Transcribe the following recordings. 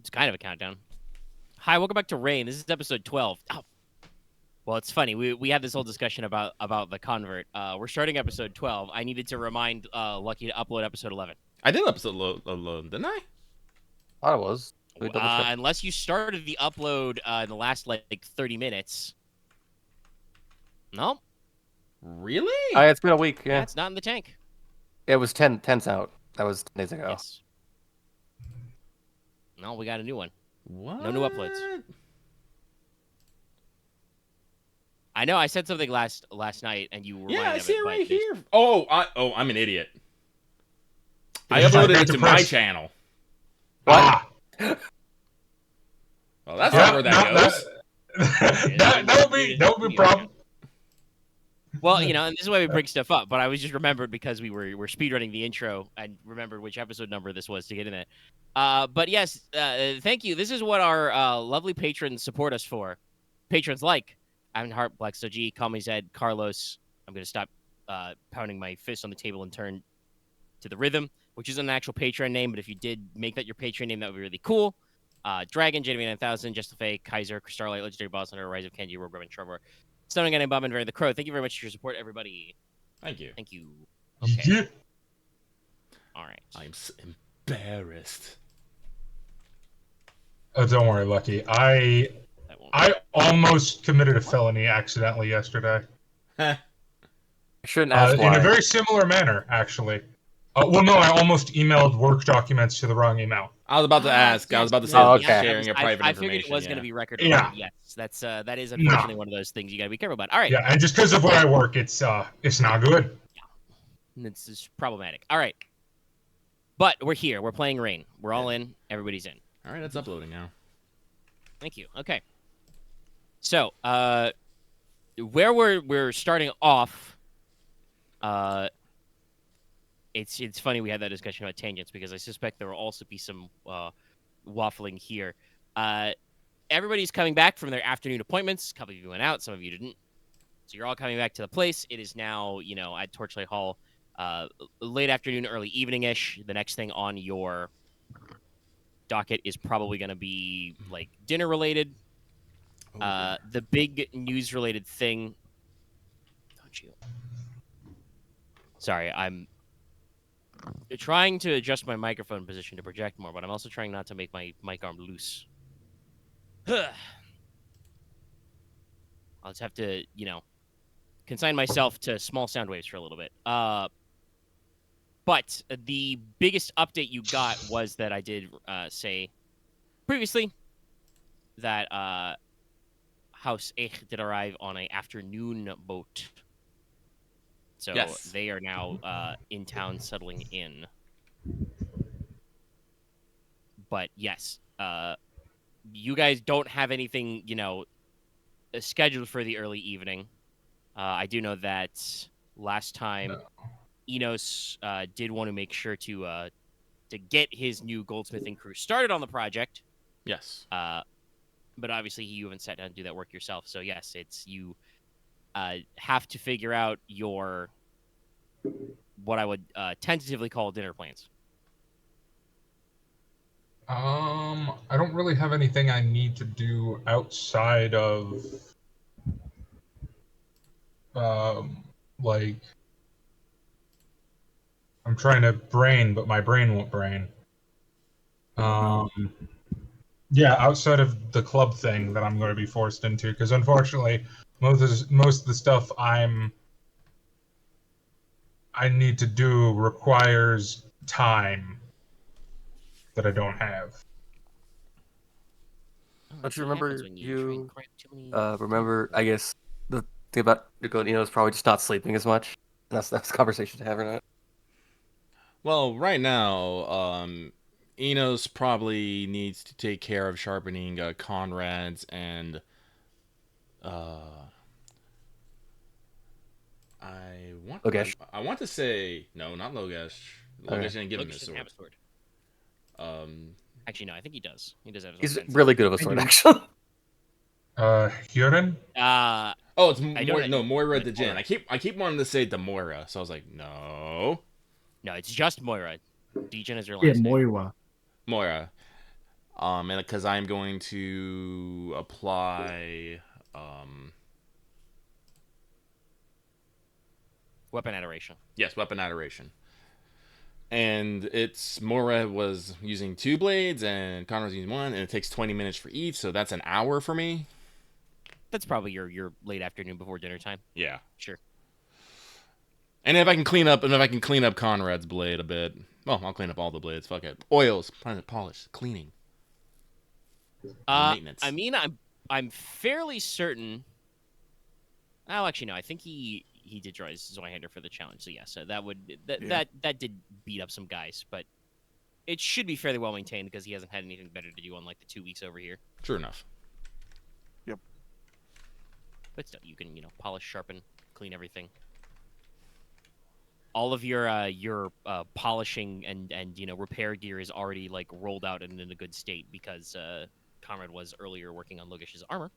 It's kind of a countdown. Hi, welcome back to Rain. This is episode 12. Oh. Well, it's funny. We had this whole discussion about the convert. We're starting episode 12. I needed to remind Lucky to upload episode 11. I did episode 11, didn't I? I was. Unless you started the upload in the last like 30 minutes. No. Really? It's been a week. Yeah, Yeah, it's not in the tank. it was 10's out. That was 10 days ago. Yes. No, we got a new one. What? No new uploads. I know I said something last night, and you were Yeah, I see it right there's- here. Oh, I'm an idiot. I uploaded it to my channel. What? Well, that's not where that goes. That would be a problem. Well, you know, and this is why we bring stuff up. But I was just remembered because we were speedrunning the intro and remembered which episode number this was to get in it. But yes, thank you. This is what our lovely patrons support us for. Patrons like Ivan Hart, Black Soji, Call Me Zed, Carlos. I'm gonna stop pounding my fist on the table and turn to the rhythm, which isn't an actual Patreon name, but if you did make that your Patreon name, that would be really cool. Dragon, JW9000, Justify, Kaiser, Starlight, Legendary Boss Hunter, Rise of Kenji, Rogue Robin, Trevor, Stunning and Bomb, and Very the Crow. Thank you very much for your support, everybody. Thank you. Thank you. Okay. Yeah. All right. I'm embarrassed. Oh, don't worry, Lucky. I almost committed a felony accidentally yesterday. I shouldn't ask In why. a very similar manner, actually. Well, no, I almost emailed work documents to the wrong email. I was about to ask. I was about to say Oh, okay. sharing your private I information. figured it was going to be record. Yeah. Yes, that is unfortunately one of those things you got to be careful about. All right. Yeah, and just because of where I work, it's not good. It's just problematic. All right. But we're here. We're playing Rain. We're all in. Everybody's in. All right, it's uploading now. Thank you. Okay. So, where we're starting off, it's funny we had that discussion about tangents because I suspect there will also be some waffling here. Everybody's coming back from their afternoon appointments. A couple of you went out, some of you didn't. So you're all coming back to the place. It is now, at Torchlight Hall, late afternoon, early evening-ish. The next thing on your docket is probably going to be like dinner-related. The big news-related thing. Don't you? Sorry, I'm trying to adjust my microphone position to project more, but I'm also trying not to make my mic arm loose. I'll just have to, consign myself to small sound waves for a little bit. But the biggest update you got was that I did say previously that House Eich did arrive on an afternoon boat. So Yes. they are now in town settling in. But yes, you guys don't have anything, scheduled for the early evening. I do know that last time Inos did want to make sure to get his new goldsmithing crew started on the project. Yes. But obviously you haven't sat down and do that work yourself. So yes, it's you have to figure out your what I would tentatively call dinner plans. I don't really have anything I need to do outside of like I'm trying to brain, but my brain won't brain. Yeah, outside of the club thing that I'm going to be forced into, because unfortunately, most of the stuff I need to do requires time that I don't have. Don't you remember remember, I guess, the thing about Nicola and Inos probably just not sleeping as much? That's a conversation to have or not? Well, right now, Enos probably needs to take care of sharpening Konrad's and Logesh. I want to say no, not Logesh. Logesh didn't give him his Logesh doesn't have sword. a sword. Actually, no, I think he does. He does have his He's own really good with a sword, actually. Huron? Oh, it's know. Moira It's the Jin. Moira. I keep wanting to say Demora, so I was like, no. No, it's just Moira. Degen is her last Yeah, name. Moira. Moira. And because I'm going to apply, Weapon adoration. yes, weapon adoration. And it's Mora was using 2 blades and Connor's using 1, and it takes 20 minutes for each, so that's an hour for me. That's probably your late afternoon before dinner time. Yeah. Sure. And if I can clean up Conrad's blade a bit, well, I'll clean up all the blades. Fuck it. Oils, polish, cleaning, maintenance. I mean, I'm fairly certain. Oh, actually, no. I think he did draw his Zweihander for the challenge. So yeah, so that did beat up some guys, but it should be fairly well maintained because he hasn't had anything better to do on like the 2 weeks over here. True enough. Yep. But still, you can polish, sharpen, clean everything. All of your polishing and repair gear is already like rolled out and in a good state because Konrad was earlier working on Logesh's armor.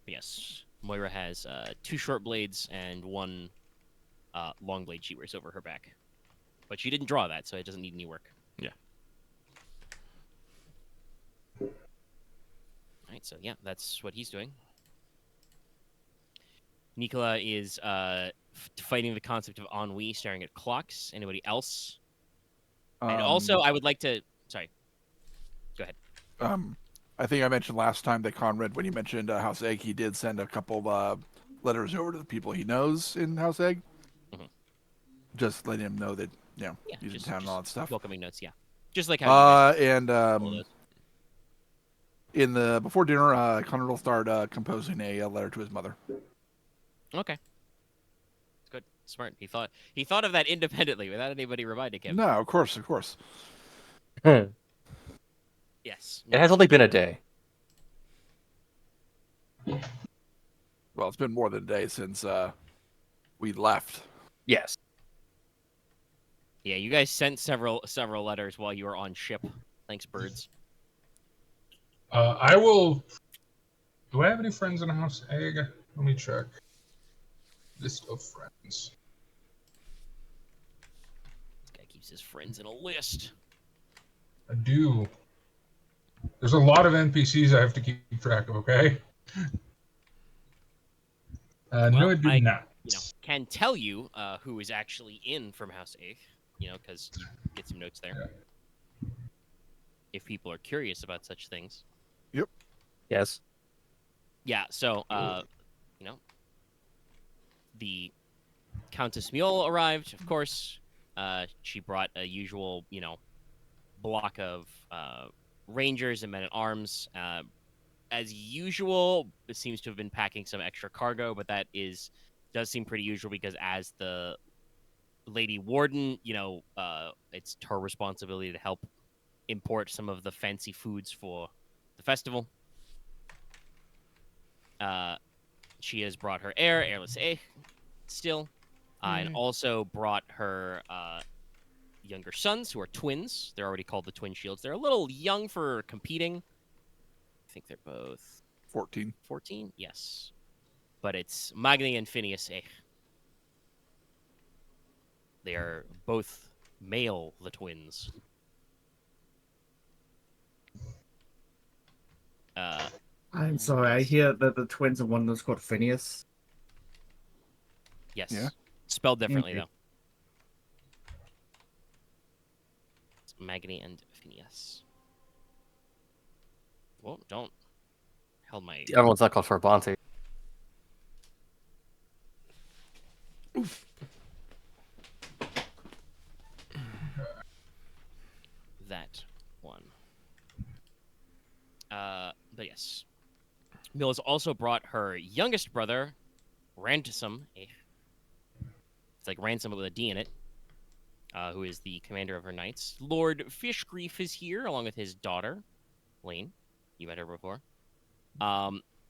Yes, Moira has 2 short blades and 1 long blade she wears over her back, but she didn't draw that, so it doesn't need any work. Yeah. All right, so yeah, that's what he's doing. Nicola is fighting the concept of ennui, staring at clocks. Anybody else? And also, I would like to... Sorry. Go ahead. I think I mentioned last time that Konrad, when you mentioned House Egg, he did send a couple letters over to the people he knows in House Egg. Mhm. Just letting him know that, Yeah, he's in town and all that stuff. Welcoming notes, yeah. Just like how you guys And those. in the before dinner, Konrad will start composing a letter to his mother. Okay. It's good. Smart. He thought of that independently without anybody reminding him. No, of course. Yes. It has only been a day. Well, it's been more than a day since we left. Yes. Yeah, you guys sent several letters while you were on ship. Thanks, birds. I will. Do I have any friends in House Egg? Let me check. List of friends. This guy keeps his friends in a list. I do. There's a lot of NPCs I have to keep track of. Okay. No, I do not. Can tell you who is actually in from House Eighth. Because you get some notes there. Yeah. If people are curious about such things. Yep. Yes. Yeah. So, the Countess Mule arrived. Of course, she brought a usual, block of rangers and men at arms. As usual, it seems to have been packing some extra cargo, but that does seem pretty usual because as the Lady Warden, it's her responsibility to help import some of the fancy foods for the festival. She has brought her heirless still, and also brought her younger sons, who are twins. They're already called the Twin Shields. They're a little young for competing. I think they're both 14. 14? Yes. But it's Magni and Phineas. They are both male, the twins. I'm sorry, I hear that the twins are one of those called Phineas. Yes. Yeah. Spelled differently, Okay. though. It's Magni and Phineas. Well, don't. Held my. The other one's not called Farbante. That one. But yes. Mills also brought her youngest brother, Ransom. It's like ransom with a D in it. Who is the commander of her knights. Lord Fishgrief is here, along with his daughter, Lane. You met her before.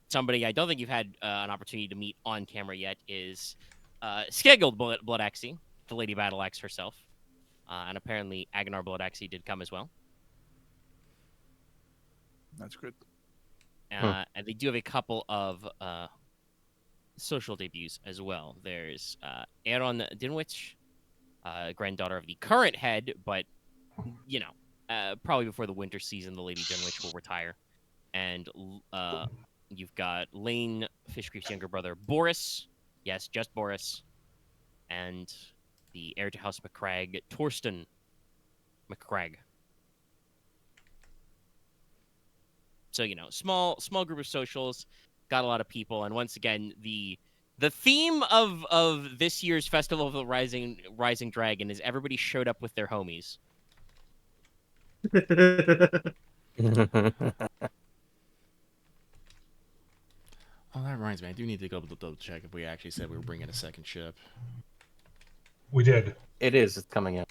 Somebody I don't think you've had an opportunity to meet on camera yet is Skeggled Bloodaxe, the Lady Battleaxe herself. And apparently Agnar Bloodaxe did come as well. That's good. And they do have a couple of social debuts as well. There's Aren Dinwich, granddaughter of the current head, but probably before the winter season, the Lady Dunwich will retire. And you've got Lane Fishgreave's younger brother, Boris. Yes, just Boris. And the heir to House McCragg, Torsten McCragg. So, small group of socials, got a lot of people. And once again, the theme of this year's Festival of the Rising Dragon is everybody showed up with their homies. Oh, that reminds me. I do need to go double check if we actually said we were bringing a second ship. We did. It is. It's coming out.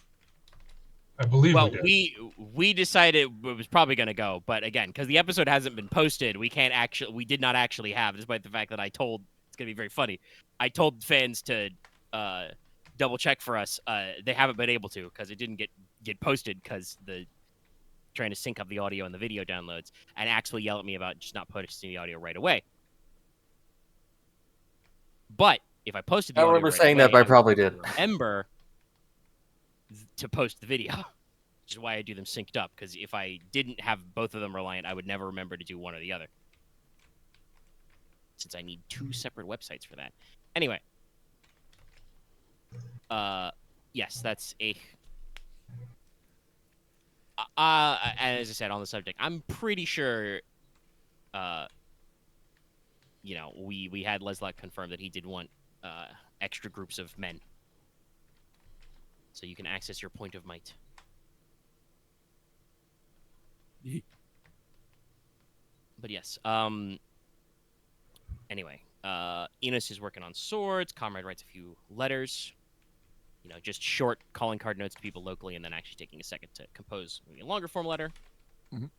I believe Well, we did. we decided it was probably going to go, but again, because the episode hasn't been posted, we did not actually have, despite the fact that it's going to be very funny. I told fans to double check for us. They haven't been able to because it didn't get posted because trying to sync up the audio and the video downloads, and actually yell at me about just not posting the audio right away. But if I posted the I audio remember right saying away, that, but I would probably did. remember to post the video, which is why I do them synced up, because if I didn't have both of them reliant, I would never remember to do one or the other, since I need 2 separate websites for that. Anyway, yes, that's as I said on the subject, I'm pretty sure, we had Leslok confirm that he did want extra groups of men, so you can access your point of might. But yes, anyway, Inos is working on swords. Konrad writes a few letters, just short calling card notes to people locally, and then actually taking a second to compose maybe a longer form letter. Mhm.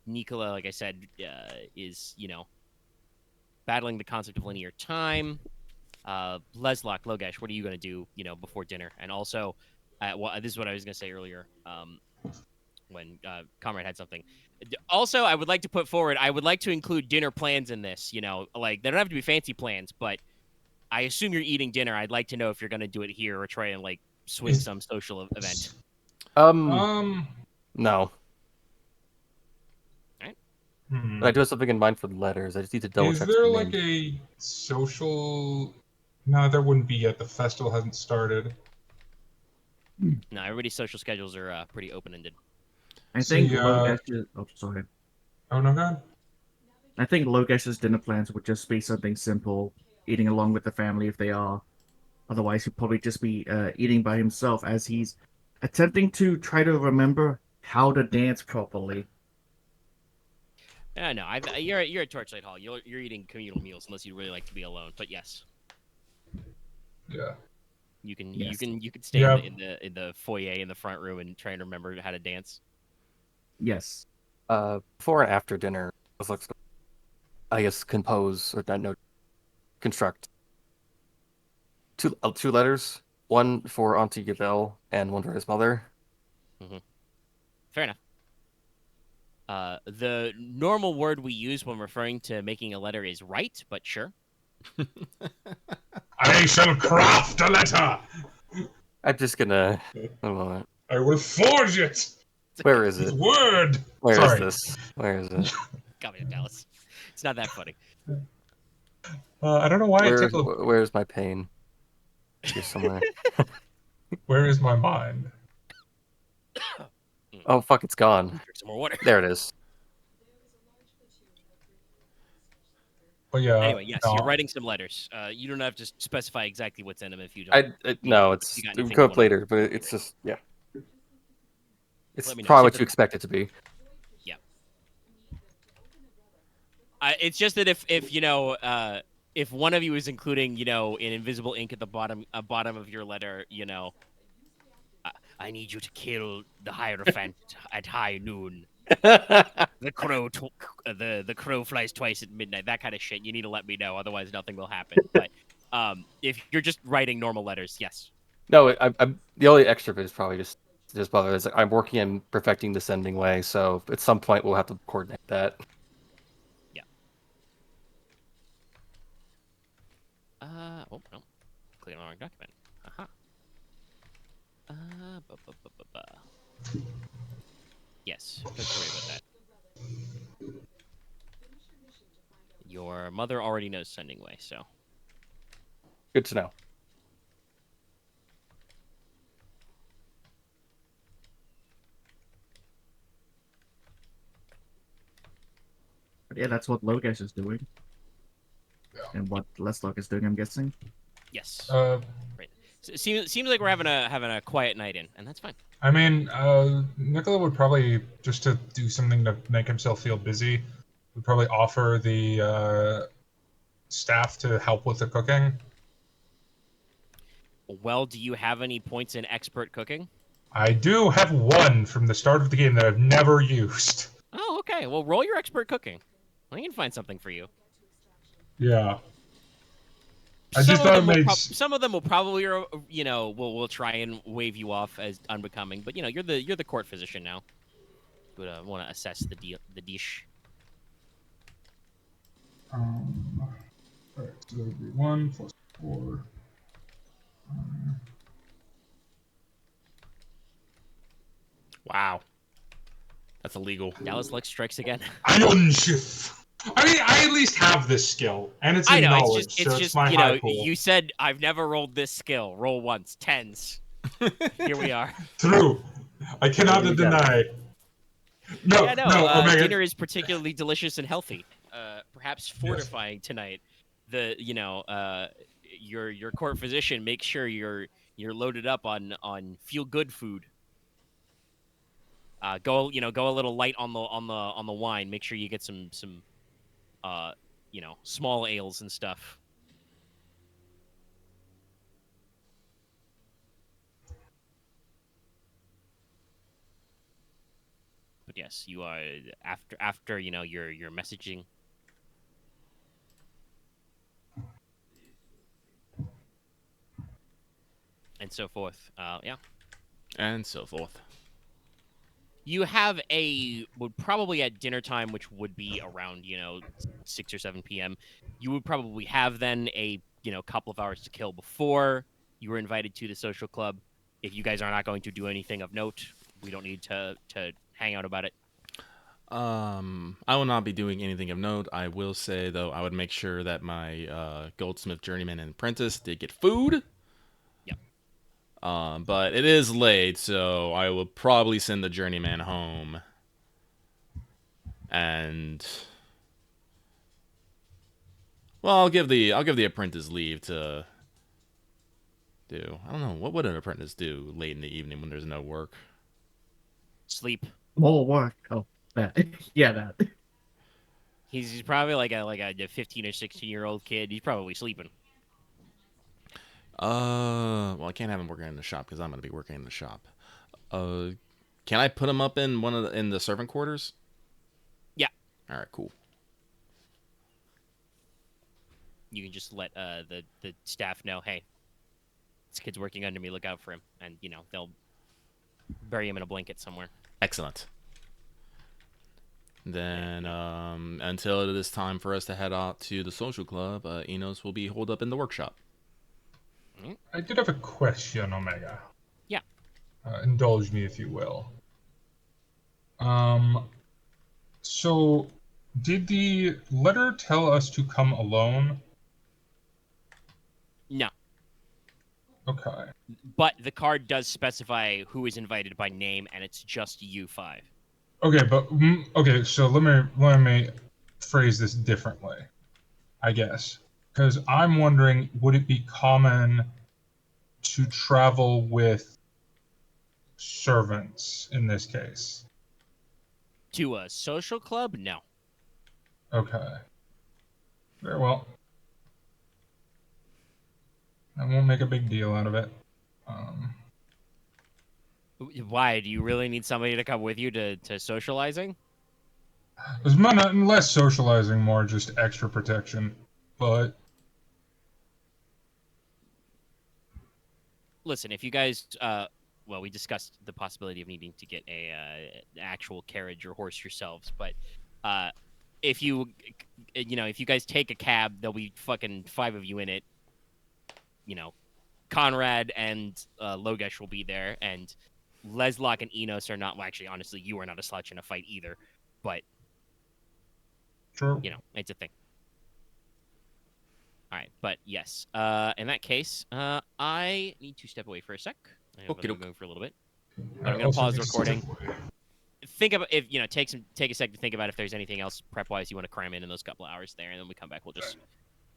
Nicola, like I said, is battling the concept of linear time. Leslok, Logesh, what are you going to do, before dinner? And also, this is what I was going to say earlier, when Konrad had something. Also, I would like to put forward, I would like to include dinner plans in this, like, they don't have to be fancy plans, but I assume you're eating dinner. I'd like to know if you're going to do it here or try and, like, swing some social event. No. Hmm. But I do have something in mind for the letters. I just need to double Is check. there some like names. a social? No, there wouldn't be yet. The festival hasn't started. No, everybody's social schedules are pretty open-ended. I So, think yeah. Logesh's. Oh, sorry. Oh no, God. I think Logesh's dinner plans would just be something simple, eating along with the family if they are. Otherwise, he'd probably just be eating by himself as he's attempting to try to remember how to dance properly. No, you're at Torchlight Hall. You're eating communal meals unless you really like to be alone. But yes, Yeah. you can Yes. you can stay Yeah. in the foyer in the front room and try and remember how to dance. Yes. Before and after dinner, let's I guess compose or no, construct two letters, one for Auntie Gabelle and one for his mother. Fair enough. The normal word we use when referring to making a letter is write, but sure. I shall craft a letter. I'm just gonna. One moment. I will forge it Where is with it? word. Where is Sorry. this? Where is it? Got me, Dallas. It's not that funny. I don't know why it tickled. Where's my pain? Here somewhere. Where is my mind? Oh fuck! It's gone. Drink some more water. There it is. But yeah. Anyway, yes, no. you're writing some letters. You don't have to specify exactly what's in them if you don't. No, it's you got we anything can go you up wanna- later, but it's just yeah. It's Let me know. probably See what if you expect it to be. It's just that if one of you is including in invisible ink at the bottom of your letter, I need you to kill the Hierophant at high noon. The crow flies twice at midnight. That kind of shit. You need to let me know, otherwise nothing will happen. But if you're just writing normal letters, yes. No, I'm the only extra bit is probably just bother. Is I'm working on perfecting the sending way, so at some point we'll have to coordinate that. Oh no, clicking on the wrong document. Aha. Yes, don't worry about that. Your mother already knows sending way, so. Good to know. But yeah, that's what Logesh is doing. Yeah. And what Leslok is doing, I'm guessing. Yes. Uh, Right. So it seems like we're having a quiet night in, and that's fine. I mean, Nicola would probably, just to do something to make himself feel busy, would probably offer the staff to help with the cooking. Well, do you have any points in expert cooking? I do have one from the start of the game that I've never used. Oh, okay. Well, roll your expert cooking. I can find something for you. Yeah. I just thought it made... Some of them will probably, you know, will try and wave you off as unbecoming. But you know, you're the court physician now. Would want to assess the dish. Alright, so that would be 1 plus 4. Wow. That's illegal. Leslok strikes again. Iron shift. I mean, I at least have this skill, and it's in I know, knowledge, it's so just my you high know, pool. you said I've never rolled this skill. Roll once, 10s. Here we are. True. I cannot There you go. deny. No, Yeah, no, Omega. dinner is particularly delicious and healthy. Perhaps fortifying tonight. Your court physician makes sure you're loaded up on feel good food. Go a little light on the wine. Make sure you get some small ales and stuff. But yes, you are after your messaging. And so forth. Yeah. And so forth. You have would probably at dinner time, which would be around 6 or 7 p.m. You would probably have then a couple of hours to kill before you were invited to the social club. If you guys are not going to do anything of note, we don't need to hang out about it. I will not be doing anything of note. I will say though, I would make sure that my goldsmith, journeyman, and apprentice did get food. Yep. But it is late, so I will probably send the journeyman home. And well, I'll give the apprentice leave to do. I don't know, what would an apprentice do late in the evening when there's no work? Sleep. More work. Oh, that. Yeah, that. He's probably like a 15 or 16-year-old kid. He's probably sleeping. Well, I can't have him working in the shop because I'm going to be working in the shop. Can I put him up in in the servant quarters? Yeah. All right, cool. You can just let the staff know, hey, this kid's working under me. Look out for him, and they'll bury him in a blanket somewhere. Excellent. Then, until it is time for us to head out to the social club, Inos will be holed up in the workshop. I did have a question, Omega. Yeah. Indulge me, if you will. So, did the letter tell us to come alone? No. Okay. But the card does specify who is invited by name, and it's just you 5. Okay, but okay. So let me phrase this differently, I guess, because I'm wondering, would it be common to travel with servants in this case? To a social club? No. Okay. Very well. I won't make a big deal out of it. Why? Do you really need somebody to come with you to socializing? There's less socializing, more just extra protection. But listen, if you guys, well, we discussed the possibility of needing to get an actual carriage or horse yourselves, but if you guys take a cab, there'll be fucking 5 of you in it. Konrad and Logesh will be there, and Leslok and Inos are not. Well, actually, honestly, you are not a slouch in a fight either. But True. it's a thing. All right, but yes. In that case, I need to step away for a sec. I know I've been going for a little bit, but I'm gonna pause the recording. Think about if take a sec to think about if there's anything else prep wise you want to cram in those couple hours there, and then we come back. We'll just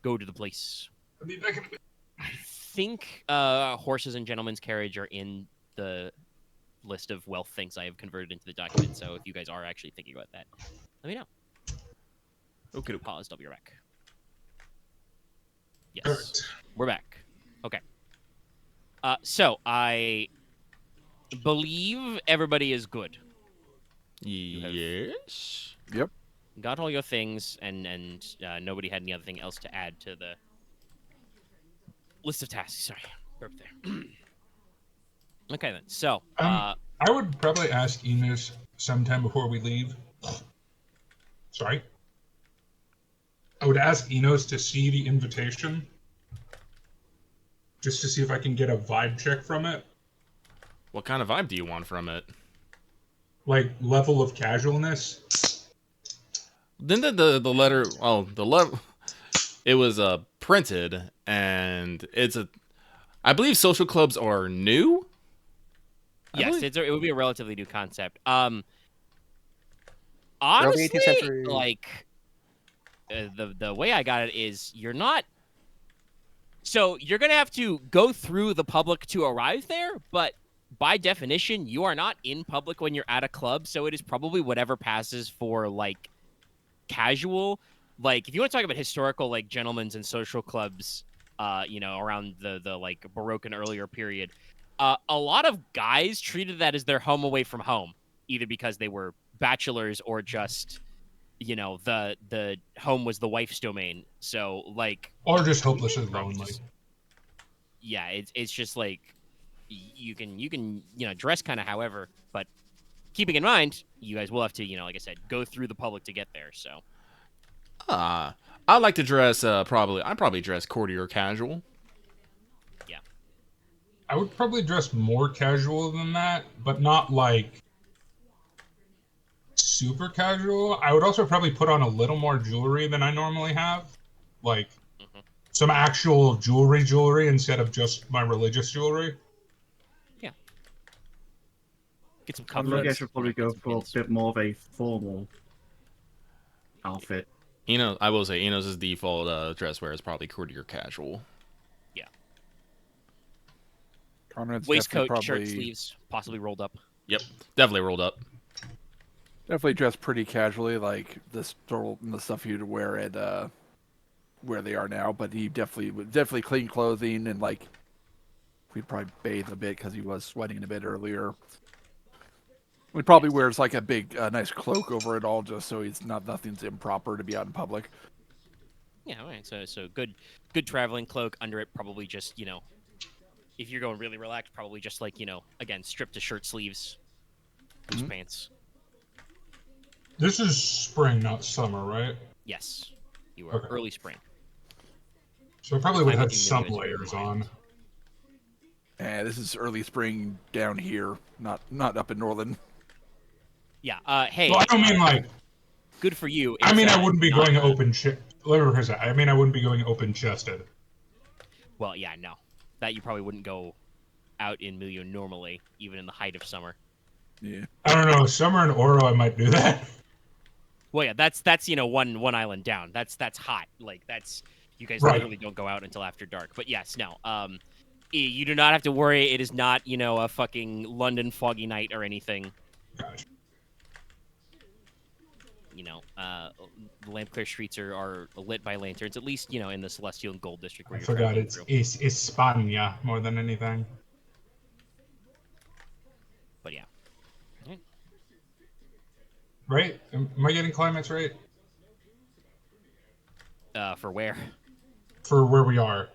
go to the place. I'll be back in a bit. I think horses and gentleman's carriage are in the list of wealth things I have converted into the document. So if you guys are actually thinking about that, let me know. Okay, pause. I'll be right back. Yes, Right. We're back. Okay. So I believe everybody is good. Yes. Yep. Got all your things, and nobody had any other thing else to add to the list of tasks. Sorry, burp there. Okay then. So I would probably ask Inos sometime before we leave. Sorry. I would ask Inos to see the invitation, just to see if I can get a vibe check from it. What kind of vibe do you want from it? Like, level of casualness. Didn't the letter? Oh, the level. It was printed, and it's a. I believe social clubs are new. Yes, it would be a relatively new concept. Early Honestly, 18th century. like the way I got it is you're not. So you're gonna have to go through the public to arrive there, but by definition, you are not in public when you're at a club. So it is probably whatever passes for like casual. Like if you want to talk about historical like gentlemen's and social clubs, around the like Baroque and earlier period, a lot of guys treated that as their home away from home, either because they were bachelors or just the home was the wife's domain. So like, Or just hopelessly lonely. Yeah, it's just like you can dress kind of however, but keeping in mind you guys will have to like I said go through the public to get there. So I like to dress I'd probably dress courtier casual. Yeah, I would probably dress more casual than that, but not like super casual. I would also probably put on a little more jewelry than I normally have, like some actual jewelry instead of just my religious jewelry. Yeah, get some I comfort. I should probably go for a bit more of a formal outfit. I will say Enos' default dress wear is probably courtier casual. Yeah, Konrad's waistcoat, definitely shirt sleeves, possibly rolled up. Yep, definitely rolled up. Definitely dressed pretty casually, like the stuff you'd wear at where they are now. But he definitely clean clothing, and like we'd probably bathe a bit because he was sweating a bit earlier. He probably wears like a big, nice cloak over it all, just so nothing's improper to be out in public. Yeah, all right. So good traveling cloak under it. Probably just if you're going really relaxed, probably just like again stripped to shirt sleeves, loose pants. This is spring, not summer, right? Yes, you are early spring. So I probably would I'm have looking some maybe it's layers very on. And this is early spring down here, not up in Northern. Yeah. Hey. Well, I don't mean like. Good for you. I mean, I wouldn't be going not- open chest. I mean, I wouldn't be going open chested. Well, yeah, no. That you probably wouldn't go out in Milio normally, even in the height of summer. Yeah. I don't know. Summer in Oro, I might do that. Well, yeah, that's one island down. That's hot. Like that's you guys Right. literally don't go out until after dark. But yes, no. You do not have to worry. It is not a fucking London foggy night or anything. Gotcha. The lamp-clear streets are lit by lanterns, at least in the Celestial and Gold District. Where I you're forgot traveling it's through. España more than anything. But yeah. Right? Am I getting climates right? For where? For where we are.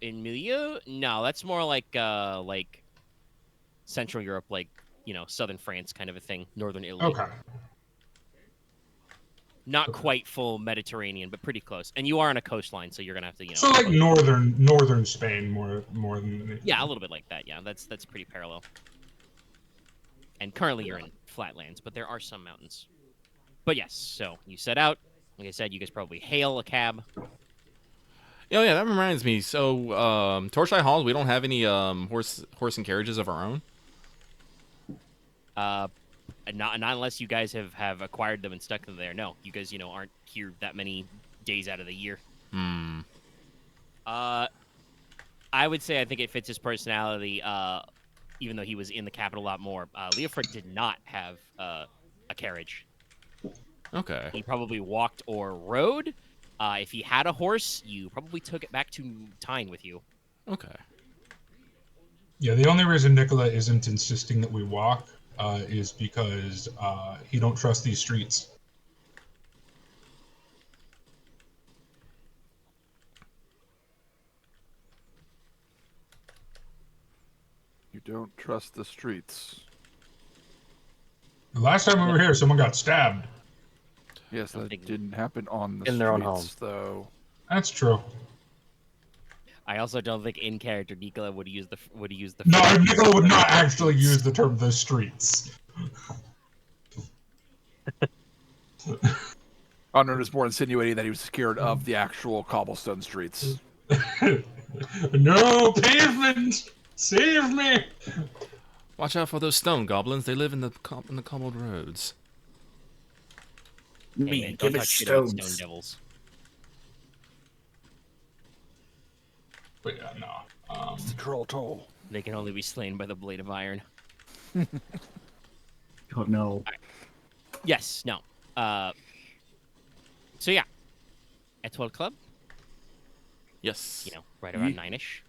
In Milieu? No, that's more like Central Europe, like southern France kind of a thing, northern Italy. Okay. Not quite full Mediterranean, but pretty close. And you are on a coastline, so you're gonna have to, So like northern Spain more than anything. Yeah, a little bit like that. Yeah, that's pretty parallel. And currently you're in flatlands, but there are some mountains. But yes, so you set out. Like I said, you guys probably hail a cab. Oh yeah, that reminds me. So Torchlight Halls, we don't have any horse and carriages of our own. Not unless you guys have acquired them and stuck them there. No, you guys aren't here that many days out of the year. I would say I think it fits his personality. Even though he was in the capital a lot more, Leofric did not have a carriage. Okay. He probably walked or rode. If he had a horse, you probably took it back to Teine with you. Okay. Yeah, the only reason Nicola isn't insisting that we walk is because he don't trust these streets. You don't trust the streets. The last time we were here, someone got stabbed. Yes, that didn't happen on the In streets, their own home. though. That's true. I also don't think in character Nicola would use the No, Nicola would not actually use the term "the streets." Oh no, it's more insinuating that he was scared of the actual cobblestone streets. No pavement, save me! Watch out for those stone goblins. They live in the cobbled roads. Hey, Me, man, give don't it talk shit about stones. stone devils. But yeah, no. It's the troll toll. They can only be slain by the blade of iron. Oh no. Yes, no. So yeah, at 12 Club, Yes. right around 9ish.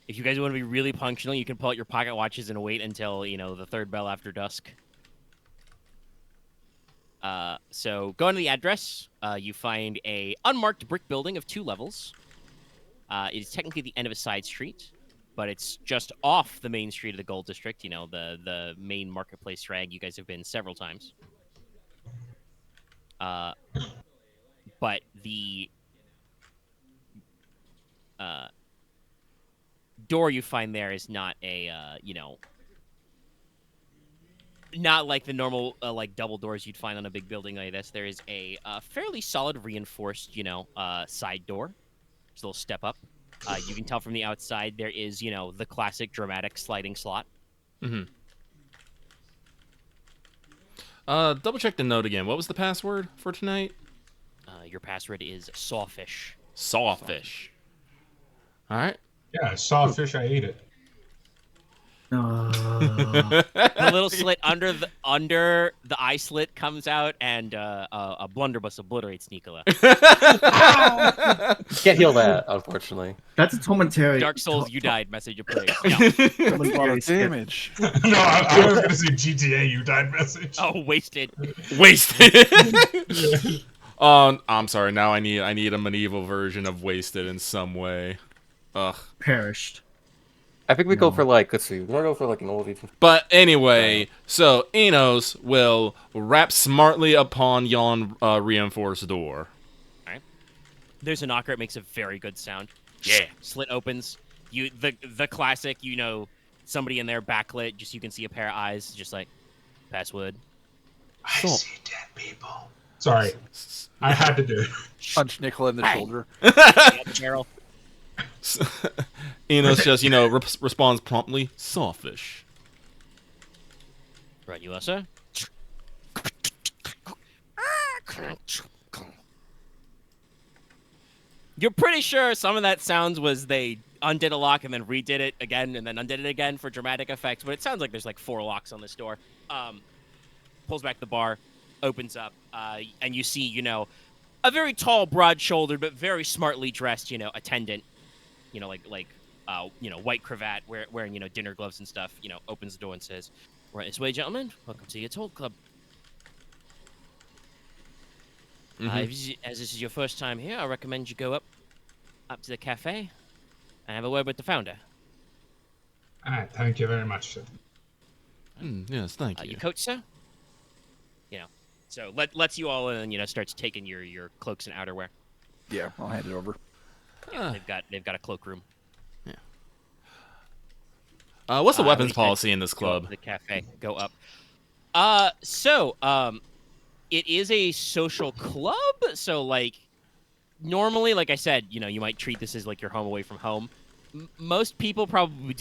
If you guys want to be really punctual, you can pull out your pocket watches and wait until the third bell after dusk. So go into the address. You find a unmarked brick building of 2 levels. It is technically the end of a side street, but it's just off the main street of the Gold District. The main marketplace drag. You guys have been several times. But the door you find there is not a not like the normal like double doors you'd find on a big building like this. There is a fairly solid reinforced side door. Just a little step up. You can tell from the outside there is the classic dramatic sliding slot. Double check the note again. What was the password for tonight? Your password is sawfish. Sawfish. All right. Yeah, I saw a fish, I ate it. The little slit under the eye slit comes out, and a blunderbuss obliterates Nicola. Can't heal that, unfortunately. That's a commentary. Dark Souls, you died. Message of plague. No. A lot of damage. No, I was gonna say GTA, you died message. Oh, wasted. Wasted. I'm sorry. Now I need a medieval version of Wasted in some way. Ugh. Perished. I think we go for let's see, we're gonna go for an oldie. But anyway, so Inos will rap smartly upon yon reinforced door. All right. There's a knocker. It makes a very good sound. Yeah. Slit opens. The classic. Somebody in there backlit. Just you can see a pair of eyes. Just like password. I see dead people. Sorry, I had to do it. Punch Nicola in the shoulder. Carol. Inos just responds promptly. Sawfish. Right, you are, sir. You're pretty sure some of that sounds was they undid a lock and then redid it again and then undid it again for dramatic effects, but it sounds like there's like 4 locks on this door. Pulls back the bar, opens up, and you see, a very tall, broad-shouldered, but very smartly dressed, attendant, white cravat, wearing, dinner gloves and stuff, opens the door and says, "Right this way, gentlemen. Welcome to your Toll Club. As this is your first time here, I recommend you go up to the cafe and have a word with the founder." All right, thank you very much, sir. Yes, thank you. Your coat, sir? So lets you all in, and starts taking your cloaks and outerwear. Yeah, I'll hand it over. Yeah, they've got a cloakroom. What's the What weapons he said, policy in this go up club? to the cafe, go up. It is a social club, so like normally, like I said, you might treat this as like your home away from home. Most people probably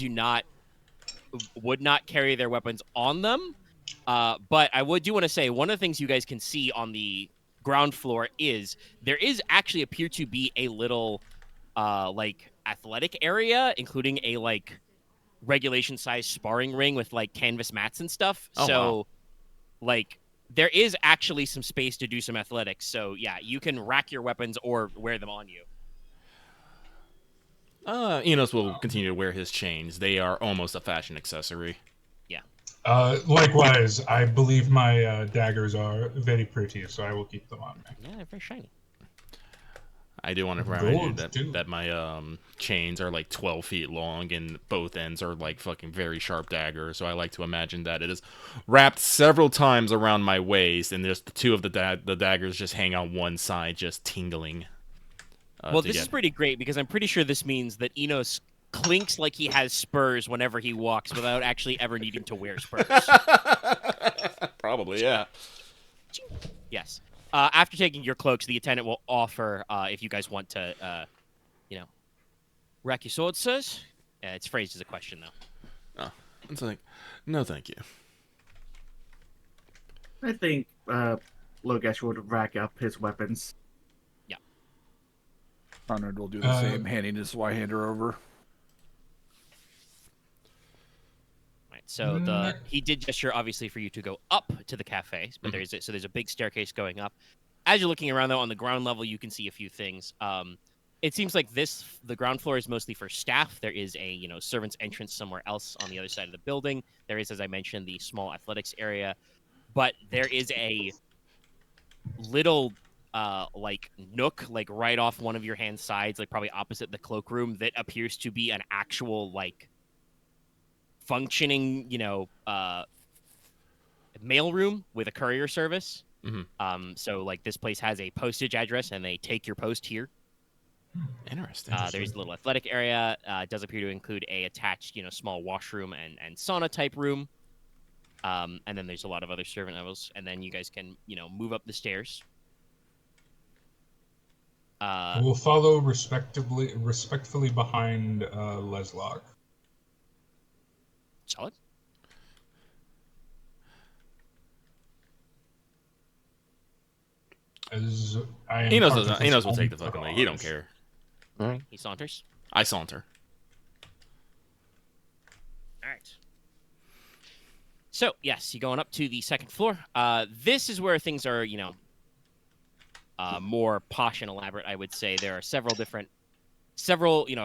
would not carry their weapons on them. But I do want to say one of the things you guys can see on the ground floor is there is actually appear to be a little like athletic area, including a like regulation size sparring ring with like canvas mats and stuff. Oh, So wow. like there is actually some space to do some athletics. So yeah, you can rack your weapons or wear them on you. Inos will continue to wear his chains. They are almost a fashion accessory. Yeah. Likewise, I believe my daggers are very pretty, so I will keep them on me. Yeah, they're very shiny. I do want to remind you Gold, too. that my chains are like 12 feet long and both ends are like fucking very sharp daggers. So I like to imagine that it is wrapped several times around my waist, and there's the two of the daggers just hang on one side, just tingling. Well, this is pretty great because I'm pretty sure this means that Inos clinks like he has spurs whenever he walks without actually ever needing to wear spurs. Probably, yeah. Yes. After taking your cloaks, the attendant will offer, if you guys want to, rack your swords, sirs. It's phrased as a question, though. Oh, it's like, no, thank you. I think Logesh would rack up his weapons. Yeah. Konrad will do the same, handing his Y-hander over. Right. So he did gesture, obviously, for you to go up to the cafe, but there's a big staircase going up. As you're looking around, though, on the ground level, you can see a few things. It seems like the ground floor is mostly for staff. There is a servant's entrance somewhere else on the other side of the building. There is, as I mentioned, the small athletics area, but there is a little like nook, like right off one of your hand sides, like probably opposite the cloakroom, that appears to be an actual like functioning, mail room with a courier service. Mm-hmm. So like this place has a postage address, and they take your post here. Interesting. There's a little athletic area. It does appear to include a attached, small washroom and sauna type room. And then there's a lot of other servant levels, and then you guys can, move up the stairs. We'll follow respectfully behind Leslok. Solid. Inos will take the fucking lead. He don't care. All right. He saunters. I saunter. All right. So, yes, you're going up to the second floor. This is where things are, more posh and elaborate, I would say. There are a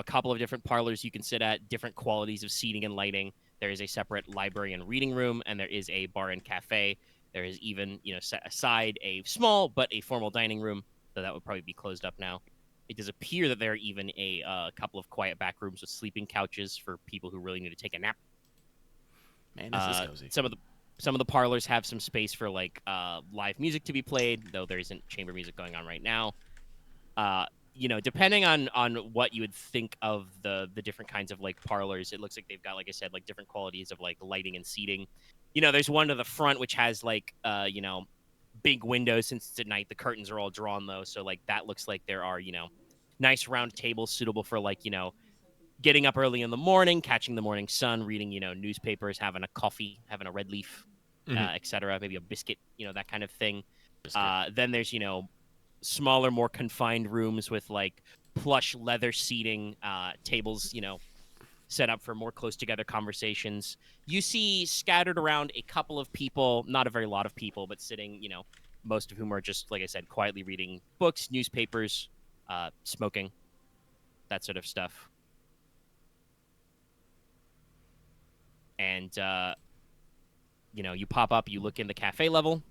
couple of different parlors you can sit at, different qualities of seating and lighting. There is a separate library and reading room, and there is a bar and cafe. There is even, set aside a small but a formal dining room, though that would probably be closed up now. It does appear that there are even a couple of quiet back rooms with sleeping couches for people who really need to take a nap. Man, this is cozy. Some of the parlors have some space for like live music to be played, though there isn't chamber music going on right now. Depending on what you would think of the different kinds of like parlors, it looks like they've got, like I said, like different qualities of like lighting and seating. There's one to the front which has like big windows. Since it's at night, the curtains are all drawn though, so like that looks like there are nice round tables suitable for like getting up early in the morning, catching the morning sun, reading newspapers, having a coffee, having a red leaf, etc. Maybe a biscuit, that kind of thing. Then there's smaller, more confined rooms with like plush leather seating, tables, set up for more close together conversations. You see scattered around a couple of people, not a very lot of people, but sitting, most of whom are just, like I said, quietly reading books, newspapers, smoking, that sort of stuff. And, you pop up, you look in the cafe level.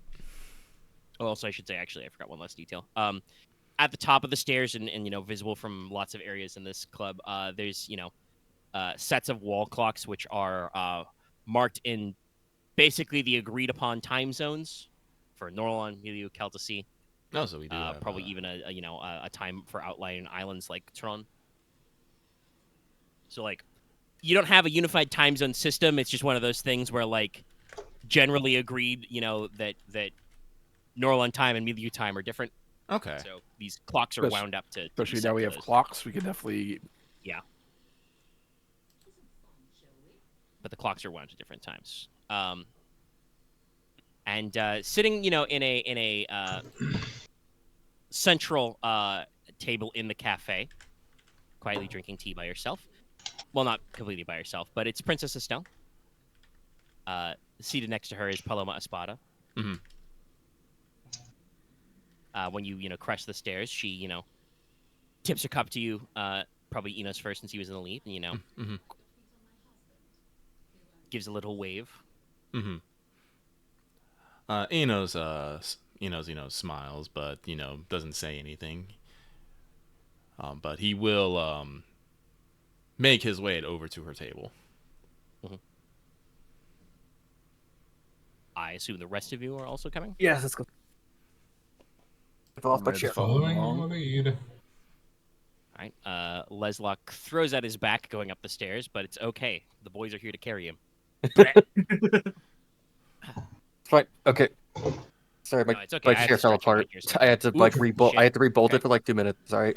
Oh, also, I should say, actually, I forgot one last detail. At the top of the stairs and visible from lots of areas in this club, there's, sets of wall clocks which are marked in basically the agreed upon time zones. for Norlon, Milieu, Celticy. No, so we do have, Probably even a time for outlying islands like Tron. So like, you don't have a unified time zone system. It's just one of those things where like, generally agreed, that Norlon time and Milieu time are different. Okay. So these clocks are wound up to Especially be now we set have to those clocks. We can definitely. Yeah. But the clocks are wound to different times. And sitting, in a central table in the cafe, quietly drinking tea by herself. Well, not completely by herself, but it's Princess Estelle. Seated next to her is Paloma Espada. Mm-hmm. When you crush the stairs, she tips her cup to you. Probably Inos first, since he was in the lead, and Mm-hmm. gives a little wave. Mm-hmm. Enos smiles, but doesn't say anything. But he will make his way over to her table. Mm-hmm. I assume the rest of you are also coming. Yes, let's go. Off my chair. Following your lead. All right. Leslok throws at his back going up the stairs, but it's okay. The boys are here to carry him. Right. Okay. Sorry, No, it's okay. I my had chair to fell stretch you apart. out here, I had to like Oof, rebolt. shit. I had to rebolt Okay. it for like 2 minutes. Sorry.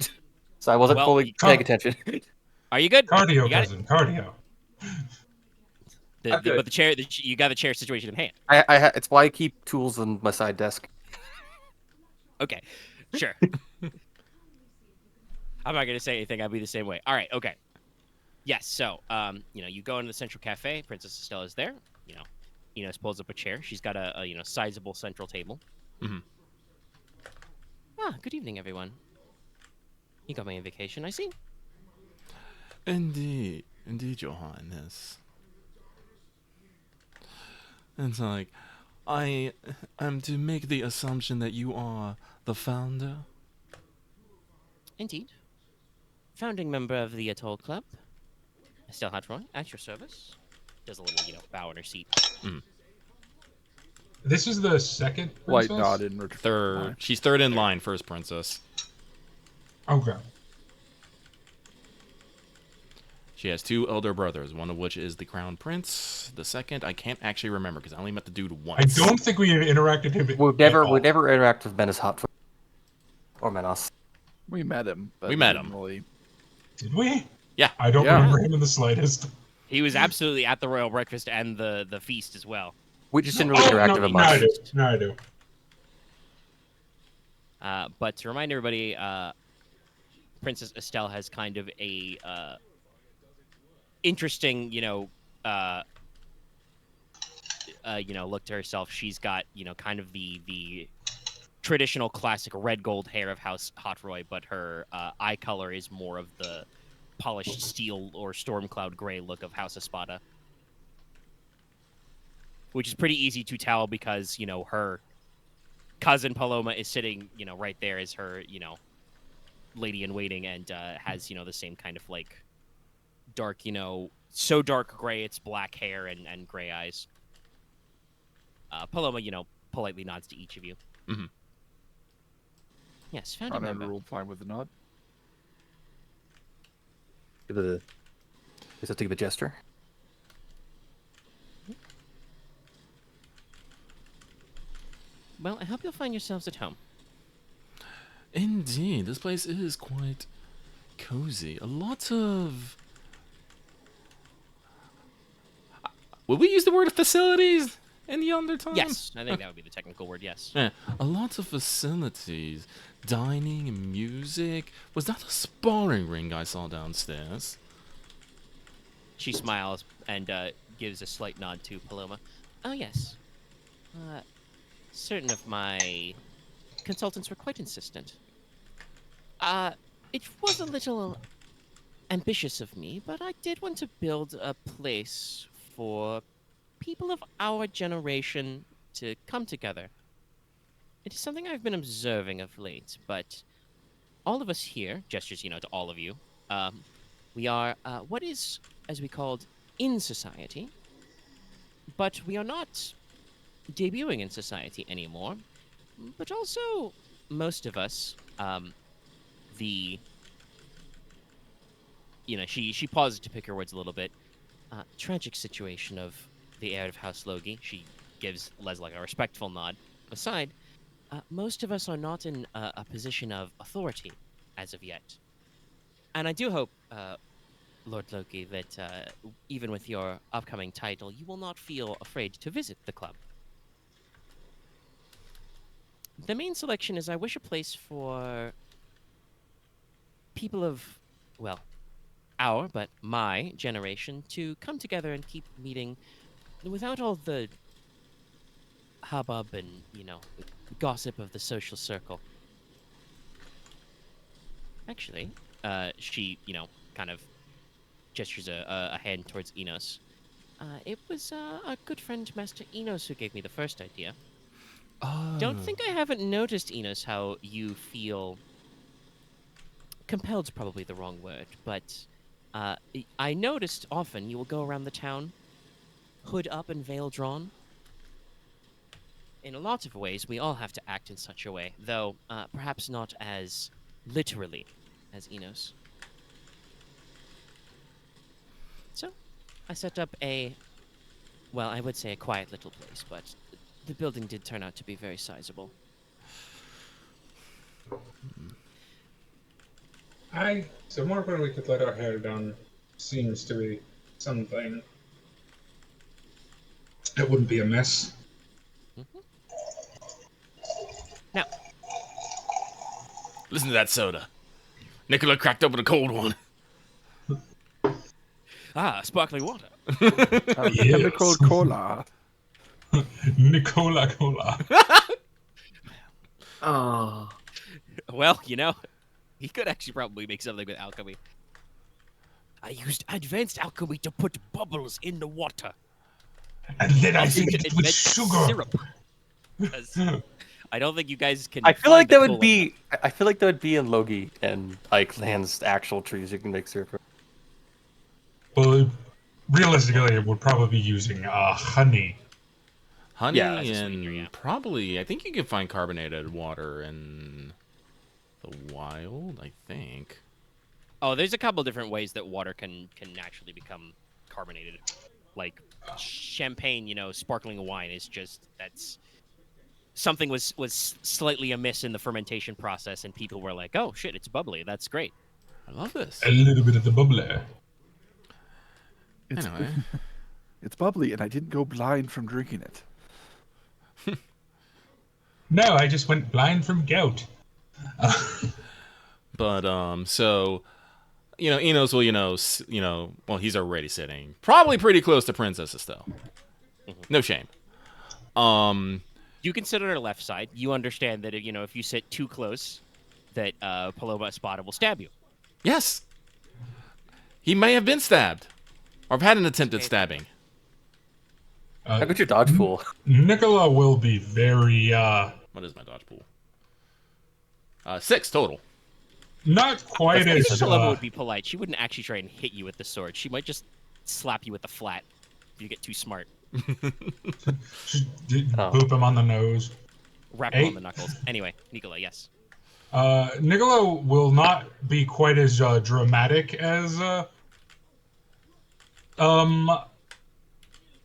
So I wasn't Well, fully paying attention. Are you good? Cardio, You got it? cousin. Cardio. I'm good. But the chair, you got the chair situation in hand. It's why I keep tools on my side desk. Okay, sure. I'm not gonna say anything. I'll be the same way. All right. Okay. Yes. So, you go into the central cafe. Princess Estelle is there. Enos pulls up a chair. She's got a sizable central table. Mm-hmm. Good evening, everyone. You got me on vacation, I see. Indeed, Your Highness. It's like, I am to make the assumption that you are the founder. Indeed. Founding member of the Atoll Club. Estelle Hatroy, at your service. Does a little, bow in her seat. Mm. This is the second Light princess? nod in return. Third. She's third in line, first princess. Okay. She has 2 elder brothers, one of which is the crown prince. The second, I can't actually remember because I only met the dude I once. don't think we interacted him. We've never interacted with Menace Hotfoot or Menace. We met him. But We met didn't him. Really... Did we? Yeah. I don't Yeah. remember him in the slightest. He was absolutely at the royal breakfast and the feast as well. We just didn't really interact with him no, I much. do. No, I do. But to remind everybody, Princess Estelle has kind of a interesting, look to herself. She's got, kind of the traditional classic red gold hair of House Hotroy, but her eye color is more of the polished steel or stormcloud gray look of House Espada, which is pretty easy to tell because her cousin Paloma is sitting right there as her lady in waiting, and has the same kind of like dark so dark gray it's black hair and gray eyes. Paloma politely nods to each of you. Mm-hmm. Yes, founding Honor member. ruled fine with the nod. Is that to give a gesture? Well, I hope you'll find yourselves at home. Indeed, this place is quite cozy. A lot of... Would we use the word facilities in yonder time? Yes, I think that would be the technical word. Yes. Yeah, a lot of facilities. Dining and music. Was that a sparring ring I saw downstairs? She smiles and gives a slight nod to Paloma. Oh yes. Certain of my consultants were quite insistent. It was a little ambitious of me, but I did want to build a place for people of our generation to come together. It is something I've been observing of late, but all of us here, gestures, to all of you, we are what is, as we called, in society, but we are not debuting in society anymore, but also most of us, the she pauses to pick her words a little bit. Tragic situation of the heir of House Logi. She gives Leslok a respectful nod. Aside, most of us are not in a position of authority as of yet. And I do hope, Lord Loki, that even with your upcoming title, you will not feel afraid to visit the club. The main selection is I wish a place for people of, well, our, but my generation to come together and keep meeting without all the hubbub and, gossip of the social circle. Actually, she, kind of gestures a hand towards Inos. It was our good friend Master Inos who gave me the first idea. Don't think I haven't noticed, Inos, how you feel compelled's probably the wrong word, but I noticed often you will go around the town, hood up and veil drawn. In a lot of ways, we all have to act in such a way, though perhaps not as literally as Inos. So, I set up I would say a quiet little place, but the building did turn out to be very sizable. Somewhere where we could let our hair down seems to be something. It wouldn't be a mess. Mm-hmm. Now, Listen to that soda. Nicola cracked open a cold one. sparkling water. Yes. Chemical cola. Nicola Cola. Oh, Well, he could actually probably make something with alchemy. I used advanced alchemy to put bubbles in the water. And then I Also filled to it with invent sugar. syrup. 'Cause I don't think you guys can. I feel find like the that would cola be. I feel like that would be in Logi and Ike Land's actual trees you can make syrup from. Well, realistically, it would probably be using honey. Honey Yeah, as a and sweetener, yeah. probably, I think you can find carbonated water in the wild, I think. Oh, there's a couple different ways that water can naturally become carbonated. Like champagne, sparkling wine is just that's something was slightly amiss in the fermentation process, and people were like, "Oh shit, it's bubbly. That's great." I love this. A little bit of the bubbly. It's, Anyway. it's bubbly, and I didn't go blind from drinking it. No, I just went blind from gout. But, so, Enos will, well, he's already sitting probably pretty close to Princess Estelle. No shame. You can sit on her left side. You understand that if you sit too close, that Paloma Espada will stab you. Yes. He may have been stabbed. Or have had an attempted stabbing. How good your dodge pool? Nicola will be very, What is my dodge pool? 6 total. not quite I think as, Paloma would be polite. She wouldn't actually try and hit you with the sword. She might just slap you with the flat if you get too smart. boop him on the nose. Wrap him on the knuckles. Anyway, Nicola, yes. Nicola will not be quite as dramatic as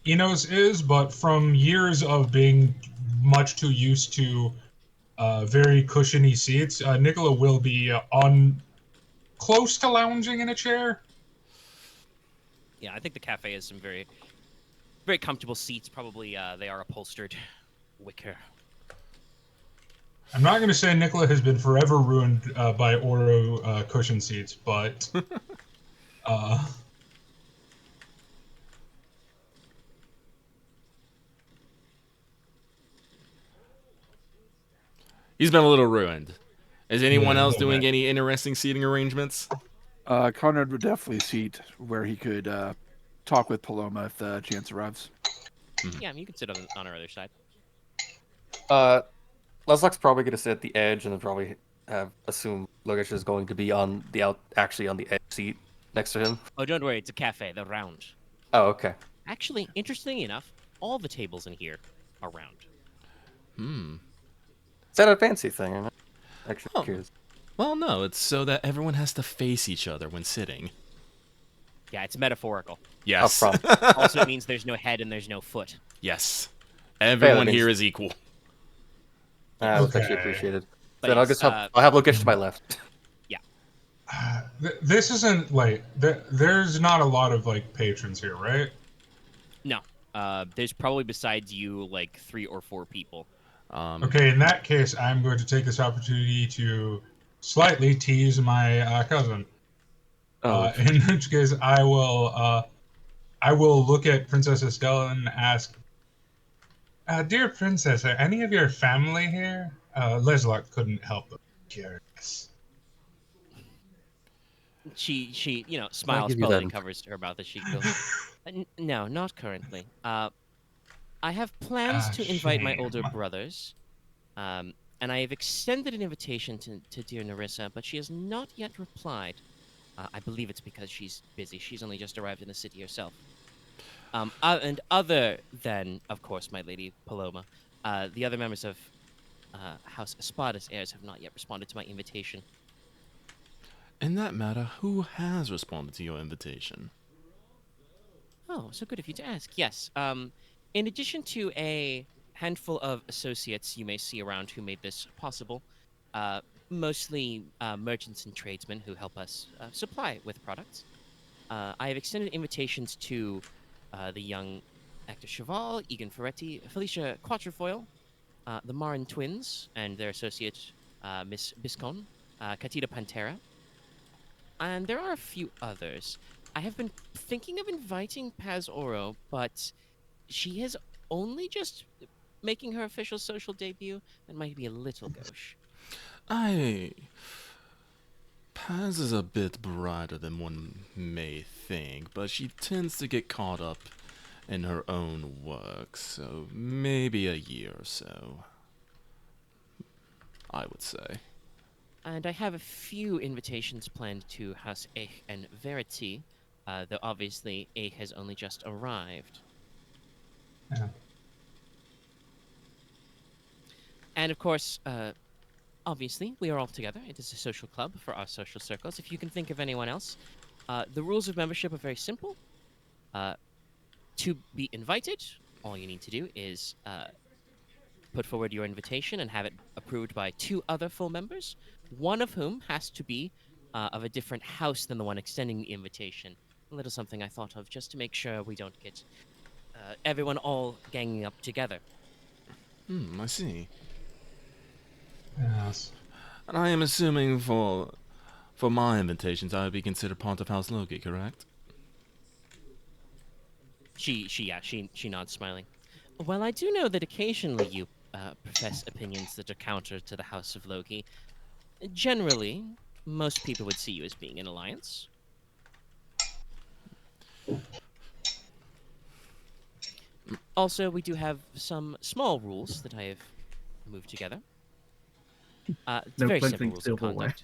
Enos is, but from years of being much too used to very cushiony seats, Nicola will be on close to lounging in a chair. Yeah, I think the cafe has some very, very comfortable seats. Probably they are upholstered wicker. I'm not going to say Nicola has been forever ruined by Oro cushion seats, but He's been a little ruined. Is anyone Yeah, a else little doing bit. any interesting seating arrangements? Konrad would definitely seat where he could talk with Paloma if the chance arrives. Yeah, you can sit on our other side. Leslok's probably going to sit at the edge and then probably assume Logesh is going to be on the actually on the edge seat next to him. Oh, don't worry, it's a cafe. The round. Oh, okay. Actually, interesting enough, all the tables in here around. Is that a fancy thing or not? Actually, Oh. curious. Well, no, it's so that everyone has to face each other when sitting. Yeah, it's metaphorical. Yes. Up front. Also, it means there's no head and there's no foot. Yes. Everyone means- here is equal. That's actually Okay. appreciated. But Then I'll yes, just have I'll have Logesh to my left. This isn't like there's not a lot of like patrons here, right? No. There's probably besides you like 3 or 4 people. Okay, in that case, I'm going to take this opportunity to slightly tease my cousin. In which case, I will look at Princess Estella and ask, "Dear Princess, are any of your family here?" Leslok couldn't help but be curious. She smiles give you slowly, that. covers her mouth as she goes. No, not currently. I have plans to invite my older shame. brothers, and I have extended an invitation to dear Nerissa, but she has not yet replied. I believe it's because she's busy. She's only just arrived in the city herself. And other than, of course, my lady Paloma, the other members of House Espadas heirs have not yet responded to my invitation. In that matter, who has responded to your invitation? Oh, so good of you to ask. Yes. In addition to a handful of associates you may see around who made this possible, mostly merchants and tradesmen who help us supply with products, I have extended invitations to the young actor Cheval, Egan Ferretti, Felicia Quatrefoil, the Marin twins and their associate Miss Biscon, Catita Pantera, and there are a few others. I have been thinking of inviting Paz Oro, but she is only just making her official social debut and might be a little gauche. Paz is a bit brighter than one may think, but she tends to get caught up in her own work, so maybe a year or so, I would say. And I have a few invitations planned to House Eich and Verity, though obviously Eich has only just arrived. Yeah. And of course, obviously, we are all together. It is a social club for our social circles. If you can think of anyone else, the rules of membership are very simple. To be invited, all you need to do is put forward your invitation and have it approved by 2 other full members, one of whom has to be of a different house than the one extending the invitation. A little something I thought of just to make sure we don't get everyone all ganging up together. I see. Yes. And I am assuming for my invitations, I would be considered part of House Logi, correct? She nods, smiling. Well, I do know that occasionally you profess opinions that are counter to the House of Logi. Generally, most people would see you as being in alliance. Also, we do have some small rules that I have moved together. It's No very simple clinking rules of silverware.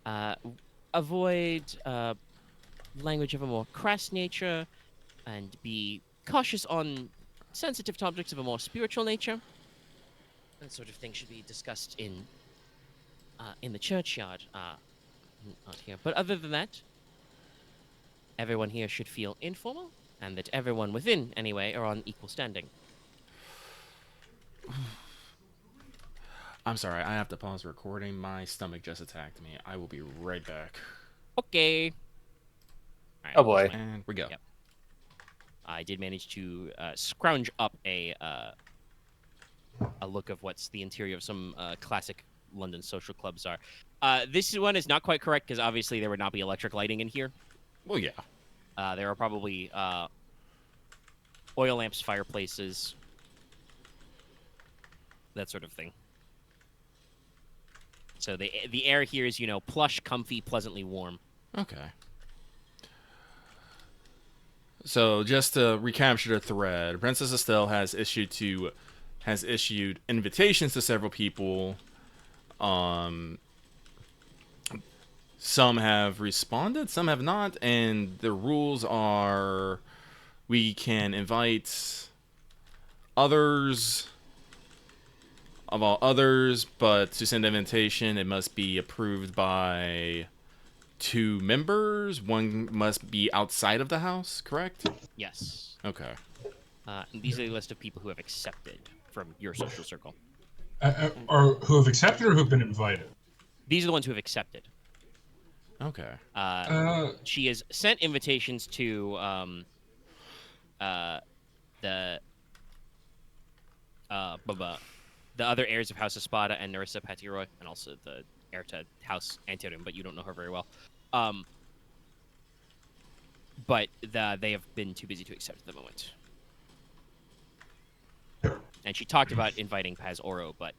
conduct. Avoid language of a more crass nature, and be cautious on sensitive topics of a more spiritual nature. That sort of thing should be discussed in the churchyard, not here. But other than that, everyone here should feel informal, and that everyone within, anyway, are on equal standing. I'm sorry, I have to pause recording. My stomach just attacked me. I will be right back. Okay. All right, Oh boy. And we go. Yep. I did manage to scrounge up a look of what's the interior of some classic London social clubs are. This one is not quite correct because obviously there would not be electric lighting in here. Well, yeah. There are probably oil lamps, fireplaces, that sort of thing. So the air here is, plush, comfy, pleasantly warm. Okay. So just to recapture the thread, Princess Estelle has issued invitations to several people. Some have responded, some have not, and the rules are we can invite others, of all others, but to send an invitation, it must be approved by 2 members. One must be outside of the house, correct? Yes. Okay. And these are the list of people who have accepted from your social circle. Or who have accepted or who've been invited? These are the ones who have accepted. Okay. She has sent invitations to the other heirs of House Espada and Nerissa Patiroy, and also the heir to House Antirium, but you don't know her very well. But they have been too busy to accept at the moment. And she talked about inviting Paz Oro, but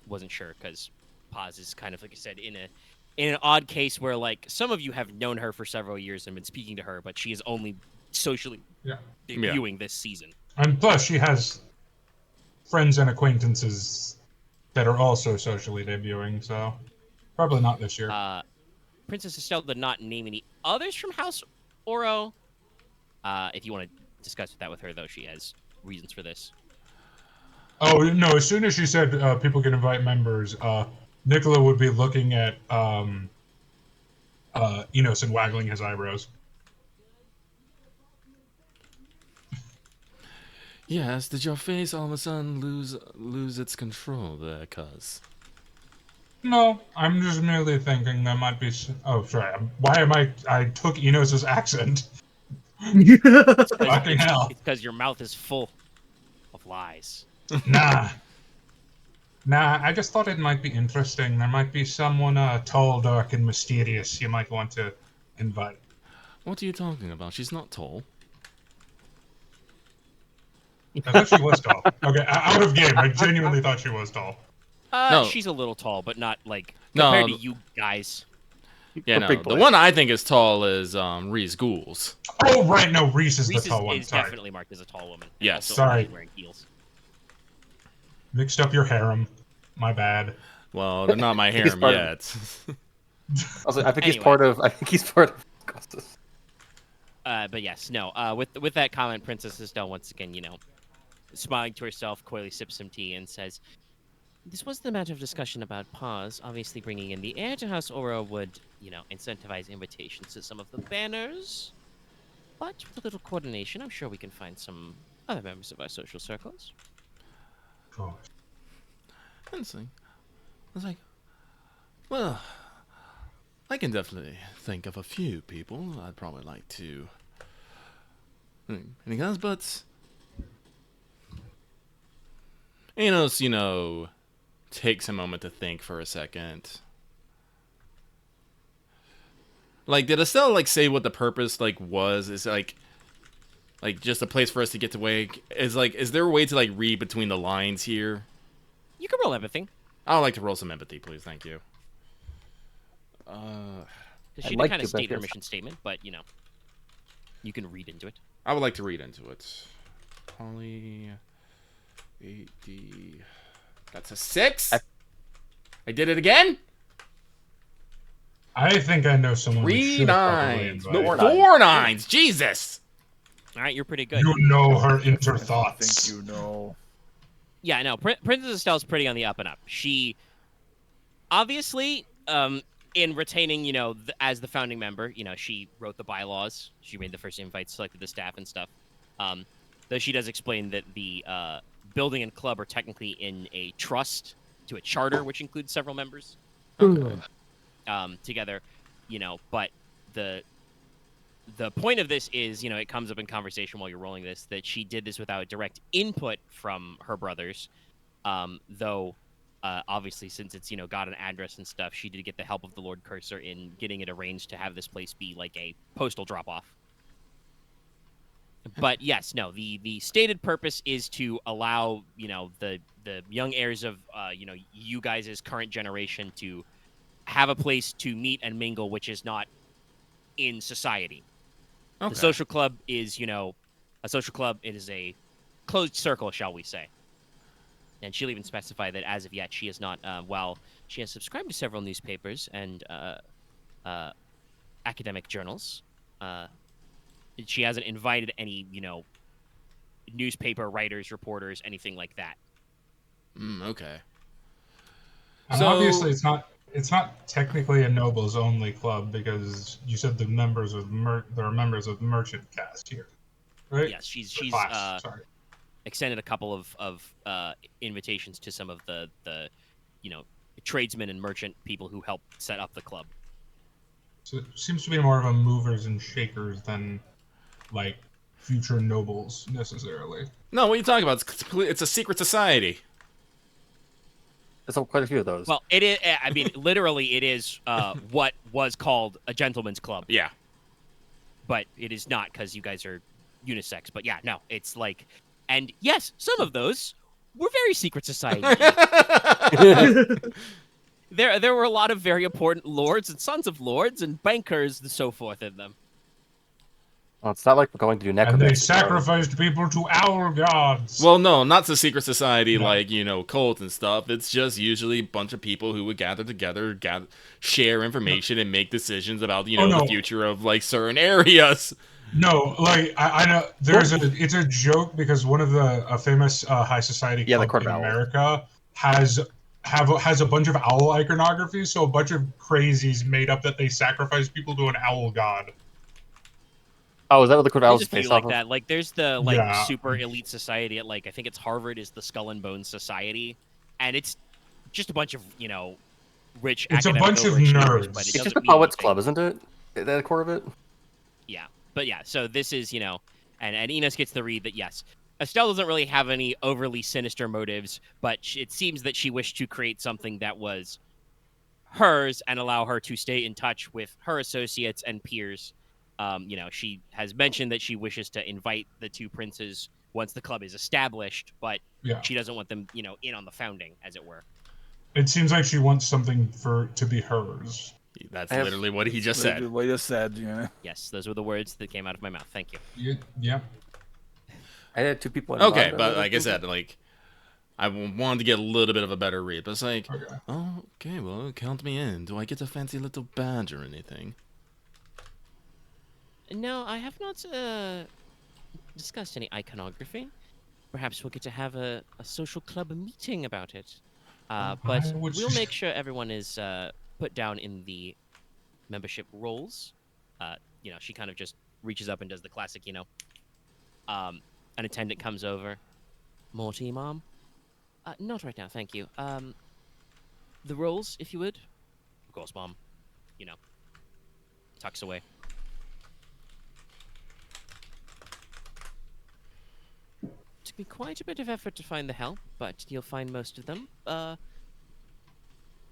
wasn't sure because Paz is kind of, like I said, in an odd case where, like, some of you have known her for several years and been speaking to her, but she is only socially debuting this season. And plus, she has friends and acquaintances that are also socially debuting, so probably not this year. Princess Estelle did not name any others from House Oro. If you want to discuss that with her, though, she has reasons for this. Oh, no, as soon as she said people can invite members, Nicola would be looking at Inos and waggling his eyebrows. Yes, did your face all of a sudden lose its control there, cuz? No, I'm just merely thinking there might be... Oh, sorry. I took Enos's accent. Fucking hell. It's because your mouth is full of lies. Nah, I just thought it might be interesting. There might be someone tall, dark, and mysterious you might want to invite. What are you talking about? She's not tall. I thought she was tall. Okay, out of game. I genuinely thought she was tall. No. She's a little tall, but not, like, No, compared to you guys. Yeah, no. The one I think is tall is Reese Ghouls. Oh, right. No, Reese is the Reese tall one. is Sorry. definitely marked as a tall woman. Yes. Also Sorry. wearing heels. Mixed up your harem. My bad. Well, they're not my harem yet. Also, I think Anyway. he's part of. I think he's part of. Costas. But yes, no. With that comment, Princess Estelle once again, smiling to herself, coyly sips some tea and says, "This was the matter of discussion about Paz. Obviously, bringing in the heir to House Aura would, incentivize invitations to some of the banners. But with a little coordination, I'm sure we can find some other members of our social circles." Oh. I was like, well, I can definitely think of a few people I'd probably like to. Anything else? But Inos, takes a moment to think for a second. Like, did Estelle say what the purpose was? Is like just a place for us to get to wake? Is there a way to read between the lines here? You can roll everything. I would like to roll some empathy, please. Thank you. She did kind of state her mission statement, but you can read into it. I would like to read into it. Poly 8D. That's a 6. I did it again. I think I know someone. 3 9s. No, 4 9s. Jesus. All right, you're pretty good. You know her inner thoughts. I think you know. Yeah, no. Princess Estelle's pretty on the up and up. She obviously, in retaining, as the founding member, she wrote the bylaws. She made the first invites, selected the staff and stuff. Though she does explain that the building and club are technically in a trust to a charter, which includes several members together. But the point of this is, it comes up in conversation while you're rolling this, that she did this without direct input from her brothers. Though, obviously, since it's, got an address and stuff, she did get the help of the Lord Cursor in getting it arranged to have this place be like a postal drop-off. But yes, no, the stated purpose is to allow, the young heirs of, you guys' current generation to have a place to meet and mingle, which is not in society. Okay. The social club is, a social club. It is a closed circle, shall we say. And she'll even specify that as of yet, she is not, while she has subscribed to several newspapers and academic journals, she hasn't invited any, newspaper writers, reporters, anything like that. Okay. And So- obviously, it's not technically a nobles only club because you said the members of there are members of the merchant caste here, right? Yes, she's Sorry. extended a couple of invitations to some of the tradesmen and merchant people who helped set up the club. So it seems to be more of a movers and shakers than like future nobles necessarily. No, what are you talking about? It's a secret society. There's quite a few of those. Well, it is. I mean, literally, it is what was called a gentleman's club, Yeah. but it is not because you guys are unisex. But yeah, no, it's like, and yes, some of those were very secret society. There were a lot of very important lords and sons of lords and bankers and so forth in them. Well, it's not like we're going to do And they necromancy. sacrificed people to owl gods. Well, no, not the secret society No. like, cult and stuff. It's just usually a bunch of people who would gather together, share information, and make decisions about, the future of, like, certain areas. No, like I know it's a joke because one of the famous high society Yeah, the club Court in of Owls. America has a bunch of owl iconography. So a bunch of crazies made up that they sacrifice people to an owl god. Oh, is that what the Court of There's Owls a is few based like off of? that. Like there's the Yeah. super elite society at I think it's Harvard is the Skull and Bones Society, and it's just a bunch of rich. It's a academic bunch of overachievers, nerds. but it It's doesn't just a mean poets anything. club, isn't it? Is that the core of it? Yeah, but yeah. So this is and Inos gets the read that yes, Estelle doesn't really have any overly sinister motives, but it seems that she wished to create something that was hers and allow her to stay in touch with her associates and peers. She has mentioned that she wishes to invite the two princes once the club is established, but Yeah. she doesn't want them, in on the founding, as it were. It seems like she wants something to be hers. That's I have- literally what he just said. What he just said, yeah. Yes, those were the words that came out of my mouth. Thank you. Yeah. I had two people. in Okay, mind. but like I said, like, I wanted to get a little bit of a better read. But it's like, Okay. oh, okay, well, count me in. Do I get a fancy little badge or anything? No, I have not discussed any iconography. Perhaps we'll get to have a social club meeting about it. But I would we'll sus- make sure everyone is put down in the membership rolls. She kind of just reaches up and does the classic, an attendant comes over. More tea, Mom? Not right now, thank you. The rolls, if you would. Of course, Mom. Tucks away. Took me quite a bit of effort to find the help, but you'll find most of them.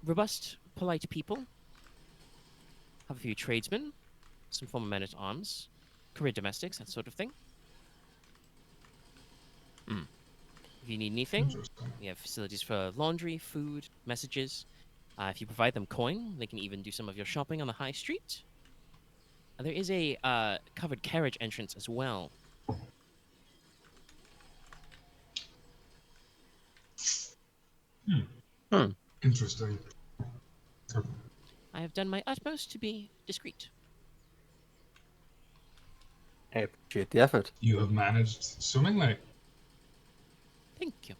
Robust, polite people. Have a few tradesmen, some former men-at-arms, career domestics, that sort of thing. If you need anything, Interesting. we have facilities for laundry, food, messages. If you provide them coin, they can even do some of your shopping on the high street. There is a covered carriage entrance as well. Interesting. Okay. I have done my utmost to be discreet. I appreciate the effort. You have managed swimmingly. Thank you.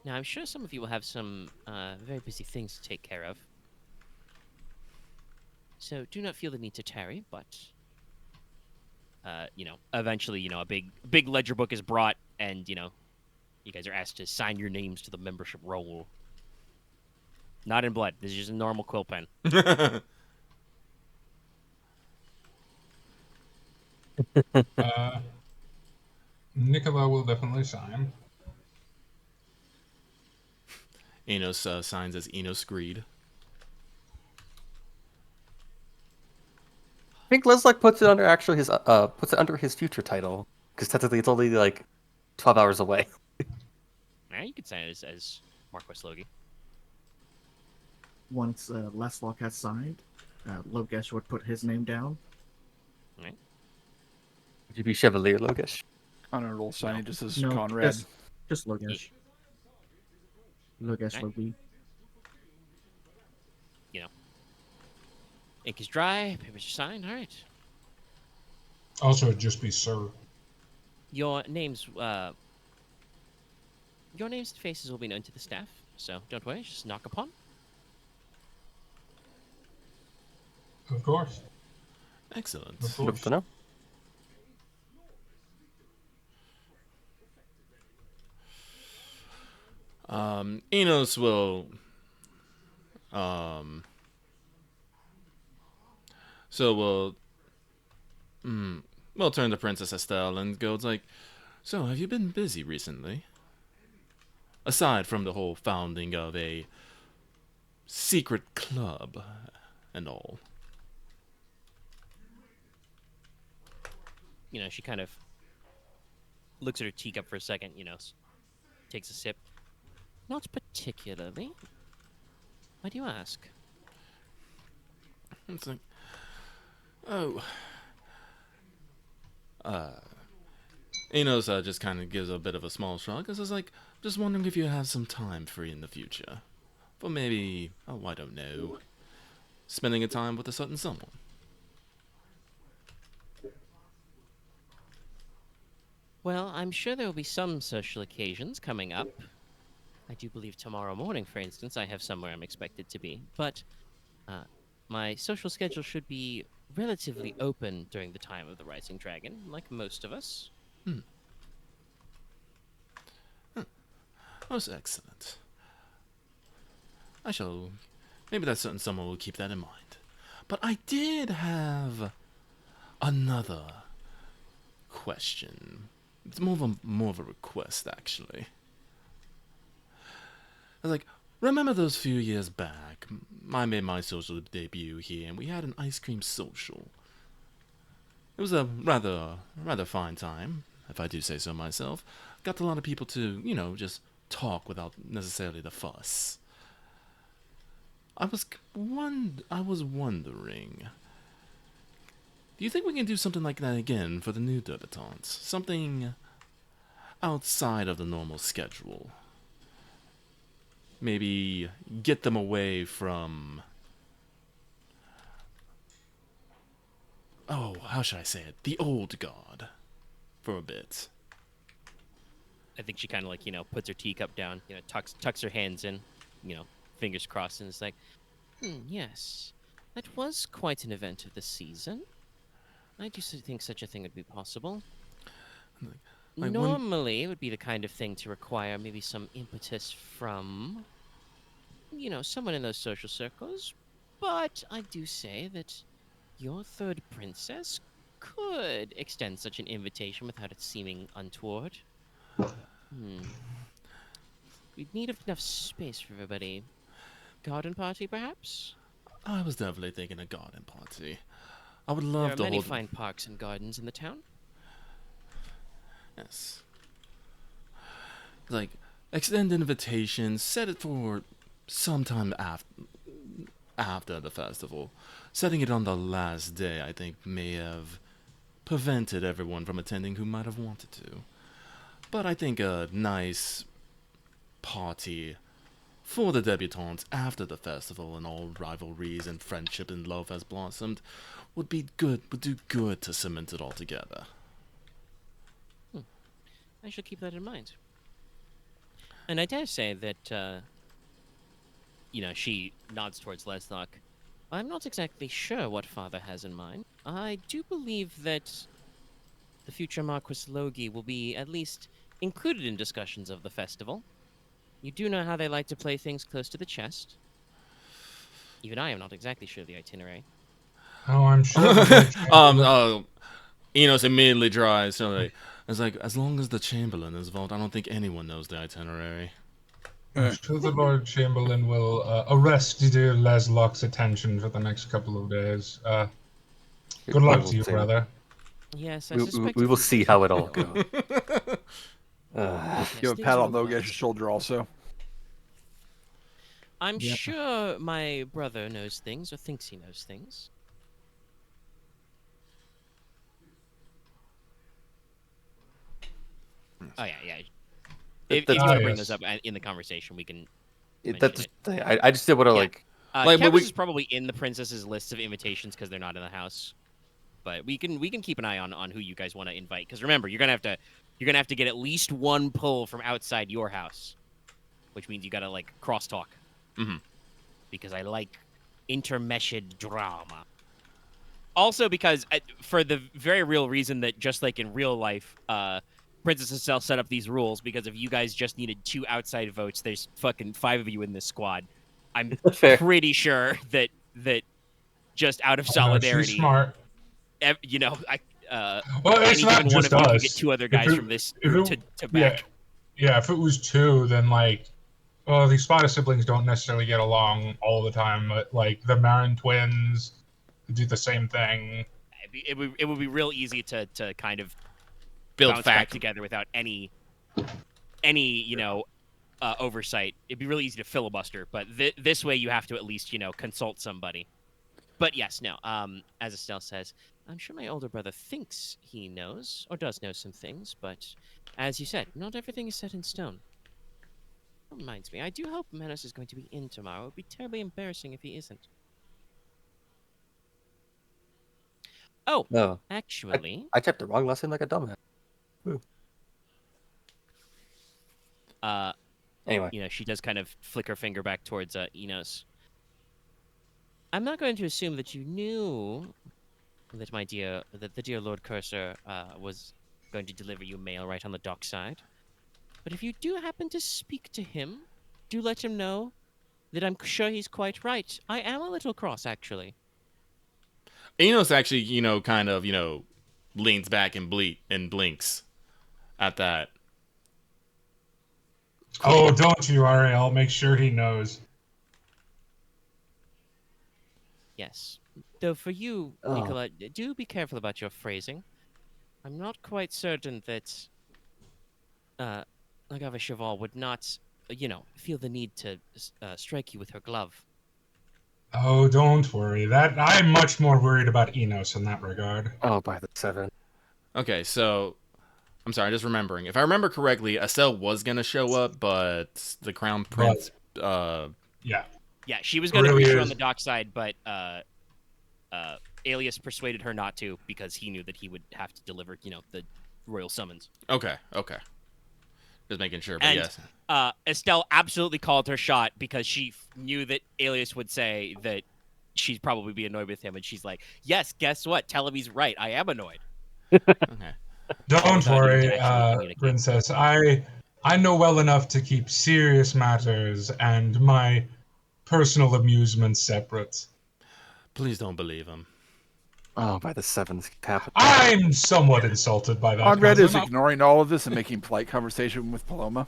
Now, I'm sure some of you will have some very busy things to take care of. So do not feel the need to tarry, but, eventually, a big ledger book is brought, and, you guys are asked to sign your names to the membership roll. Not in blood. This is just a normal quill pen. Nicola will definitely sign. Inos signs as Inos Greed. I think Leslok puts it under his future title because technically it's only like 12 hours away. Now you could sign it as Marquess Logi. Once Leslok has signed, Logesh would put his name down. Right? Would you be Chevalier Logesh? On a roll signing just as No, Konrad. just Logesh. Logesh Right. Logi. Ink is dry, papers are signed. All right. Also, it'd just be Sir. Your names, your names and faces will be known to the staff, so don't worry. Just knock upon. Of course. Excellent. Of Good course. to know. Inos will so we'll turn to Princess Estelle and go, it's like, so have you been busy recently? Aside from the whole founding of a secret club and all. You know, she kind of looks at her teacup for a second, you know, takes a sip. Not particularly. Why do you ask? It's like, oh. Inos just kind of gives a bit of a small shrug, because it's like, just wondering if you have some time free in the future. For maybe, oh, I don't know, spending a time with a certain someone. Well, I'm sure there will be some social occasions coming up. I do believe tomorrow morning, for instance, I have somewhere I'm expected to be. But my social schedule should be relatively open during the time of the Rising Dragon, like most of us. Most excellent. I shall... Maybe that certain someone will keep that in mind. But I did have another question. It's more of a request, actually. I was like, remember those few years back, I made my social debut here, and we had an ice cream social. It was a rather fine time, if I do say so myself. Got a lot of people to, you know, just talk without necessarily the fuss. I was wondering, do you think we can do something like that again for the new debutants? Something outside of the normal schedule? Maybe get them away from... Oh, how should I say it? The old guard. For a bit. I think she kind of, like, you know, puts her teacup down, you know, tucks her hands in, you know, fingers crossed, and is like, yes, that was quite an event of the season. I do think such a thing would be possible. Normally, it would be the kind of thing to require maybe some impetus from, you know, someone in those social circles. But I do say that your third princess could extend such an invitation without it seeming untoward. We'd need enough space for everybody. Garden party, perhaps? I was definitely thinking a garden party. I would love to There are many hold... fine parks and gardens in the town. Yes. Like, extend invitations, set it for sometime after the festival. Setting it on the last day, I think, may have prevented everyone from attending who might have wanted to. But I think a nice party for the debutantes after the festival and all rivalries and friendship and love has blossomed would do good to cement it all together. I shall keep that in mind. And I dare say that, you know, she nods towards Leslok. I'm not exactly sure what father has in mind. I do believe that the future Marquess Logi will be at least included in discussions of the festival. You do know how they like to play things close to the chest. Even I am not exactly sure of the itinerary. Oh, I'm sure. Inos immediately dries. So it's like, as long as the Chamberlain is involved, I don't think anyone knows the itinerary. I'm sure the Lord Chamberlain will arrest dear Leslok's attention for the next couple of days. Good luck to you, brother. Yes, I We suspect will see how it all goes. Give a pat on Logesh's shoulder also. I'm sure my brother knows things, or thinks he knows things. Oh, yeah. If you want to bring those up in the conversation, we can mention it. I just did what I like. Cavis is probably in the princess's list of invitations because they're not in the house. but we can keep an eye on who you guys want to invite. Because remember, you're gonna have to get at least one pull from outside your house, which means you gotta like crosstalk. Mhm. Because I like intermeshed drama. Also, because for the very real reason that just like in real life, Princess Estelle set up these rules because if you guys just needed 2 outside votes, there's fucking 5 of you in this squad. I'm Fair. pretty sure that just out of She's solidarity, smart. you know, Well, it's any not given one just of you can us. get 2 other If guys it- from this if group it- to back. Yeah, if it was 2, then like, well, these Spada siblings don't necessarily get along all the time, but like the Marin twins do the same thing. It would be real easy to kind of Build bounce back fact. together without any oversight. It'd be really easy to filibuster, but this way you have to at least consult somebody. But yes, no. As Estelle says, I'm sure my older brother thinks he knows or does know some things, but as you said, not everything is set in stone. That reminds me, I do hope Menace is going to be in tomorrow. It would be terribly embarrassing if he isn't. Oh, No, actually, I typed the wrong lesson like a dumbass. Anyway, she does kind of flick her finger back towards Inos. I'm not going to assume that you knew that the dear Lord Cursor was going to deliver you mail right on the dockside. But if you do happen to speak to him, do let him know that I'm sure he's quite right. I am a little cross, actually. Enos actually, kind of, leans back and blinks at that. Oh, don't you, Ari? I'll make sure he knows. Yes. Though for you, Oh. Nicola, do be careful about your phrasing. I'm not quite certain that Agave Cheval would not, feel the need to strike you with her glove. Oh, don't worry. That I'm much more worried about Enos in that regard. oh, by the 7. Okay, so I'm sorry, just remembering. If I remember correctly, Estelle was gonna show up, but the Crown Prince. Yeah. Yeah, she was going to Really greet you is. on the dockside, but Alias persuaded her not to because he knew that he would have to deliver, the royal summons. Okay. Just making sure, but And yes. Estelle absolutely called her shot because she knew that Alias would say that she'd probably be annoyed with him, and she's like, "Yes, guess what? Tell him he's right. I am annoyed." Okay. Don't Without worry, needing to actually communicate. Princess. I know well enough to keep serious matters and my personal amusements separate. Please don't believe him. Oh, by the 7th happened. I'm somewhat insulted by that. Konrad is cousin. ignoring all of this and making polite conversation with Paloma.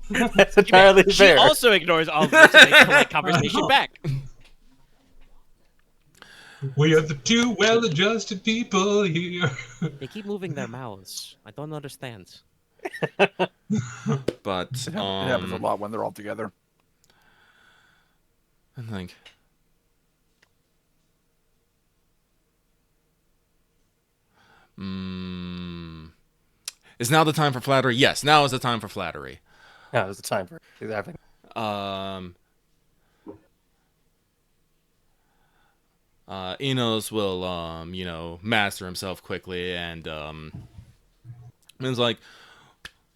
That's entirely She fair. also ignores all of this and makes polite conversation back. We are the 2 well-adjusted people here. They keep moving their mouths. I don't understand. But It happens a lot when they're all together. I think. Is now the time for flattery? Yes, now is the time for flattery. Yeah, there's a time for it happening. Enos will, master himself quickly, and it's like,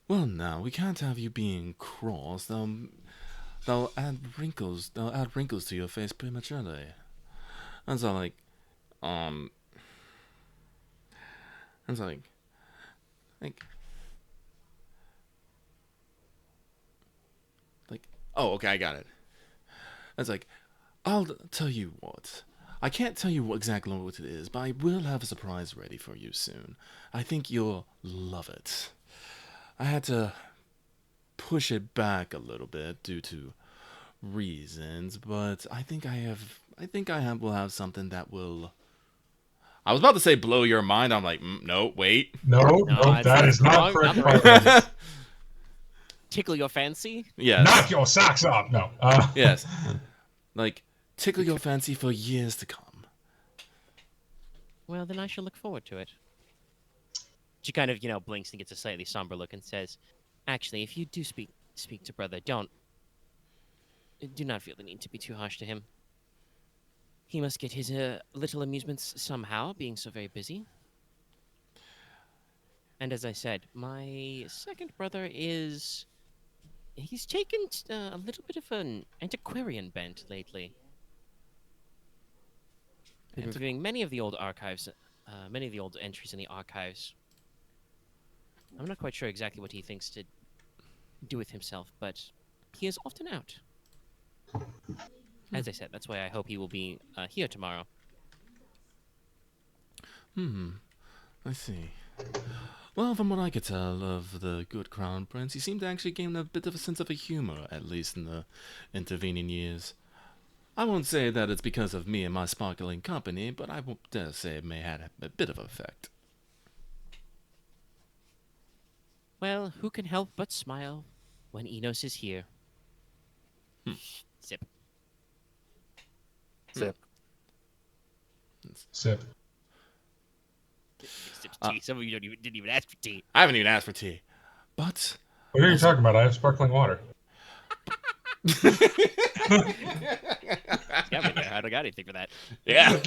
well, now we can't have you being cross. They'll add wrinkles. They'll add wrinkles to your face prematurely. And so, like, it's like, oh, okay, I got it. It's like, I'll tell you what. I can't tell you exactly what it is, but I will have a surprise ready for you soon. I think you'll love it. I had to push it back a little bit due to reasons, but I think will have something that will. I was about to say blow your mind. I'm like, no, wait. No, that is not wrong, correct. not By Tickle your fancy? Yes. Knock your socks off. No. Yes. Like, tickle your fancy for years to come. Well, then I shall look forward to it. She kind of, blinks and gets a slightly somber look and says, "Actually, if you do speak to brother, do not feel the need to be too harsh to him." He must get his little amusements somehow, being so very busy. And as I said, my second brother is... He's taken a little bit of an antiquarian bent lately. Been reviewing many of the old archives, many of the old entries in the archives. I'm not quite sure exactly what he thinks to do with himself, but he is often out. As I said, that's why I hope he will be here tomorrow. I see. Well, from what I could tell of the good Crown Prince, he seemed to actually gain a bit of a sense of humor, at least in the intervening years. I won't say that it's because of me and my sparkling company, but I won't dare say it may have had a bit of effect. Well, who can help but smile when Inos is here? Sip. Sip. Sip. Sips tea. Some of you didn't even ask for tea. I haven't even asked for tea. But... What are you talking about? I have sparkling water. Yeah, but I don't got anything for that. Yeah.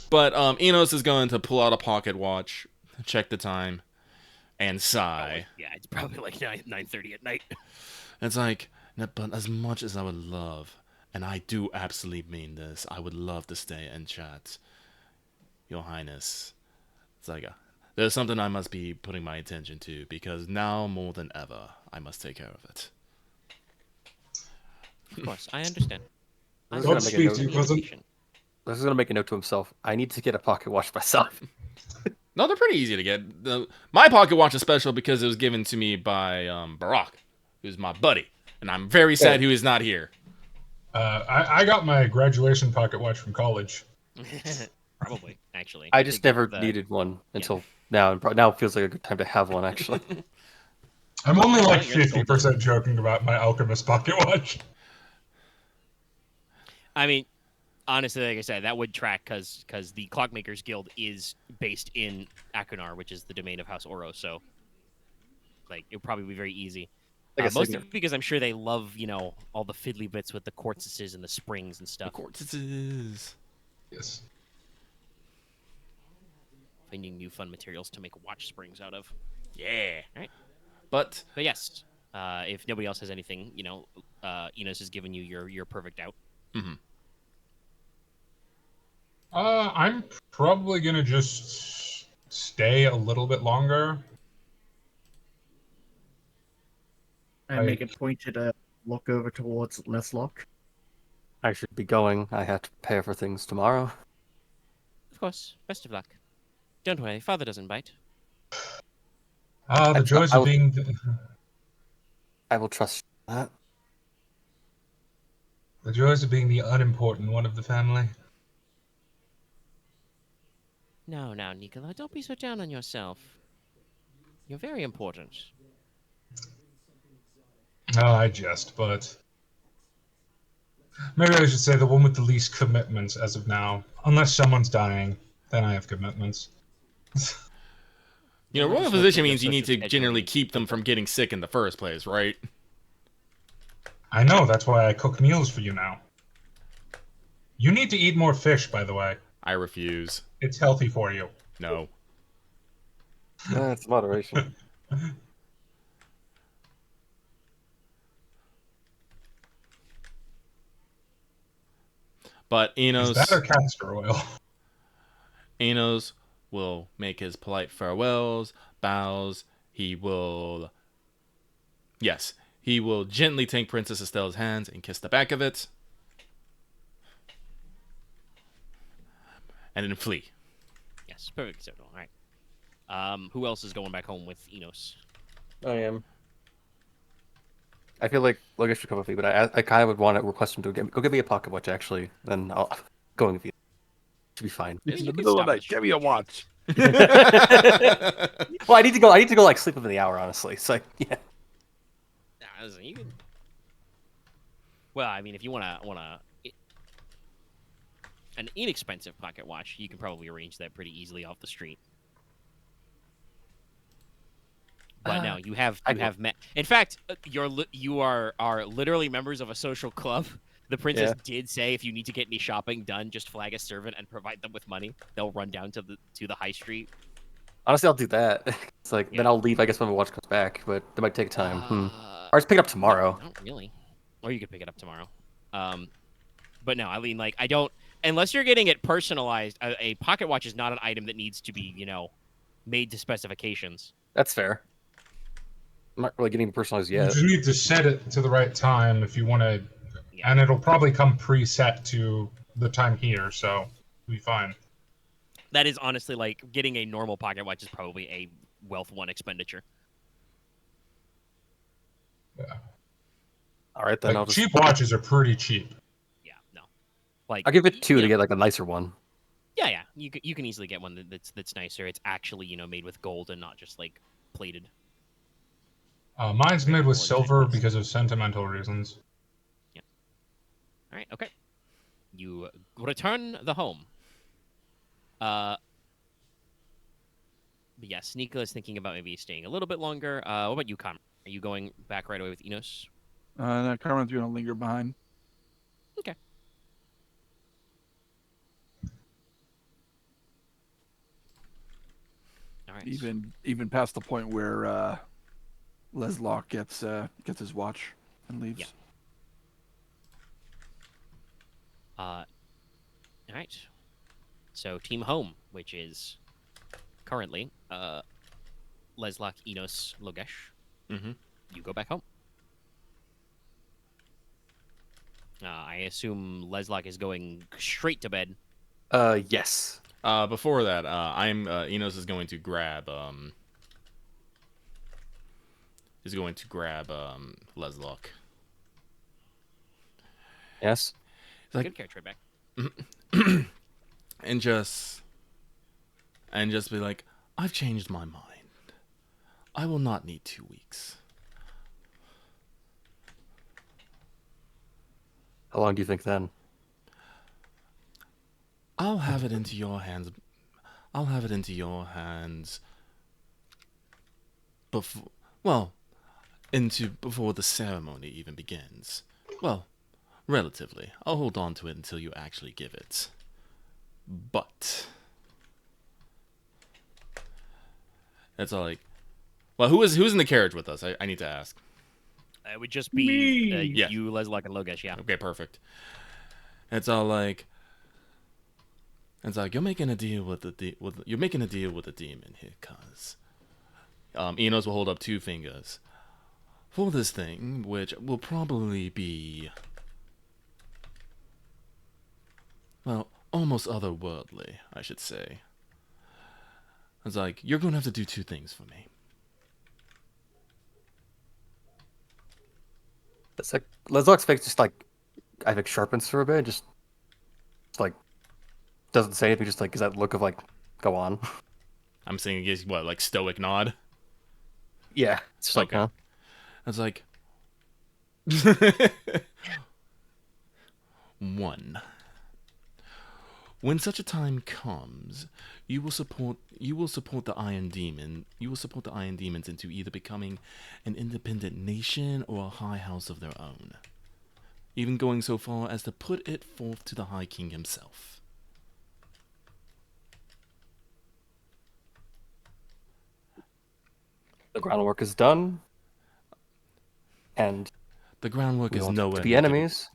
But Inos is going to pull out a pocket watch, check the time, and sigh. Yeah, it's probably like 9:30 at night. It's like, but as much as I would love, and I do absolutely mean this, I would love to stay and chat. Your Highness. It's like, there's something I must be putting my attention to, because now more than ever, I must take care of it. Of course, I understand. Don't speak to cousin. This is gonna make a note to himself. I need to get a pocket watch myself. No, they're pretty easy to get. My pocket watch is special because it was given to me by Barack, who's my buddy, and I'm very sad he is not here. I got my graduation pocket watch from college. Probably, actually. I just never needed one until now, and now it feels like a good time to have one, actually. I'm only like 50% joking about my alchemist pocket watch. I mean, honestly, like I said, that would track because the Clockmakers Guild is based in Akunar, which is the domain of House Oro. So, like, it would probably be very easy. Mostly because I'm sure they love, all the fiddly bits with the quartzises and the springs and stuff. The quartzises. Yes. Finding new fun materials to make watch springs out of. Yeah. All right. But yes, if nobody else has anything, Inos has given you your perfect out. Mm-hmm. I'm probably gonna just stay a little bit longer. And make a pointed look over towards Leslok. I should be going. I have to prepare for things tomorrow. Of course. Best of luck. Don't worry, Father doesn't bite. The joys of being... I will trust that. The joys of being the unimportant one of the family. No, now, Nicola, don't be so down on yourself. You're very important. No, I jest, but... Maybe I should say the one with the least commitments as of now. Unless someone's dying, then I have commitments. Royal physician means you need to generally keep them from getting sick in the first place, right? I know, that's why I cook meals for you now. You need to eat more fish, by the way. I refuse. It's healthy for you. No. It's moderation. But Inos... Is that or castor oil? Inos will make his polite farewells, bows. He will... Yes, he will gently take Princess Estelle's hands and kiss the back of it. And then flee. Yes, perfect acceptable. All right. Who else is going back home with Inos? I am. I feel like Logesh should come with me, but I kind of would want to request him to go get me a pocket watch, actually. Then I'll go with you. Should be fine. It's in the middle of the night. Give me a watch. Well, I need to go like sleep within the hour, honestly. So yeah. You can... Well, I mean, if you want an inexpensive pocket watch, you can probably arrange that pretty easily off the street. But no, you have met. In fact, you are literally members of a social club The princess Yeah. did say if you need to get any shopping done, just flag a servant and provide them with money. They'll run down to the high street. Honestly, I'll do that. It's like then Yeah. I'll leave. I guess when my watch comes back, but that might take time. Uh, Or just pick it up tomorrow. Not really. Or you could pick it up tomorrow. But no, I mean, like, I don't. Unless you're getting it personalized, a pocket watch is not an item that needs to be, made to specifications. That's fair. I'm not really getting personalized You yet. just need to set it to the right time if you want to, Yeah. and it'll probably come preset to the time here, so it'll be fine. That is honestly like getting a normal pocket watch is probably a wealth one expenditure. Yeah. All right, then Like, I'll just. cheap watches are pretty cheap. Yeah, no. Like I'll give it 2 yeah, to get like a nicer one. Yeah. You can easily get one that's nicer. It's actually made with gold and not just like plated. Mine's made with Well, silver ridiculous. because of sentimental reasons. All right, okay. You return the home. But yes, Nicola is thinking about maybe staying a little bit longer. What about you, Conrad? Are you going back right away with Inos? No, Carmen's gonna linger behind. Okay. All right. Even past the point where Leslok gets his watch and leaves. Yeah. All right. So team home, which is currently Leslok, Inos, Logesh. Mm-hmm. You go back home. I assume Leslok is going straight to bed. Yes. Before that, Enos is going to grab Leslok. Yes. It's like, Good character back. and just be like, I've changed my mind. I will not need 2 weeks. How long do you think then? I'll have it into your hands. Before the ceremony even begins. Well, relatively. I'll hold on to it until you actually give it. But that's all. Like, well, who's in the carriage with us? I need to ask. It would just be Me! Yeah. you, Leslok, and Logesh. Yeah. Okay, perfect. It's all like. It's like you're making a deal with the demon here, cuz. Enos will hold up 2 fingers for this thing, which will probably be, well, almost otherworldly, I should say. It's like you're gonna have to do 2 things for me. It's like Leslok's face just like I think sharpens for a bit, just like doesn't say anything, just like gives that look of like, go on. I'm saying it gives what, like stoic nod. Yeah. It's just like, Okay. huh? It's like 1. When such a time comes, you will support the Iron Demon. You will support the Iron Demons into either becoming an independent nation or a high house of their own. Even going so far as to put it forth to the High King himself. The groundwork is done, and The groundwork we is want nowhere to be near enemies.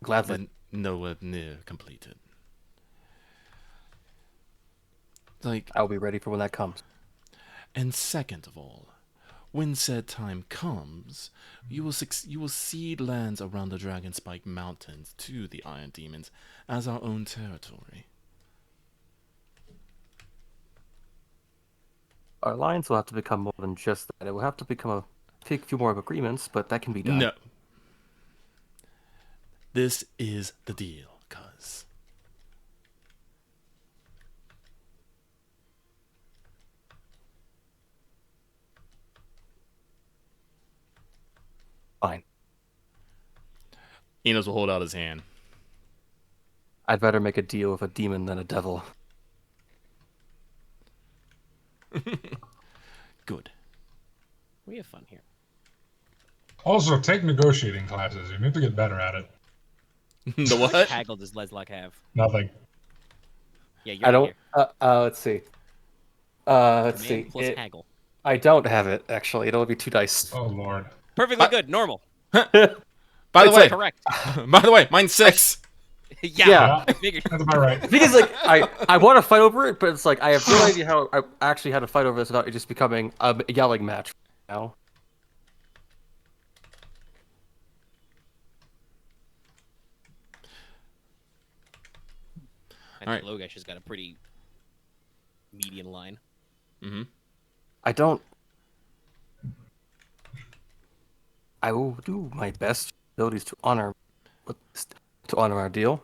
Gladly. nowhere near completed. Like, I'll be ready for when that comes. and second of all, when said time comes, you will cede lands around the Dragonspike Mountains to the Iron Demons as our own territory. Our alliance will have to become more than just that. It will have to become a few more agreements, but that can be done. No. This is the deal, cuz. Fine. Enos will hold out his hand. I'd better make a deal with a demon than a devil. Good. We have fun here. Also, take negotiating classes. You need to get better at it. The How much what? haggle does Leslok have? Nothing. Yeah, you're I don't. here. Let's see. Let's Command see. plus haggle. I don't have it actually. It'll be 2 dice. Oh lord. Perfectly But- good. Normal. By the It's way, Correct. by the way, mine's 6. Yeah, Yeah. I figured. That's about right. Because like I want to fight over it, but it's like I have no idea how I actually how to fight over this without it just becoming a yelling match. Now. I All think Logesh has got a pretty median line. Mm-hmm. I don't. I will do my best abilities to honor our deal.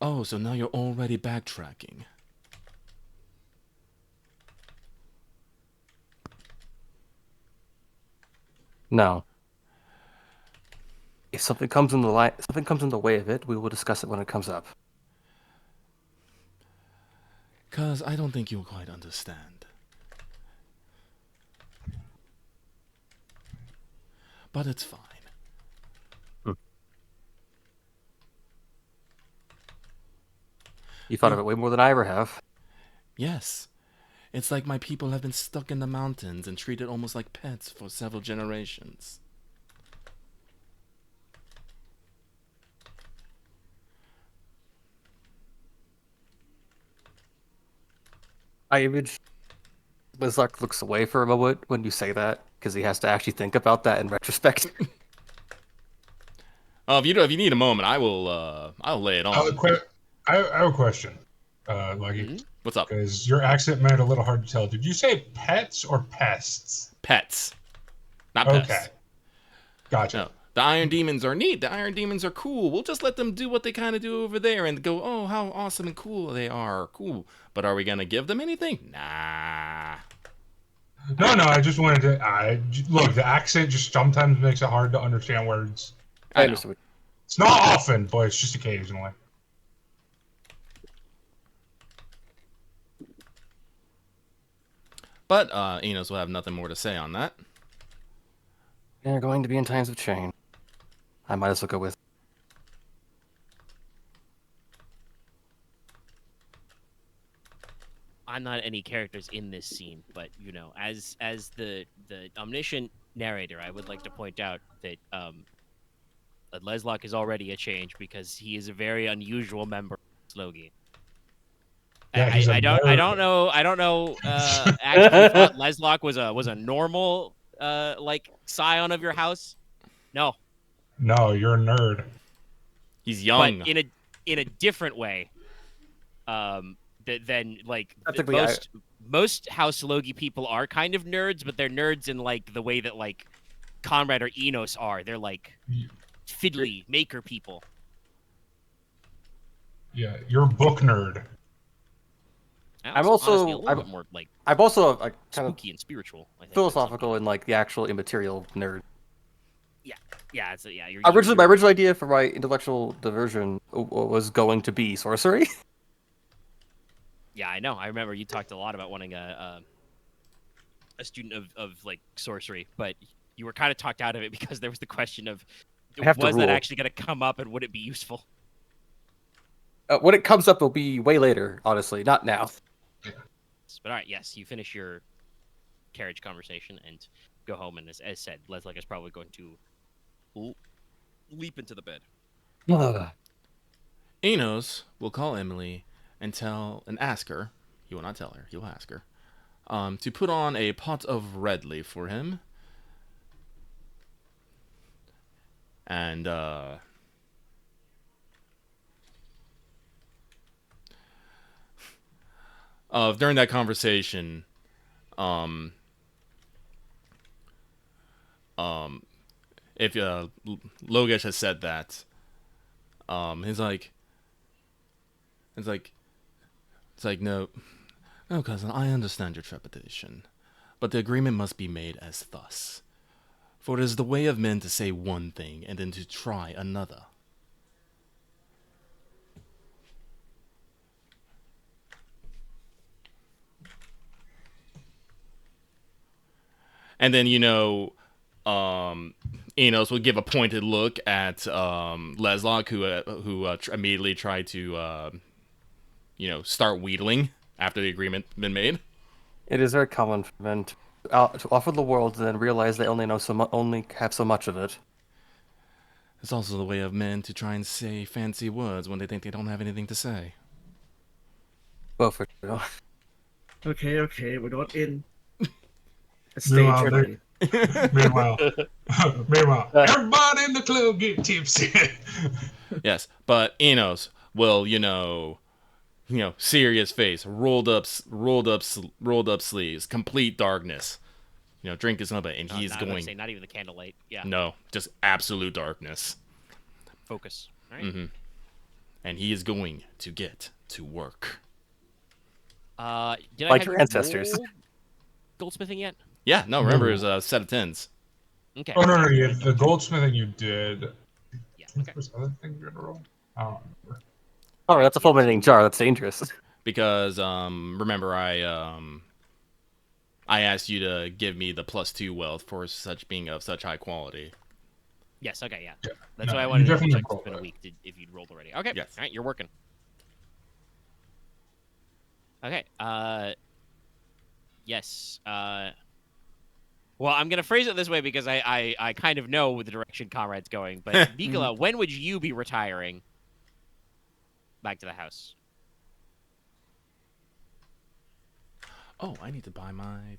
Oh, so now you're already backtracking. No. If something comes in the way of it, we will discuss it when it comes up. 'Cause I don't think you quite understand. But it's fine. You thought of it way more than I ever have. Yes. It's like my people have been stuck in the mountains and treated almost like pets for several generations. Leslok looks away for a moment when you say that, because he has to actually think about that in retrospect. Oh, if you need a moment, I'll lay it on. I have a question, Logi. What's up? Because your accent made it a little hard to tell. Did you say pets or pests? Pets. Not pests. Okay. Gotcha. No. The Iron Demons are neat. The Iron Demons are cool. We'll just let them do what they kind of do over there and go, oh, how awesome and cool they are. Cool. But are we going to give them anything? Nah. No, I just wanted to. Look, the accent just sometimes makes it hard to understand words. I know. understand. It's not often, but it's just occasionally. But Inos will have nothing more to say on that. They're going to be in times of change. I might as well go with. I'm not any characters in this scene, but you know, as the omniscient narrator, I would like to point out that that Leslok is already a change because he is a very unusual member of Logi. Yeah, he's I don't American. know. Actually thought Leslok was a normal like scion of your house. No, No, you're a nerd. He's young. but in a different way. Than like Technically, most House Logi people are kind of nerds, but they're nerds in like the way that like Konrad or Inos are. They're like fiddly maker people. Yeah, you're a book nerd. I'm also- honestly a little I'm- bit more like I'm also a kind of spooky and spiritual. I think, than some philosophical and like the actual immaterial nerd. people. Yeah, it's yeah. You're, Originally, my you're- original idea for my intellectual diversion was going to be sorcery. Yeah, I know. I remember you talked a lot about wanting a student of like sorcery, but you were kind of talked out of it because there was the question of I have to was that rule. actually going to come up and would it be useful? When it comes up, it'll be way later. Honestly, not now. But all right, yes, you finish your carriage conversation and go home. And as said, Leslok is probably going to leap into the bed. Inos will call Emily and ask her. He will not tell her. He will ask her to put on a pot of red leaf for him. And during that conversation, if Logesh has said that, it's like no, cousin, I understand your trepidation, but the agreement must be made as thus. For it is the way of men to say one thing and then to try another. And then, Inos will give a pointed look at Leslok, who immediately tried to, start wheedling after the agreement been made. It is very common for men to offer the world and then realize they only only have so much of it. It's also the way of men to try and say fancy words when they think they don't have anything to say. Both are true. Okay, we're not in a stage Meanwhile, ready. Meanwhile, everybody in the club get tipsy. Yes, but Inos will, serious face, rolled up sleeves, complete darkness. Drink is nothing, and he's going. Say, not even the candlelight. Yeah. No, just absolute darkness. Focus. All right. Mm-hmm. And he is going to get to work. Did Like I have your ancestors. goldsmithing yet? Yeah, no, remember, it was a set of 10s. Okay. Oh no, the goldsmithing you did. Yeah. What Okay. was the other thing you had to roll? I don't remember. Oh, that's a fulminating jar. That's dangerous. Because, remember, I asked you to give me the +2 wealth for being of such high quality. Yes. Okay. Yeah. Yeah. That's No, why I you wanted to definitely check. It's rolled been a that. week if you'd rolled already. Okay. Yes. All right. You're working. Okay. Yes. Well, I'm gonna phrase it this way because I kind of know the direction Conrad's going. But Nicola, when would you be retiring back to the house? Oh, I need to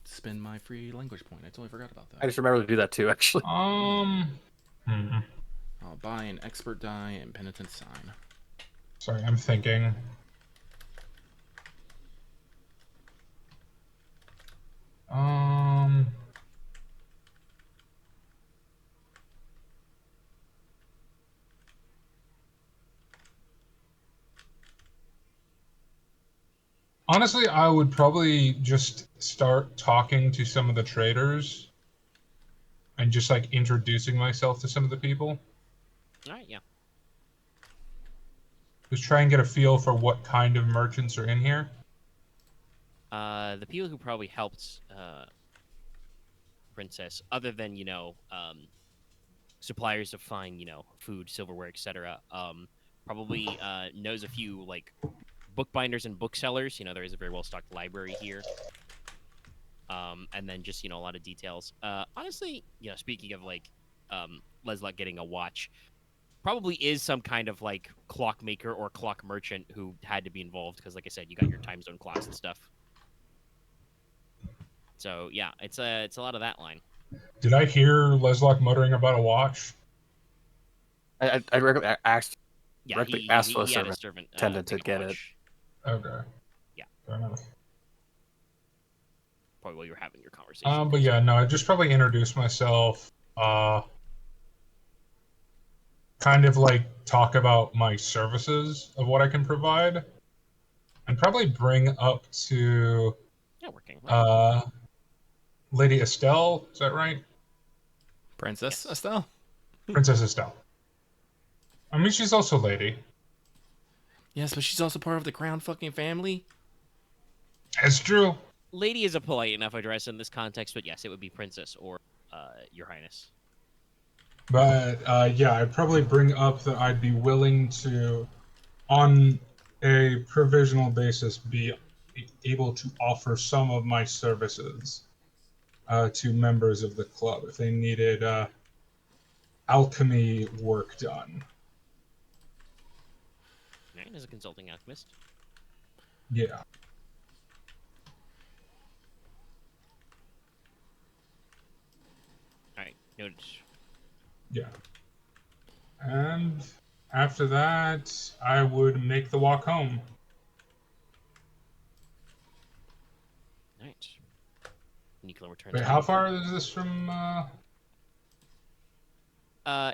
spend my free language point. I totally forgot about that. I just remember to do that too, actually. I'll buy an expert die and penitent sign. Sorry, I'm thinking. Honestly, I would probably just start talking to some of the traders and just like introducing myself to some of the people. All right. Yeah. Just try and get a feel for what kind of merchants are in here. The people who probably helped Princess, other than suppliers of fine food, silverware, etc. Probably knows a few like bookbinders and booksellers. There is a very well stocked library here. And then just a lot of details. Honestly, speaking of like Leslok getting a watch, probably is some kind of like clockmaker or clock merchant who had to be involved because, like I said, you got your time zone clocks and stuff. So yeah, it's a lot of that line. Did I hear Leslok muttering about a watch? I asked Yeah, directly asked for a he had servant. servant Tended to pick up get watch. Okay. Yeah. Fair enough. Probably while you were having your conversation. But yeah, no, I just probably introduce myself. Kind of like talk about my services of what I can provide, and probably bring up to Yeah, working. Lady Estelle. Is that right? Princess Yes. Estelle? Princess Estelle. I mean, she's also lady. Yes, but she's also part of the crown fucking family. It's true. Lady is a polite enough address in this context, but yes, it would be Princess or Your Highness. But yeah, I'd probably bring up that I'd be willing to, on a provisional basis, be able to offer some of my services to members of the club if they needed alchemy work done. Right, as a consulting alchemist. Yeah. All right, noted. Yeah. And after that, I would make the walk home. All right. Nicola returns. Wait, how far is this from?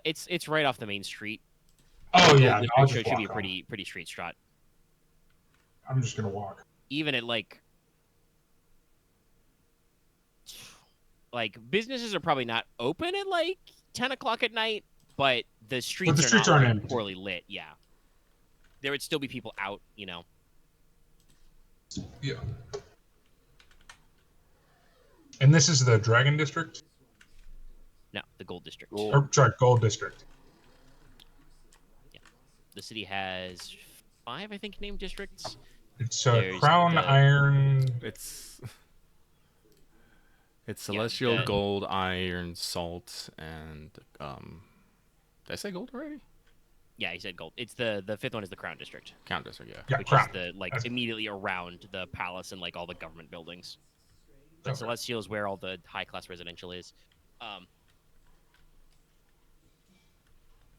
It's right off the main street. Oh yeah, The no, I'll show just should be a walk home. pretty straight shot. I'm just gonna walk. Even at like businesses are probably not open at like 10 o'clock at night, but the streets, streets are aren't not empty. poorly lit. Yeah, there would still be people out. Yeah. And this is the Dragon District? No, the Gold District. Gold. Or, sorry, Gold District. The city has 5, I think, named districts. It's There's Crown, the- Iron. It's Yeah, celestial, the- gold, iron, salt, and did I say gold already? Yeah, he said gold. It's the 5th one is the Crown District, Count district, yeah. Yeah, which Crown. is the like That's- immediately around the palace and like all the government buildings. But Okay. Celestial is where all the high class residential is.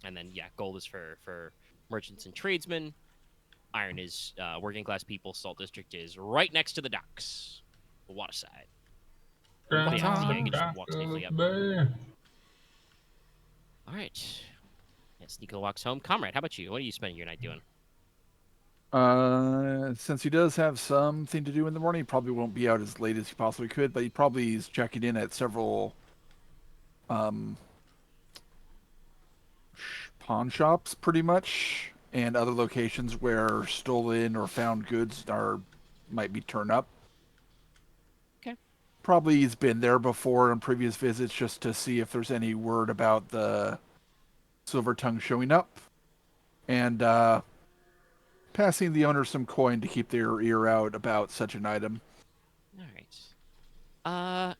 And then gold is for merchants and tradesmen. Iron is working class people. Salt District is right next to the docks, the water side. Crown, yeah, so you can just walk safely up. Bay. All right. Yes, Nicola walks home. Comrade, how about you? What are you spending your night doing? Since he does have something to do in the morning, he probably won't be out as late as he possibly could, but he probably is checking in at several pawn shops, pretty much, and other locations where stolen or found goods might be turned up. Okay. Probably he's been there before on previous visits just to see if there's any word about the silver tongue showing up, and passing the owner some coin to keep their ear out about such an item. All right.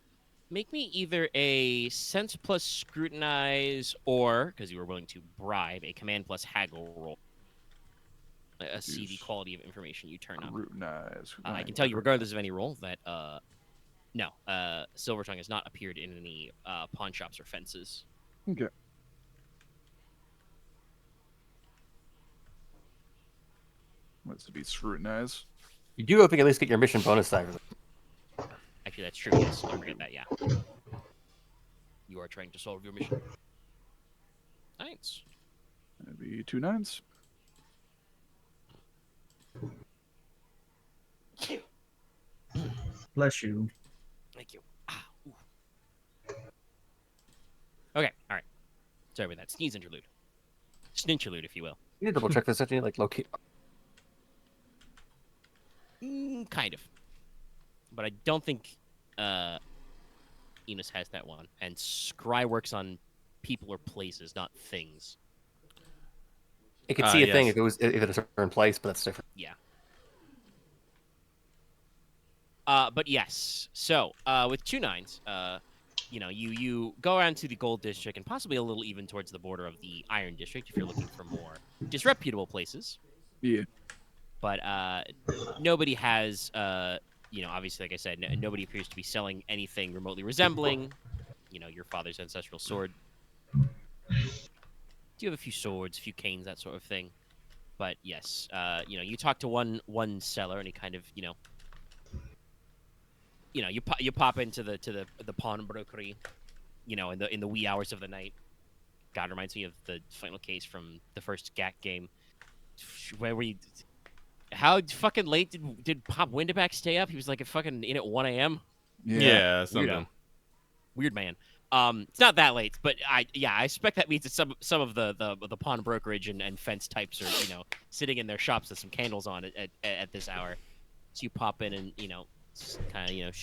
Make me either a sense plus scrutinize or, because you were willing to bribe, a command plus haggle roll. See the quality of information you turn up. Scrutinize. I can tell you, regardless of any roll, that no, Silver Tongue has not appeared in any pawn shops or fences. Okay. What's to be scrutinized? You do, I think, at least get your mission bonus die. Actually, that's true. Yes, don't forget that. Yeah, you are trying to solve your mission. Nice. That'd be 2 9s. Bless you. Thank you. Okay, all right. Sorry about that. Sneeze interlude. Sninterlude, if you will. You need to double check this, actually, like locate. Kind of. But I don't think Inos has that one. And Scry works on people or places, not things. It could see a thing yes. if it was a certain place, but that's different. Yeah. But yes. So, with 2 9s, you go around to the Gold District and possibly a little even towards the border of the Iron District if you're looking for more disreputable places. Yeah. But nobody has, obviously, like I said, nobody appears to be selling anything remotely resembling, your father's ancestral sword. Do you have a few swords, a few canes, that sort of thing? But yes, you talk to one seller, and he kind of, you pop into the pawnbrokery, in the wee hours of the night. God, reminds me of the final case from the first GAC game, where we. How fucking late did Pop Windeback stay up? He was like fucking in at 1 a.m. Yeah, something. Weirdo. Weird man. It's not that late, but I expect that means that some of the pawn brokerage and fence types are sitting in their shops with some candles on at this hour. So you pop in and kind of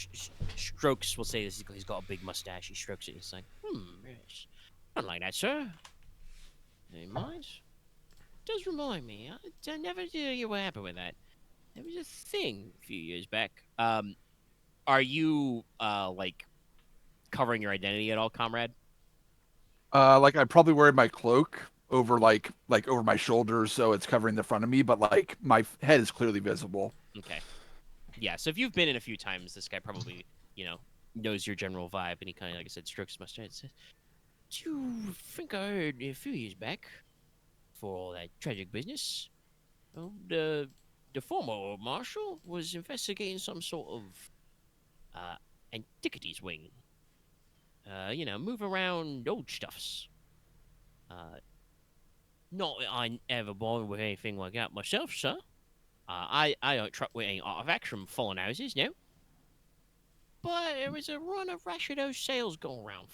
strokes. We'll say this. He's got a big mustache. He strokes it. He's like, yes. I don't like that, sir. Any mind? Does remind me. I never knew you were happy with that. It was a thing a few years back. Are you like covering your identity at all, comrade? Like I'm probably wearing my cloak over like over my shoulders, so it's covering the front of me, but like my head is clearly visible. Okay. Yeah. So if you've been in a few times, this guy probably knows your general vibe, and he kind of, like I said, strokes his mustache and says, "Do you think I heard a few years back, for all that tragic business, the former marshal was investigating some sort of antiquities wing. Move around old stuffs. Not that I ever bothered with anything like that myself, sir. I don't truck with any artifacts from fallen houses, no. But there was a run of Rashido sales going around.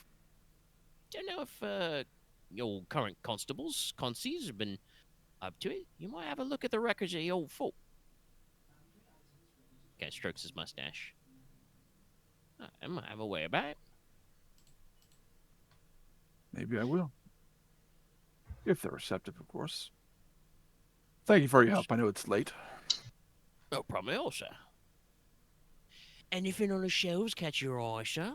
Don't know if your current concies have been up to it. You might have a look at the records of the old fort." Guy strokes his mustache. I might have a way about it. Maybe I will. If they're receptive, of course. Thank you for your help. I know it's late. No problem at all, sir. Anything on the shelves catch your eye, sir?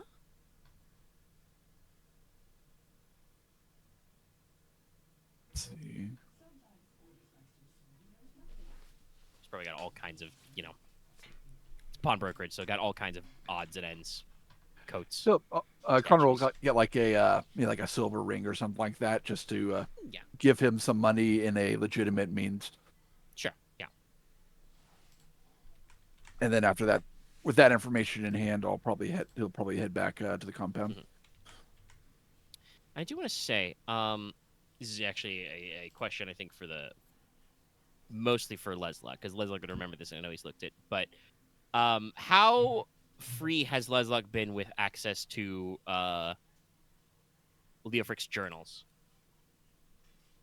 Let's see. It's probably got all kinds of, it's pawn brokerage, so it got all kinds of odds and ends, coats. So, Konrad will get like a like a silver ring or something like that, just to give him some money in a legitimate means. Sure. Yeah. And then after that, with that information in hand, he'll probably head back to the compound. Mm-hmm. I do want to say, this is actually a question I think mostly for Leslok, because Leslok would remember this, and I know he's looked at. But how free has Leslok been with access to Leofric's journals?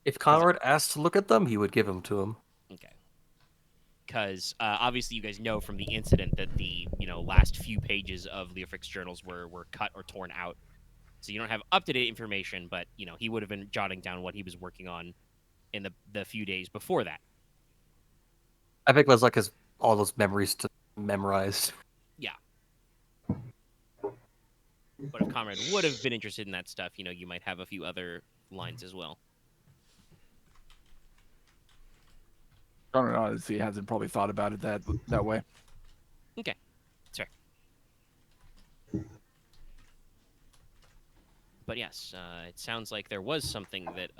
If Konrad asked to look at them, he would give them to him. Okay. Because obviously you guys know from the incident that the last few pages of Leofric's journals were cut or torn out. So you don't have up-to-date information, but he would have been jotting down what he was working on in the few days before that. I think Leslok has all those memories to memorize. Yeah. But if Konrad would have been interested in that stuff, you might have a few other lines as well. Konrad honestly hasn't probably thought about it that way. Okay. That's fair. But yes, it sounds like there was something that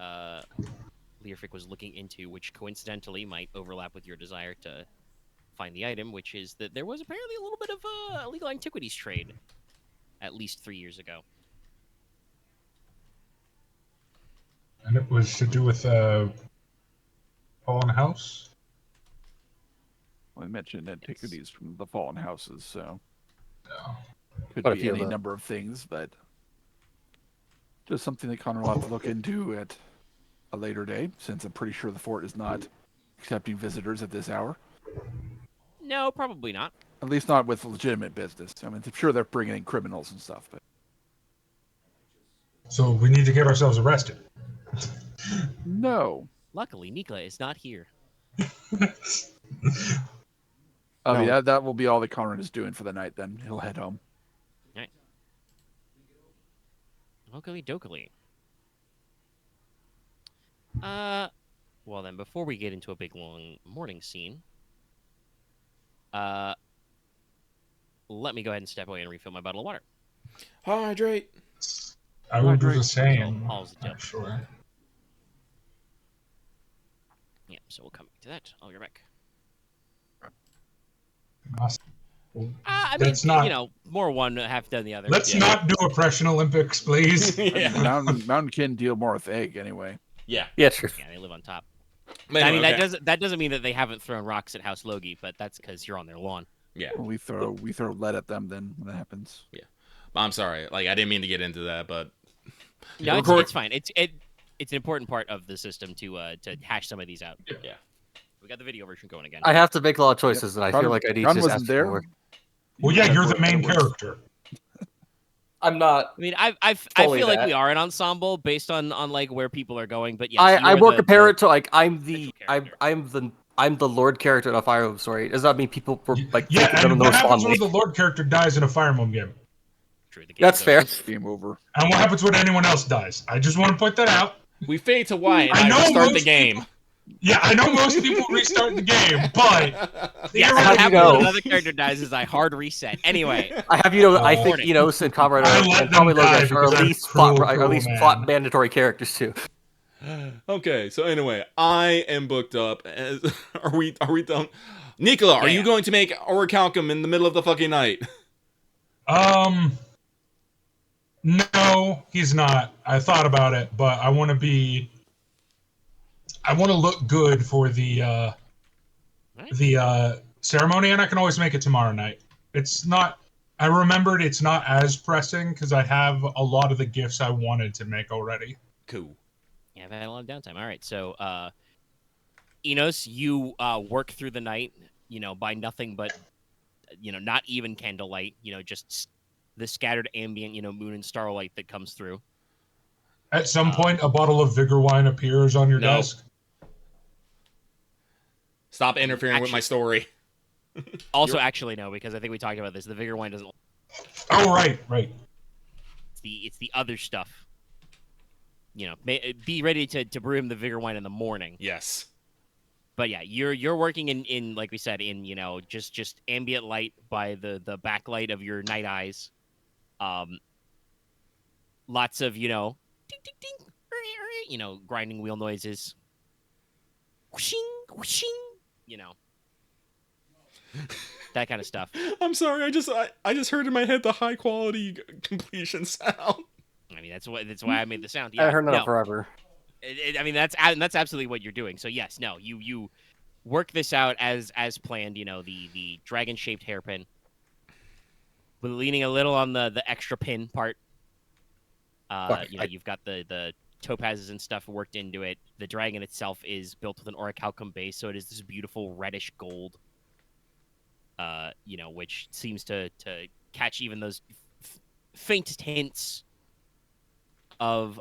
Leofric was looking into, which coincidentally might overlap with your desire to find the item, which is that there was apparently a little bit of a illegal antiquities trade at least 3 years ago. And it was to do with Fallen House? Well, I mentioned antiquities from the fallen houses, so No. could Quite a be few of any them. number of things, but just something that Konrad will have to look into at a later day, since I'm pretty sure the fort is not accepting visitors at this hour. No, probably not. At least not with legitimate business. I mean, I'm sure they're bringing in criminals and stuff, but So we need to get ourselves arrested. no. Luckily, Nicola is not here. I mean, No. that will be all that Konrad is doing for the night. Then he'll head home. Right. Okily dokily. Well then, before we get into a big long morning scene, let me go ahead and step away and refill my bottle of water. Hydrate. I will do the Hydrate. same. Paul's the tip. Sure. Yeah, so we'll come back to that. I'll be right back. I mean, Let's not- more one, half done the other. Let's not do Oppression Olympics, please. Yeah. Mountain can deal more with egg anyway. Yeah. Yeah, true. Yeah, they live on top. But I mean, anyway, okay. that doesn't mean that they haven't thrown rocks at House Logi, but that's because you're on their lawn. Yeah. When we throw lead at them, then when that happens. I'm sorry. Like, I didn't mean to get into that, but No, Record- it's fine. It's an important part of the system to hash some of these out. yeah. We got the video version going again. I have to make a lot of choices, and I feel like I need to just wasn't ask for there. more. Well, yeah, you're the main character. I'm not. I mean, I Fully feel like that. we are an ensemble based on like where people are going, but yes, I you will are compare it to like I'm central character. I'm the Lord character in a Fire Emblem story. Does that mean people were like Yeah, taking them and the what most happens fondly? when the Lord character dies in a Fire Emblem game? True, the That's game's fair. over. Game over. And what happens when anyone else dies? I just want to point that out. We fade to white. I I know restart the most game. Yeah, I know most people restart the game, but Yeah, I what have you happens know- when another character dies is I hard reset. Anyway, I have you know, I think Warning. Enos and Konrad I are, let and probably them die Logesh are because at I'm least cruel, plot, cruel at least man. plot mandatory characters too. Okay, so anyway, I am booked up. Are we done? Nicola, are you Yeah. going to make Orichalcum in the middle of the fucking night? No, he's not. I thought about it, but I want to look good for the ceremony, and I can always make it tomorrow night. It's not. I remembered it's not as pressing because I have a lot of the gifts I wanted to make already. Cool. yeah, I've had a lot of downtime. All right, so Enos, you work through the night, by nothing but, not even candlelight, just the scattered ambient, moon and starlight that comes through. At some point, a bottle of Vigor wine appears on your No. desk. Stop interfering with my story. Also, actually, no, because I think we talked about this. The Vigor wine doesn't. Oh, right. It's the other stuff. Be ready to brew him the Vigor wine in the morning. Yes. But yeah, you're working in like we said, in just ambient light by the backlight of your night eyes. Lots of ding ding ding, grinding wheel noises. Whooshing, whooshing, that kind of stuff. I'm sorry. I just heard in my head the high quality completion sound. I mean, that's why I made the sound. Yeah, I heard that forever. I mean, that's absolutely what you're doing. So yes, no, you work this out as planned. The dragon shaped hairpin, with leaning a little on the extra pin part. You've got the topazes and stuff worked into it. The dragon itself is built with an orichalcum base, so it is this beautiful reddish gold. Which seems to catch even those faintest hints of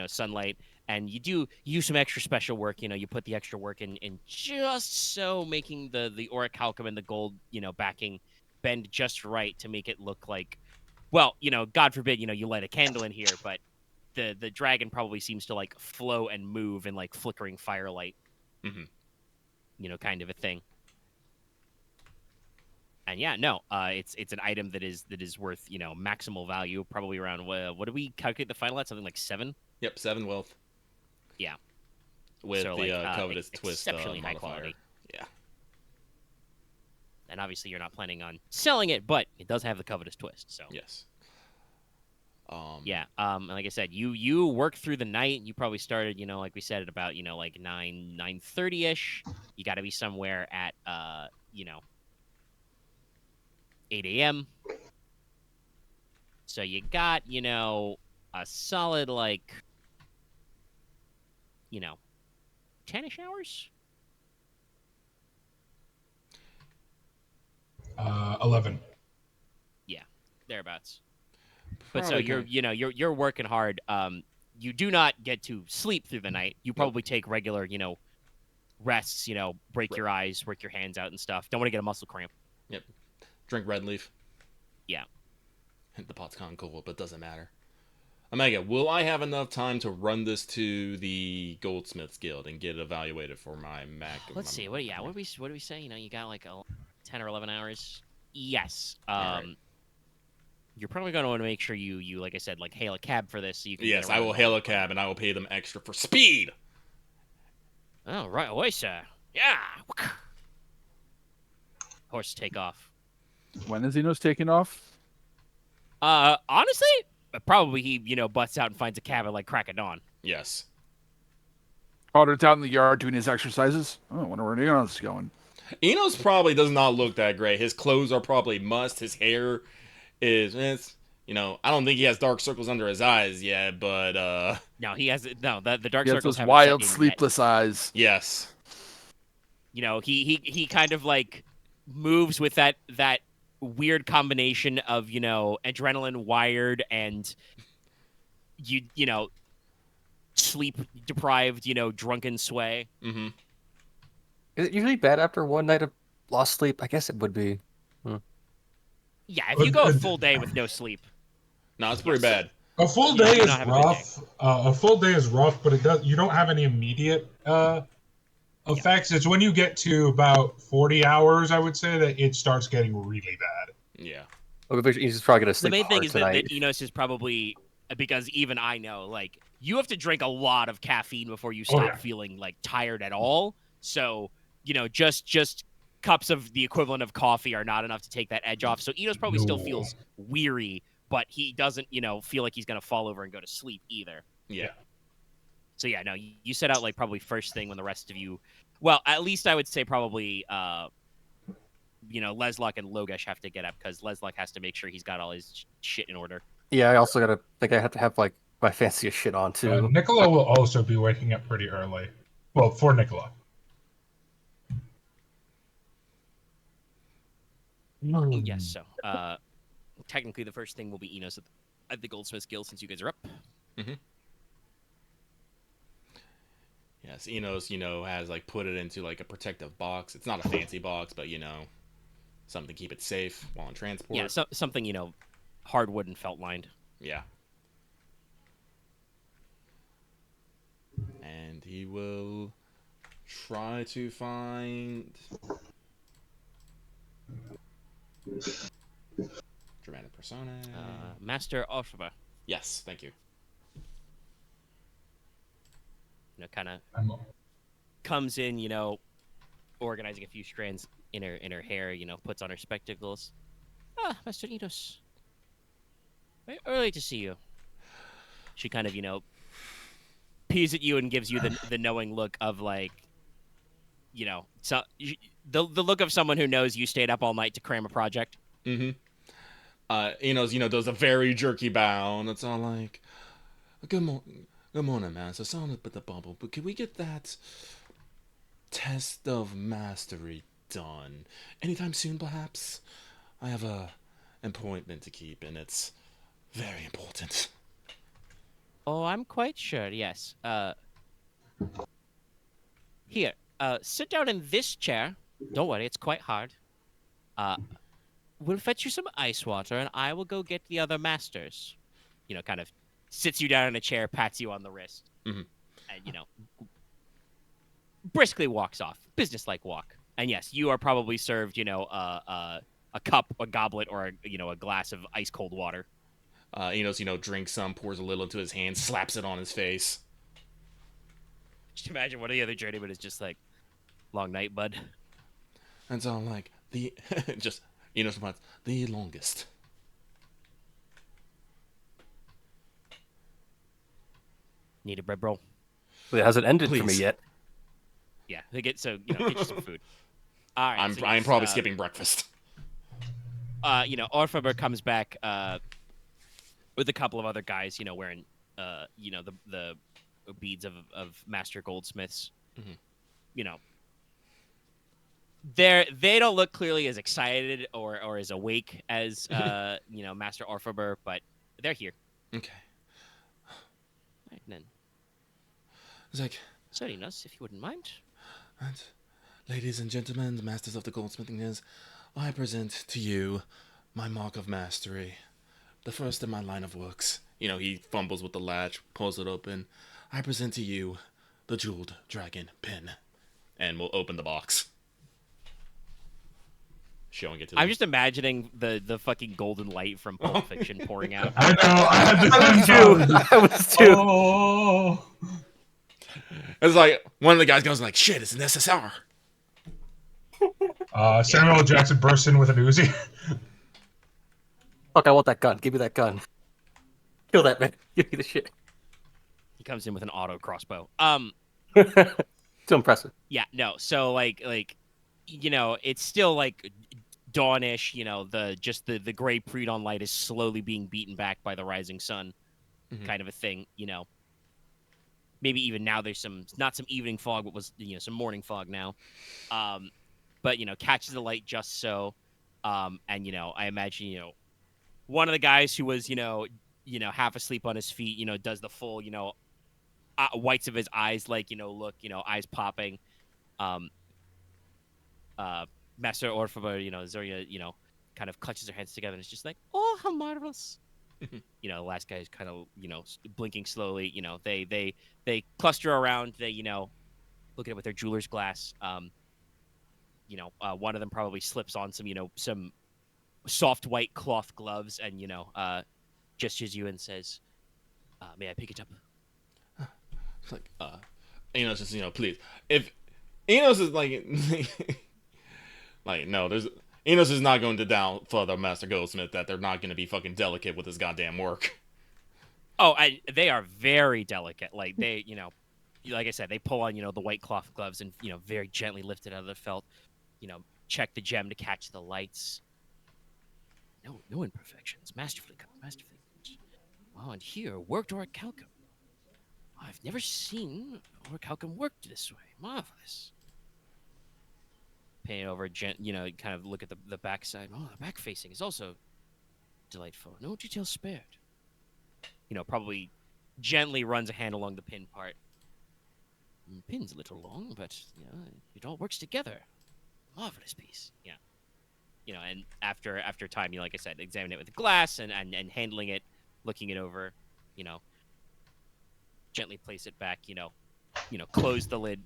sunlight. And you do use some extra special work. You put the extra work in just so making the orichalcum and the gold backing bend just right to make it look like, well, God forbid you light a candle in here, but the dragon probably seems to like flow and move in like flickering firelight, kind of a thing. And yeah, no, it's an item that is worth maximal value, probably around what do we calculate the final at? Something like 7. Yep, 7 wealth. Yeah, with so, the covetous twist exceptionally high modifier. quality. Yeah, and obviously you're not planning on selling it, but it does have the covetous twist. So yes. And like I said, you work through the night. You probably started, like we said, at about like 9:30 ish. You got to be somewhere at 8 a.m. So you got, a solid, 10-ish hours? 11. Yeah, thereabouts. But so you're working hard. You do not get to sleep through the night. You probably take regular, rests, break your eyes, work your hands out and stuff. Don't want to get a muscle cramp. Yep. Drink red leaf. Yeah. The pot's kind of cool, but it doesn't matter. Omega, will I have enough time to run this to the Goldsmiths Guild and get it evaluated for my Mac? Let's see. What do we say? You got like 10 or 11 hours. Yes. Right. You're probably going to want to make sure you like I said, hail a cab for this. So you can. Yes, I will hail a cab and I will pay them extra for speed. Oh, right away, sir. Yeah. Horse take off. When is Inos taking off? Honestly, probably he, busts out and finds a cab at crack of dawn. Yes. Conrad's out in the yard doing his exercises. Oh, I wonder where Inos is going. Enos probably does not look that great. His clothes are probably must. His hair is, I don't think he has dark circles under his eyes yet, but no, he has the dark He has circles. those wild, sleepless eyes. Yes. He kind of moves with that weird combination of adrenaline wired and sleep deprived drunken sway. Mm-hmm. Is it usually bad after one night of lost sleep? I guess it would be. Yeah, if you go a full day with no sleep. No, it's pretty bad. A full day is rough. A full day is rough, but you don't have any immediate effects. It's when you get to about 40 hours, I would say, that it starts getting really bad. Yeah. He's probably gonna sleep. The main thing is that Enos is probably, because even I know, you have to drink a lot of caffeine before you stop feeling tired at all. So, just cups of the equivalent of coffee are not enough to take that edge off. So Enos probably still feels weary, but he doesn't, feel like he's gonna fall over and go to sleep either. Yeah. So yeah, no, you set out probably first thing when the rest of you, well, at least I would say probably, Leslok and Logesh have to get up because Leslok has to make sure he's got all his shit in order. Yeah, I also I have to have my fanciest shit on too. Nicola will also be waking up pretty early. Well, for Nicola. Yes, so technically the first thing will be Enos at the Goldsmiths Guild since you guys are up. Mm-hmm. Yes, Inos, has like put it into like a protective box. It's not a fancy box, but something to keep it safe while on transport. Yeah, something hardwood and felt lined. Yeah. And he will try to find Dramatis Personae. Master Orpheber. Yes, thank you. Kind of comes in, organizing a few strands in her hair, puts on her spectacles. Ah, Master Inos. Very early to see you. She kind of, peers at you and gives you the knowing look of like, so the look of someone who knows you stayed up all night to cram a project. Mm-hmm. Enos, does a very jerky bow, and it's all like, Good morning, Master. Sorry about the bubble, but can we get that test of mastery done anytime soon, perhaps? I have a appointment to keep, and it's very important. Oh, I'm quite sure, yes. Here, sit down in this chair. Don't worry, it's quite hard. We'll fetch you some ice water, and I will go get the other masters. Kind of sits you down in a chair, pats you on the wrist, mm-hmm. and, briskly walks off. Business-like walk. And yes, you are probably served, a cup, a goblet, or, a glass of ice-cold water. Enos, drinks some, pours a little into his hand, slaps it on his face. Just imagine one of the other journeymen is just like, long night, bud. And so I'm like, just, Enos replies, the longest. Need a bread roll? Well, it hasn't ended for me Please. yet. Yeah, get you some food. All right, I'm probably skipping breakfast. Orpheber comes back with a couple of other guys, wearing the beads of master goldsmiths. Mm-hmm. They don't look clearly as excited or as awake as Master Orpheber, but they're here. Okay. Right, then. It's like, Sorry, Inos, if you wouldn't mind. And, ladies and gentlemen, the masters of the goldsmithing is, I present to you my mark of mastery, the first in my line of works. He fumbles with the latch, pulls it open. I present to you the jeweled dragon pin, and we'll open the box. Showing it to them. I'm just imagining the fucking golden light from Pulp Fiction pouring out. I know. I had the same thought. I was too. Oh. It's like, one of the guys goes like, shit, it's an SSR. Samuel L. Jackson bursts in with an Uzi. Fuck, I want that gun. Give me that gun. Kill that man. Give me the shit. He comes in with an auto crossbow. Too impressive. Yeah, no. So like it's still like dawnish. The gray pre-dawn light is slowly being beaten back by the rising sun, kind of a thing. Maybe even now there's not some evening fog, but was some morning fog now. But catches the light just so. And I imagine one of the guys who was half asleep on his feet does the full whites of his eyes like look eyes popping. Master Orpheber, Zoria, kind of clutches her hands together and is just like, oh, how marvelous. The last guy is kind of, blinking slowly. They cluster around. They, look at it with their jeweler's glass. One of them probably slips on some soft white cloth gloves and, gestures you and says, may I pick it up? It's like, Enos is, please. If Enos is like, like, no, Enos is not going to down for the Master Goldsmith that they're not going to be fucking delicate with his goddamn work. Oh, they are very delicate. Like, they, like I said, they pull on, the white cloth gloves and, very gently lift it out of the felt, check the gem to catch the lights. No imperfections. Masterfully cut, masterfully cut. Wow, and here, worked orichalcum. I've never seen orichalcum worked this way. Marvelous. Paint over, kind of look at the backside. Oh, the back facing is also delightful. No detail spared. probably gently runs a hand along the pin part. Pin's a little long, but it all works together. Marvelous piece. Yeah. And after time, like I said, examine it with glass and handling it, looking it over, gently place it back, close the lid,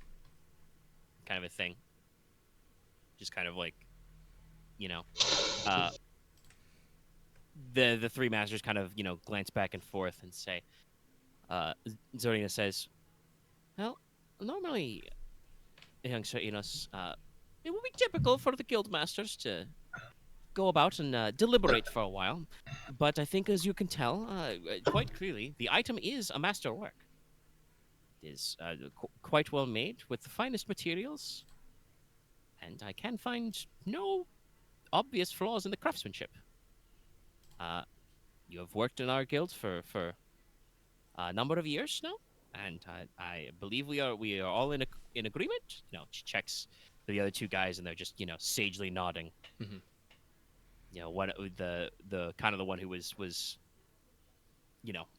kind of a thing. Just kind of like, the three masters kind of, glance back and forth and say, Zorina says, well, normally, young Sir Inos, it would be typical for the guild masters to go about and deliberate for a while. But I think, as you can tell, quite clearly, the item is a masterwork. It is quite well made with the finest materials, and I can find no obvious flaws in the craftsmanship. You have worked in our guild for a number of years now, and I believe we are all in agreement. She checks the other two guys, and they're just sagely nodding. Mm-hmm. One the kind of the one who was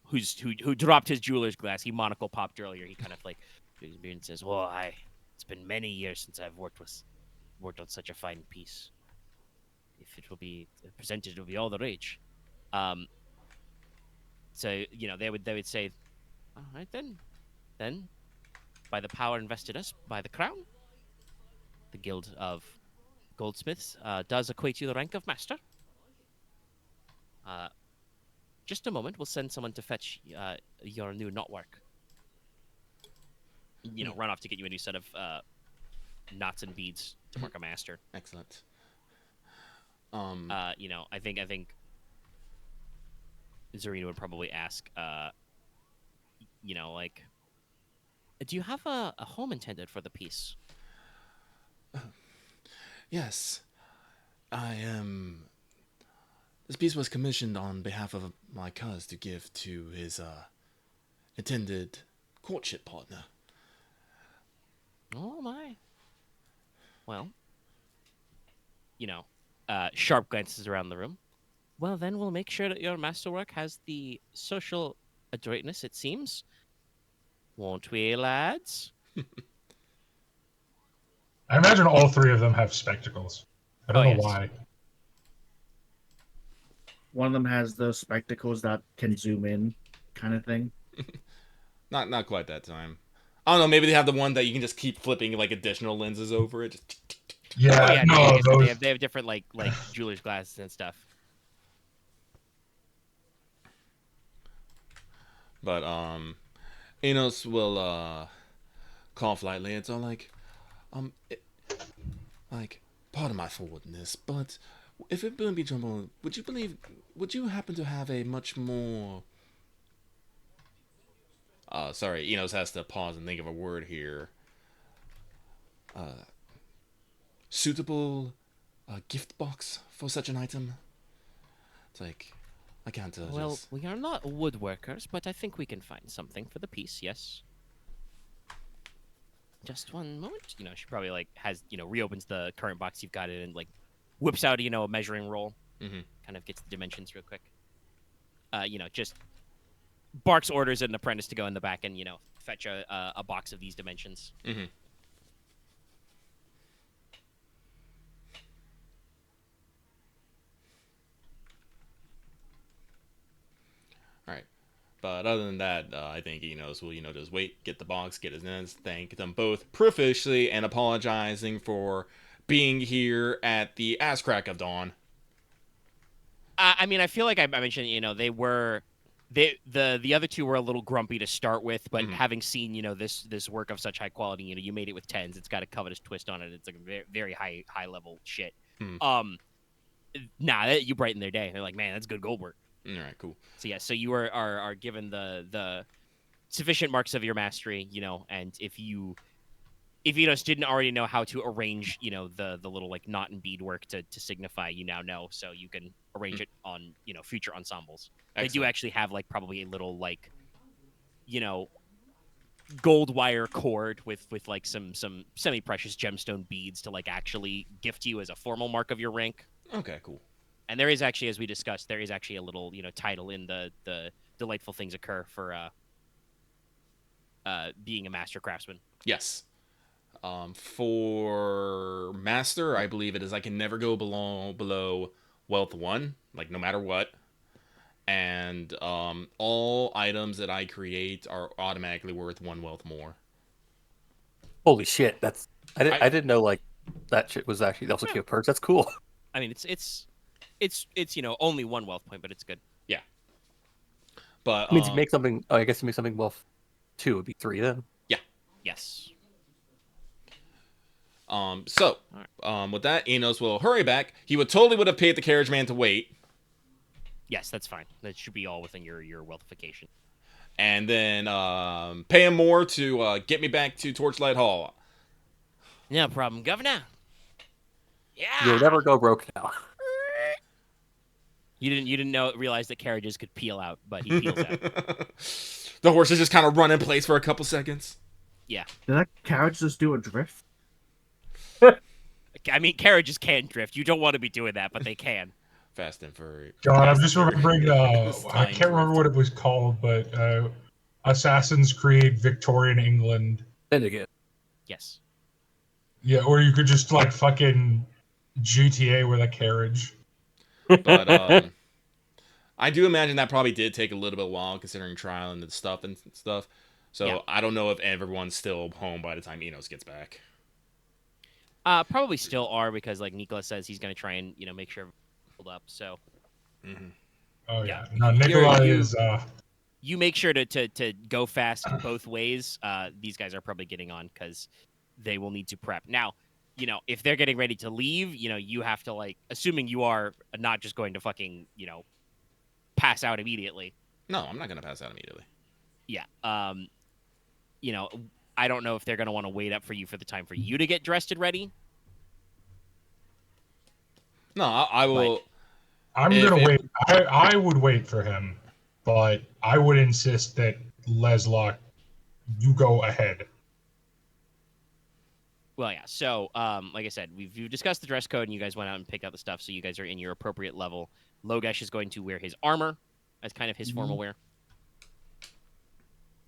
who dropped his jeweler's glass. He monocle popped earlier. He kind of like his beard and says, "Well, it's been many years since I've worked on such a fine piece. If it will be presented, it will be all the rage." So they would say, "All right then, by the power invested us by the crown, the guild of goldsmiths does equate you the rank of master. Just a moment, we'll send someone to fetch your new knotwork. Run off to get you a new set of knots and beads to mark a master." Excellent. I think Zorina would probably ask, like, do you have a home intended for the piece? Yes, I am. This piece was commissioned on behalf of my cuz to give to his intended courtship partner. Oh my. Well, Sharp glances around the room. Well, then we'll make sure that your masterwork has the social adroitness, it seems. Won't we, lads? I imagine all three of them have spectacles. I don't know why. One of them has those spectacles that can zoom in, kind of thing. Not quite that time. I don't know. Maybe they have the one that you can just keep flipping like additional lenses over it. Yeah, they have different like jeweler's glasses and stuff. But Inos will cough lightly. It's all like, pardon my forwardness, but if it wouldn't be trouble, would you happen to have a much more sorry, Enos has to pause and think of a word here. Suitable gift box for such an item? It's like, I can't tell. Well, we are not woodworkers, but I think we can find something for the piece, yes. Just one moment. She probably like has, reopens the current box you've got it and like whips out, a measuring roll. Mm-hmm. Kind of gets the dimensions real quick. Just barks orders an apprentice to go in the back and, fetch a box of these dimensions. Mm-hmm. All right. But other than that, I think Enos will, just wait, get the box, get his ends, thank them both profusely, and apologizing for being here at the ass crack of dawn. I mean, I feel like I mentioned, the other two were a little grumpy to start with, but having seen, this work of such high quality, you made it with tens. It's got a covetous twist on it. It's like a very, very high level shit. You brighten their day. They're like, man, that's good gold work. All right, cool. So yeah, so you are given the sufficient marks of your mastery, and if you just didn't already know how to arrange, the little like knot and bead work to signify, you now know, so you can arrange it on, future ensembles. Excellent. They do actually have like probably a little like, gold wire cord with like some semi-precious gemstone beads to like actually gift you as a formal mark of your rank. Okay, cool. And there is actually, as we discussed, there is actually a little, title in the delightful things occur for being a master craftsman. Yes. For master, I believe it is I can never go below wealth 1, like no matter what. And all items that I create are automatically worth 1 wealth more. Holy shit! I didn't know like that shit was actually also came with perks. That's cool. I mean, it's only 1 wealth point, but it's good. Yeah. But It means you make something. Oh, I guess you make something wealth 2 would be 3 then. Yeah. Yes. With that, Inos will hurry back. He would have paid the carriage man to wait. Yes, that's fine. That should be all within your wealthification. And then pay him more to get me back to Torchlight Hall. No problem, Governor. Yeah. You'll never go broke now. You didn't realize that carriages could peel out, but he peels out. The horses just kind of run in place for a couple seconds. Yeah. Did that carriage just do a drift? I mean, carriages can drift. You don't want to be doing that, but they can. Fast and Furious. God, I'm just remembering. I can't remember what it was called, but Assassin's Creed Victorian England. Syndicate. Yes. Yeah, or you could just like fucking GTA with a carriage. But I do imagine that probably did take a little bit while, considering trial and stuff. So yeah. I don't know if everyone's still home by the time Inos gets back. Probably still are, because like Nicola says he's going to try and make sure hold up. So. Mm-hmm. Oh yeah. No, Nicola is. You make sure to go fast both ways. These guys are probably getting on because they will need to prep now. If they're getting ready to leave, you have to, like, assuming you are not just going to fucking, pass out immediately. No, I'm not going to pass out immediately. Yeah. I don't know if they're going to want to wait up for the time for you to get dressed and ready. No, I will. I'm going to wait. I would wait for him, but I would insist that Leslok, you go ahead. Well, yeah. So, like I said, we've discussed the dress code, and you guys went out and picked out the stuff, so you guys are in your appropriate level. Logesh is going to wear his armor as kind of his formal wear.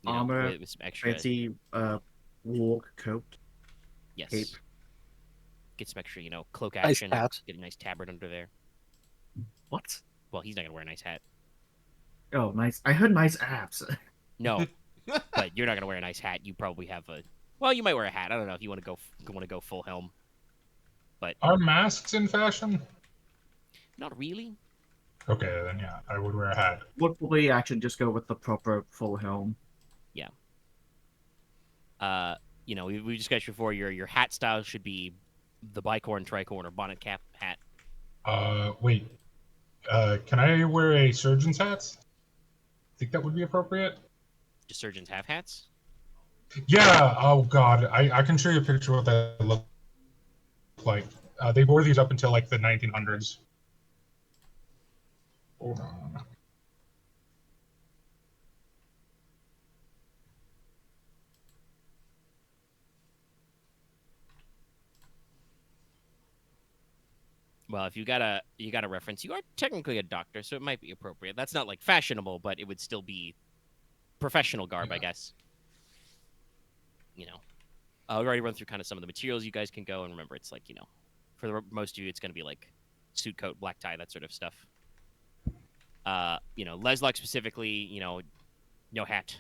Armor, with some extra fancy war coat. Yes. Cape. Get some extra, cloak action. Nice hat. Get a nice tabard under there. What? Well, he's not gonna wear a nice hat. Oh, nice. I heard nice abs. No, but you're not gonna wear a nice hat. You probably have a. Well, you might wear a hat. I don't know if you want to go full helm. But are masks in fashion? Not really. Okay, then yeah, I would wear a hat. Would probably actually just go with the proper full helm. Yeah. We discussed before. Your hat style should be the bicorn, tricorn, or bonnet cap hat. Wait. Can I wear a surgeon's hat? Think that would be appropriate? Do surgeons have hats? Yeah. Oh God, I can show you a picture of what that looked like. They wore these up until like the 1900s. Hold on. Well, if you got a reference, you are technically a doctor, so it might be appropriate. That's not like fashionable, but it would still be professional garb, yeah. I guess. I've already run through kind of some of the materials you guys can go, and remember, it's like, for most of you, it's going to be like suit coat, black tie, that sort of stuff. Leslok specifically, no hat,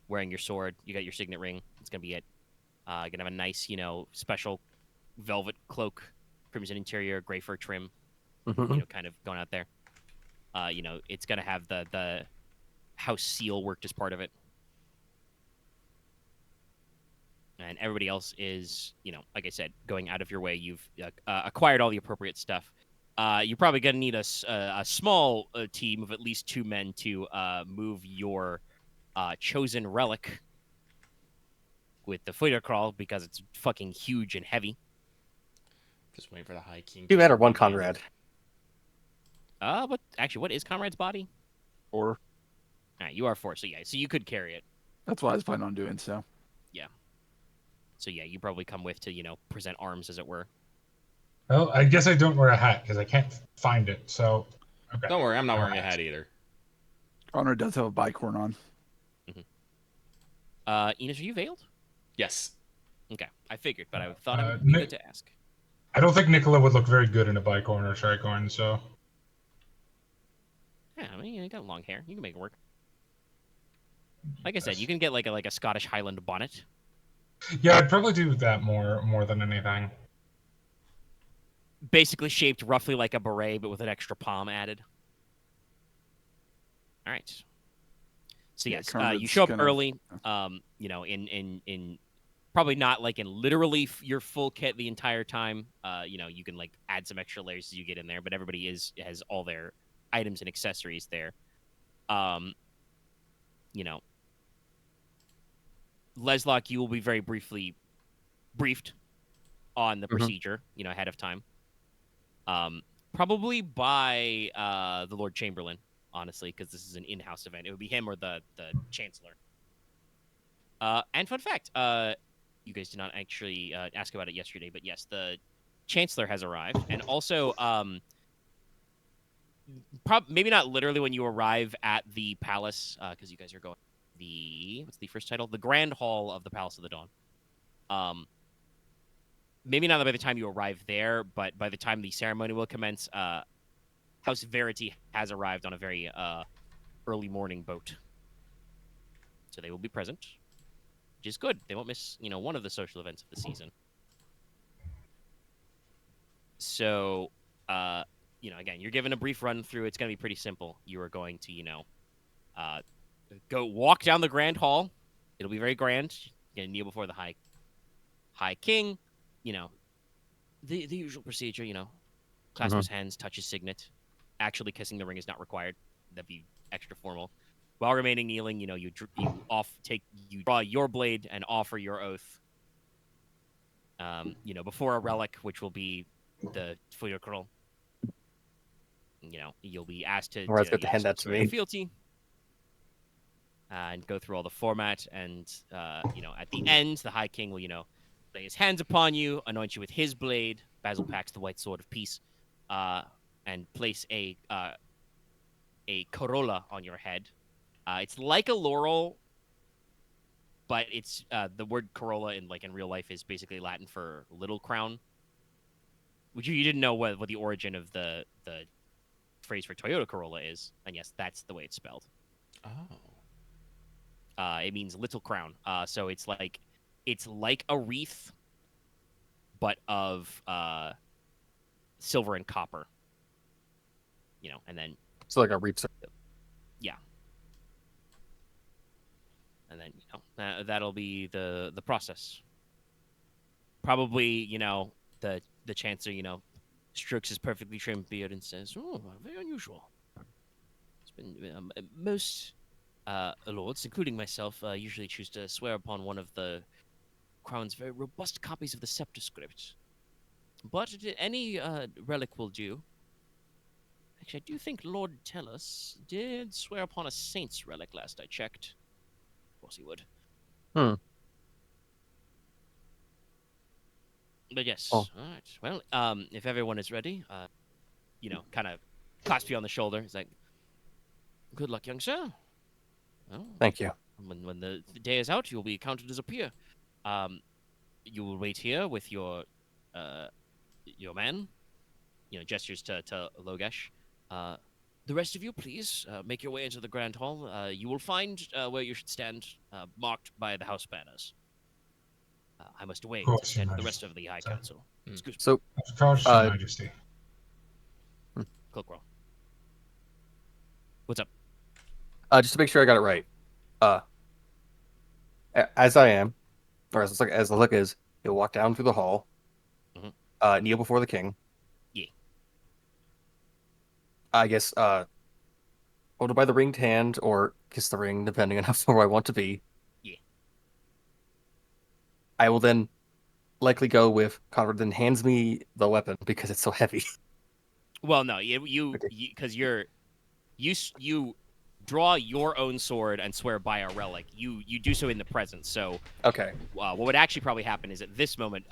wearing your sword, you got your signet ring. It's going to be it. You're going to have a nice, special velvet cloak, crimson interior, gray fur trim, kind of going out there. It's going to have the house seal worked as part of it. And everybody else is, like I said, going out of your way. You've acquired all the appropriate stuff. You're probably going to need a small team of at least 2 men to move your chosen relic with the footer crawl, because it's fucking huge and heavy. Just waiting for the High King. 2 men or 1 Konrad. But actually, what is Konrad's body? 4. All right, you are 4, so yeah, so you could carry it. That's what I was planning on doing, so. Yeah. So yeah, you probably come with to, present arms, as it were. Well, I guess I don't wear a hat because I can't find it, so. Okay. Don't worry, I'm not wearing a hat either. Konrad does have a bicorn on. Inos, are you veiled? Yes. Okay, I figured, but I thought it would be Nick- good to ask. I don't think Nicola would look very good in a bicorn or tricorn, so Yeah, I mean, you got long hair. You can make it work. Like I said, you can get like a Scottish Highland bonnet. yeah, I'd probably do that more than anything. Basically shaped roughly like a beret, but with an extra palm added. All right. So yes, Konrad's you show up gonna- early. You know, in probably not like in literally your full kit the entire time. You know, you can like add some extra layers as you get in there, but everybody has all their items and accessories there. You know, Leslok, you will be very briefly briefed on the procedure, you know, ahead of time. Probably by the Lord Chamberlain, honestly, because this is an in-house event. It would be him or the Chancellor. And fun fact, you guys did not actually ask about it yesterday, but yes, the Chancellor has arrived, and also maybe not literally when you arrive at the palace, because you guys are going what's the first title? The Grand Hall of the Palace of the Dawn. Maybe not by the time you arrive there, but by the time the ceremony will commence, House Verity has arrived on a very early morning boat. So they will be present, which is good. They won't miss, you know, one of the social events of the season. So, you know, again, you're given a brief run through. It's going to be pretty simple. You are going to, you know, go walk down the Grand Hall. It'll be very grand. You're going to kneel before the High King. You know, the usual procedure, you know, clasp his hands, touch his signet. Actually kissing the ring is not required. That'd be extra formal. While remaining kneeling, you know, you draw your blade and offer your oath. You know, before a relic, which will be the Fealty. You know, you'll be asked to Konrad's got to hand that to me. Fealty. And go through all the format, and you know, at the end, the High King will, you know, lay his hands upon you, anoint you with his blade. Basil packs the white sword of peace, and place a corolla on your head. It's like a laurel, but it's the word corolla in real life is basically Latin for little crown. Which you didn't know what the origin of the phrase for Toyota Corolla is, and yes, that's the way it's spelled. Oh. It means little crown. So it's like a wreath, but of silver and copper. You know, and then So like a reach. yeah, and then, you know, that'll be the process. Probably, you know, the Chancellor, you know, strokes his perfectly trimmed beard and says, "Oh, very unusual. It's been most lords, including myself, usually choose to swear upon one of the Crown's very robust copies of the Scepter script. But any relic will do. Actually, I do think Lord Tellus did swear upon a Saint's relic last I checked. Of course he would. But yes, all right. Well, if everyone is ready, you know, kind of clasp you on the shoulder. He's like, "Good luck, young sir. Well, Thank you. when the day is out, you will be counted as a peer. You will wait here with your man." You know, gestures to Logesh. The rest of you, please, make your way into the Grand Hall. You will find where you should stand, marked by the house banners. I must away to course, Your attend the Majesty. rest of the High Sorry. Council. Excuse me. So Of course, Your Majesty. Cloakroll. What's up? just to make sure I got it right, as I am, or as the look is, you'll walk down through the hall, kneel before the king. Yeah. I guess hold it by the ringed hand or kiss the ring, depending on how far I want to be. Yeah. I will then likely go with Konrad, then hands me the weapon because it's so heavy. Well, no, you because you draw your own sword and swear by a relic. You do so in the presence. So Okay. what would actually probably happen is at this moment,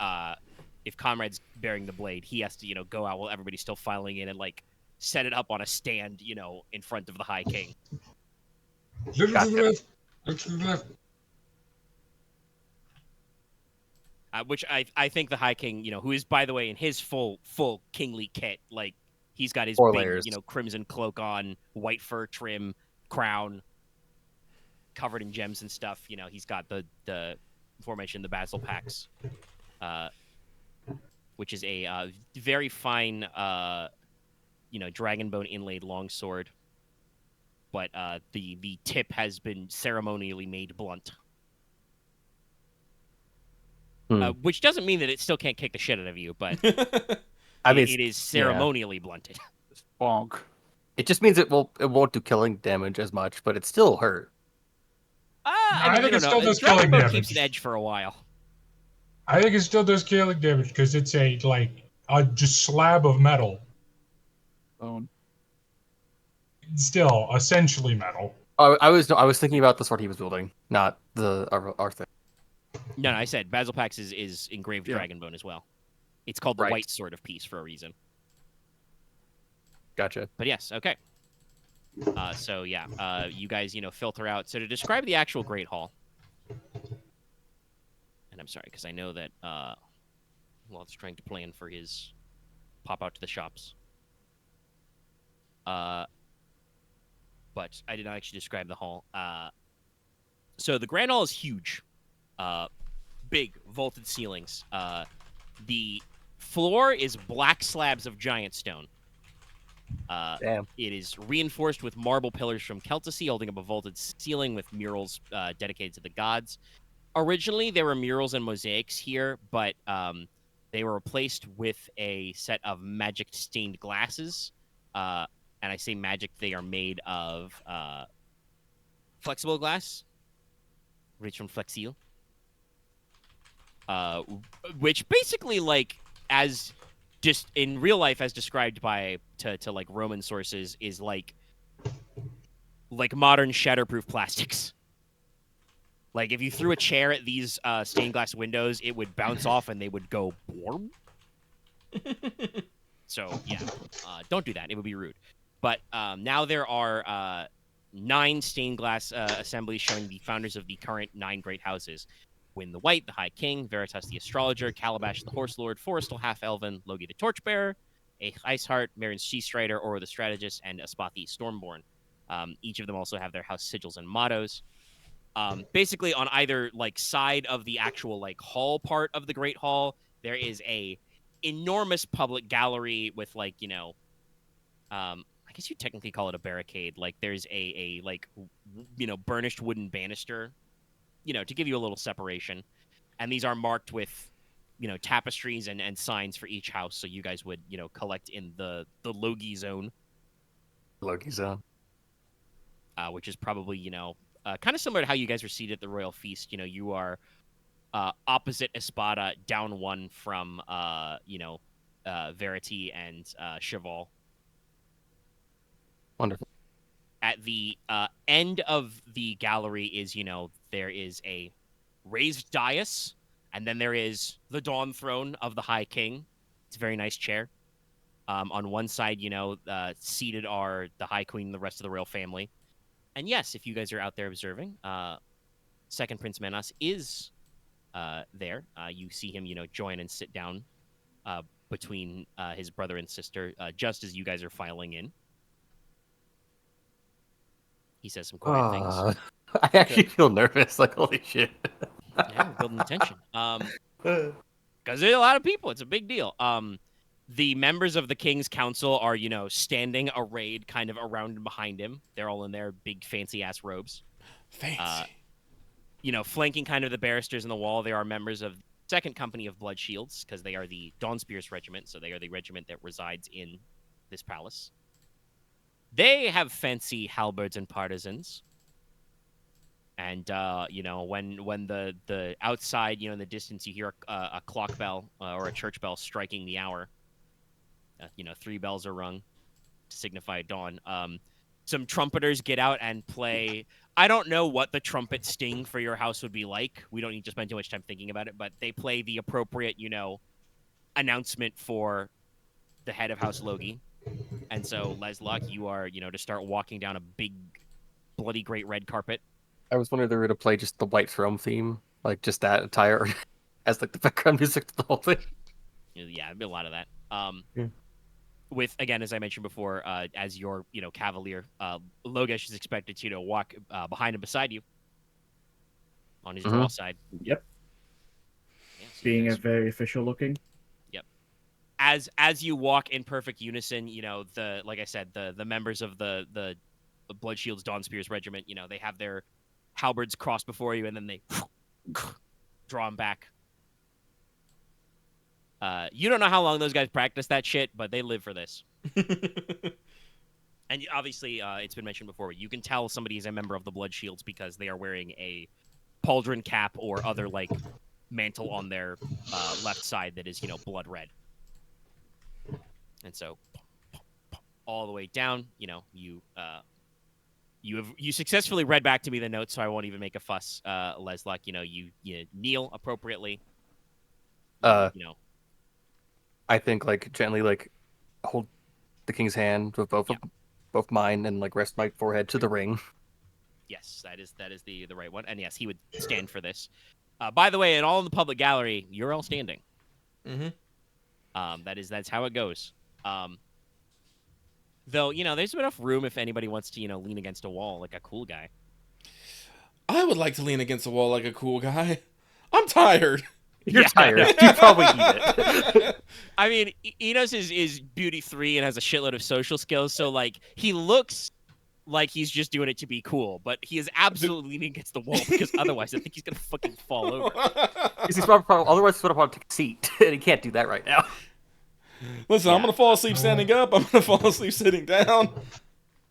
if Conrad's bearing the blade, he has to, you know, go out while everybody's still filing in and like set it up on a stand, you know, in front of the High King. Little to Gotcha. the left. Little to the left. Which I think the High King, who is, by the way, in his full kingly kit, like he's got his 4 big, layers. crimson cloak on, white fur trim, crown, covered in gems and stuff. He's got the aforementioned the basil packs, which is a very fine, dragon bone inlaid longsword, but the tip has been ceremonially made blunt. Which doesn't mean that it still can't kick the shit out of you, but I mean, it is ceremonially blunted. Bonk. it just means it won't do killing damage as much, but it still hurt. I think it still does Dragon killing Bone damage. keeps an edge for a while. I think it still does killing damage because it's a just slab of metal. Bone. Still, essentially metal. I was thinking about the sword he was building, not our thing. No, I said Basil Pax is engraved Yeah. dragon bone as well. It's called the Right. White Sword of Peace for a reason. Gotcha. But yes, okay. So yeah, you guys, filter out. So to describe the actual Great Hall, and I'm sorry because I know that Loth's trying to plan for his pop out to the shops. But I did not actually describe the hall. So the Grand Hall is huge. Big vaulted ceilings. The floor is black slabs of giant stone. Damn. It is reinforced with marble pillars from Celticy, holding up a vaulted ceiling with murals dedicated to the gods. Originally, there were murals and mosaics here, but they were replaced with a set of magic stained glasses. And I say magic; they are made of flexible glass, rich from Flexil. Which basically, as just in real life, as described to Roman sources, is like modern shatterproof plastics. Like if you threw a chair at these stained glass windows, it would bounce off and they would go warm. So yeah, don't do that; it would be rude. But now there are 9 stained glass assemblies showing the founders of the current 9 great houses. Win the White, the High King, Veritas the Astrologer, Calabash the Horse Lord, Forrestal Half-Elven, Logi the Torchbearer, Aich Iceheart, Marin Sea Strider, Aura the Strategist, and Aspath the Stormborn. Each of them also have their house sigils and mottos. Basically, on either side of the actual hall part of the Great Hall, there is a enormous public gallery with I guess you technically call it a barricade. There's a burnished wooden banister, to give you a little separation. And these are marked with, tapestries and signs for each house. So you guys would, collect in the Logi zone. Logi zone. Which is probably, kind of similar to how you guys were seated at the Royal Feast. You are opposite Espada, down 1 from, Verity and Cheval. Wonderful. At the end of the gallery is, there is a raised dais, and then there is the Dawn Throne of the High King. It's a very nice chair. On one side, seated are the High Queen and the rest of the royal family. And yes, if you guys are out there observing, Second Prince Menas is there. You see him, join and sit down between his brother and sister, just as you guys are filing in. He says some quiet things. I actually feel nervous. Holy shit. Yeah, we're building the tension. Because there's a lot of people. It's a big deal. The members of the King's Council are, standing arrayed kind of around and behind him. They're all in their big fancy-ass robes. Fancy. Flanking kind of the barristers in the wall, there are members of the 2nd Company of Blood Shields, because they are the Dawnspears Regiment, so they are the regiment that resides in this palace. They have fancy halberds and partisans. And, when the outside, in the distance, you hear a clock bell or a church bell striking the hour. 3 bells are rung to signify dawn. Some trumpeters get out and play. I don't know what the trumpet sting for your house would be like. We don't need to spend too much time thinking about it, but they play the appropriate, announcement for the head of House Logi. And so, Leslok, you are, to start walking down a big bloody great red carpet. I was wondering if they were going to play just the White Throne theme, like just that attire as like the background music to the whole thing. Yeah, it'd be a lot of that. Yeah. With, again, as I mentioned before, as your Cavalier, Logesh is expected to walk behind and beside you on his draw side. Yep. Yeah, so Being guys- a very official looking. as you walk in perfect unison, like I said, the members of the Blood Shields Dawn Spears Regiment, they have their halberds crossed before you, and then they draw them back. You don't know how long those guys practice that shit, but they live for this. And obviously, it's been mentioned before, you can tell somebody is a member of the Blood Shields because they are wearing a pauldron cap or other like mantle on their left side that is blood red. And so, all the way down, you successfully read back to me the notes, so I won't even make a fuss. Leslok, you kneel appropriately. I think like gently like hold the king's hand with both mine and like rest my forehead to the ring. Yes, that is the right one, and yes, he would stand for this. By the way, and all in the public gallery, you're all standing. Mm-hmm. That's how it goes. Though, there's enough room if anybody wants to, lean against a wall like a cool guy. I would like to lean against a wall like a cool guy. I'm tired. You're Yeah. tired. You probably eat it. I mean, Inos is beauty 3 and has a shitload of social skills, so like he looks like he's just doing it to be cool, but he is absolutely leaning against the wall because otherwise I think he's gonna fucking fall over. He's probably, otherwise he's gonna take a seat, and he can't do that right now. Listen, I'm gonna fall asleep standing up. I'm gonna fall asleep sitting down.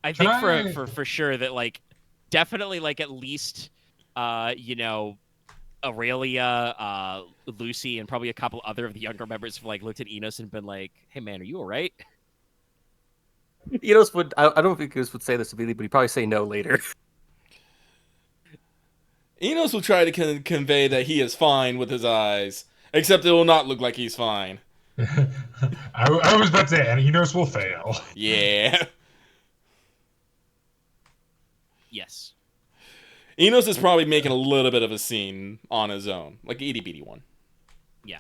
I think for sure that like definitely like at least Aurelia, Lucy, and probably a couple other of the younger members have like looked at Inos and been like, "Hey man, are you all right?" Enos would. I don't know if Enos would say this immediately, but he'd probably say no later. Enos will try to convey that he is fine with his eyes, except it will not look like he's fine. I was about to say, and Enos will fail. Yeah. Yes. Enos is probably making a little bit of a scene on his own, like an itty bitty one. Yeah.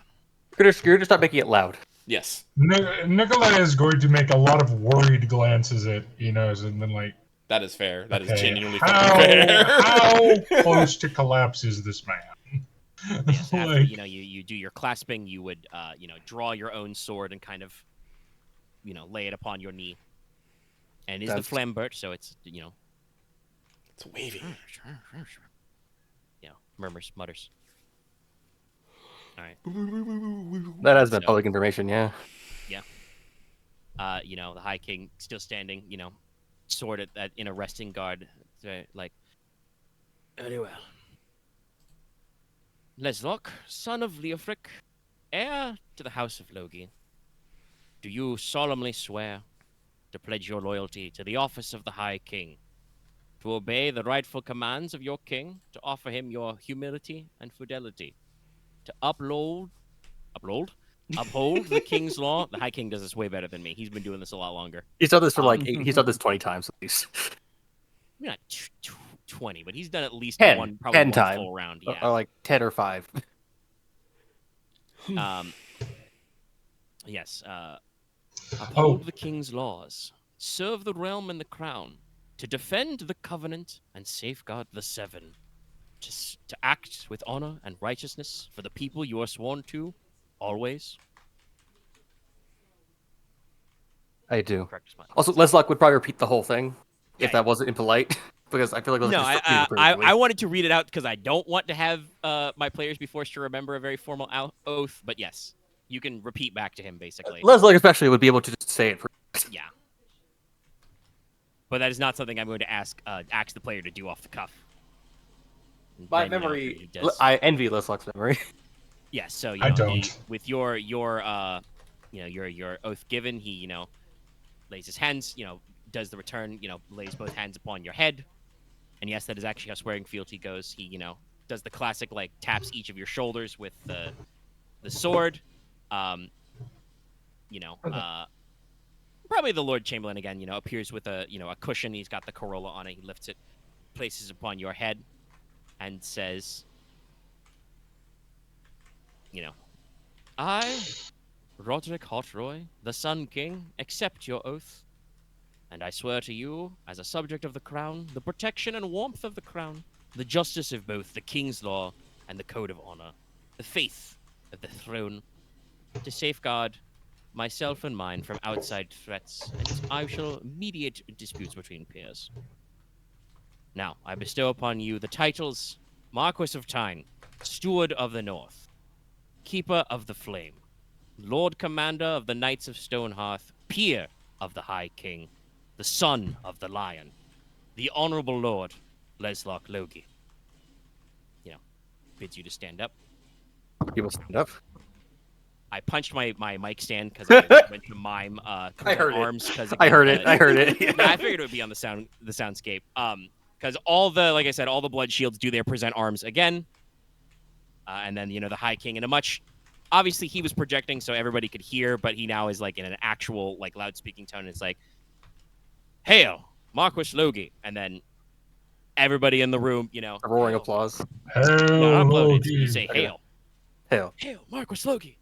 You're just not making it loud. Yes. Nicola is going to make a lot of worried glances at Enos, and then like, That is fair. That is okay, genuinely fucking fair. how close to collapse is this man? Yes, after, Like, you do your clasping, you would draw your own sword and kind of lay it upon your knee. And is the That's- flambert, so it's It's wavy. murmurs, mutters. All right. That has been So- public information, yeah. The High King still standing, sword in a resting guard, like, very well. Leslok, son of Leofric, heir to the House of Logi, do you solemnly swear to pledge your loyalty to the office of the High King, to obey the rightful commands of your king, to offer him your humility and fidelity, to uphold the king's law? The High King does this way better than me. He's been doing this a lot longer. He's done this for he's done this 20 times at least. Maybe not 20, but he's done at least 10, one, probably 10 one time. full round. Or Yeah. like 10 or 5. Yes. Uphold the king's laws, serve the realm and the crown, to defend the covenant and safeguard the seven, to act with honor and righteousness for the people you are sworn to, always. I do. Correct response. Also, Leslok would probably repeat the whole thing Yeah, if that wasn't impolite, because I feel like No, Leslok I wanted to read it out because I don't want to have my players be forced to remember a very formal oath. But yes, you can repeat back to him basically. Leslok especially would be able to just say it. Yeah. But that is not something I'm going to ask the player to do off the cuff. My Then, memory, he does. I envy Leslok's memory. Yeah, so I don't. with your oath given, he lays his hands, does the return, lays both hands upon your head, and yes, that is actually how swearing fealty goes. He does the classic like taps each of your shoulders with the sword, probably the Lord Chamberlain again, appears with a cushion. He's got the Corolla on it. He lifts it, places upon your head and says, I, Roderick Hotroy, the Sun King, accept your oath, and I swear to you, as a subject of the crown, the protection and warmth of the crown, the justice of both the king's law and the code of honor, the faith of the throne, to safeguard myself and mine from outside threats, and I shall mediate disputes between peers. Now, I bestow upon you the titles Marquess of Teine, Steward of the North, Keeper of the Flame, Lord Commander of the Knights of Stonehearth, Peer of the High King, the Son of the Lion, the Honorable Lord Leslok Logi. Bids you to stand up. People stand up. I punched my mic stand because I went to mime I heard arms. I heard it. I heard it. Yeah, I figured it would be on the soundscape. Because like I said, all the blood shields do their present arms again. And then the High King in a much, obviously he was projecting so everybody could hear, but he now is like in an actual like loud speaking tone. It's like, "Hail, Marquess Logi," and then everybody in the room, A roaring applause. Hell, No, not uploaded. Logi. You say hail. Hail. Hail, Marquess Logi.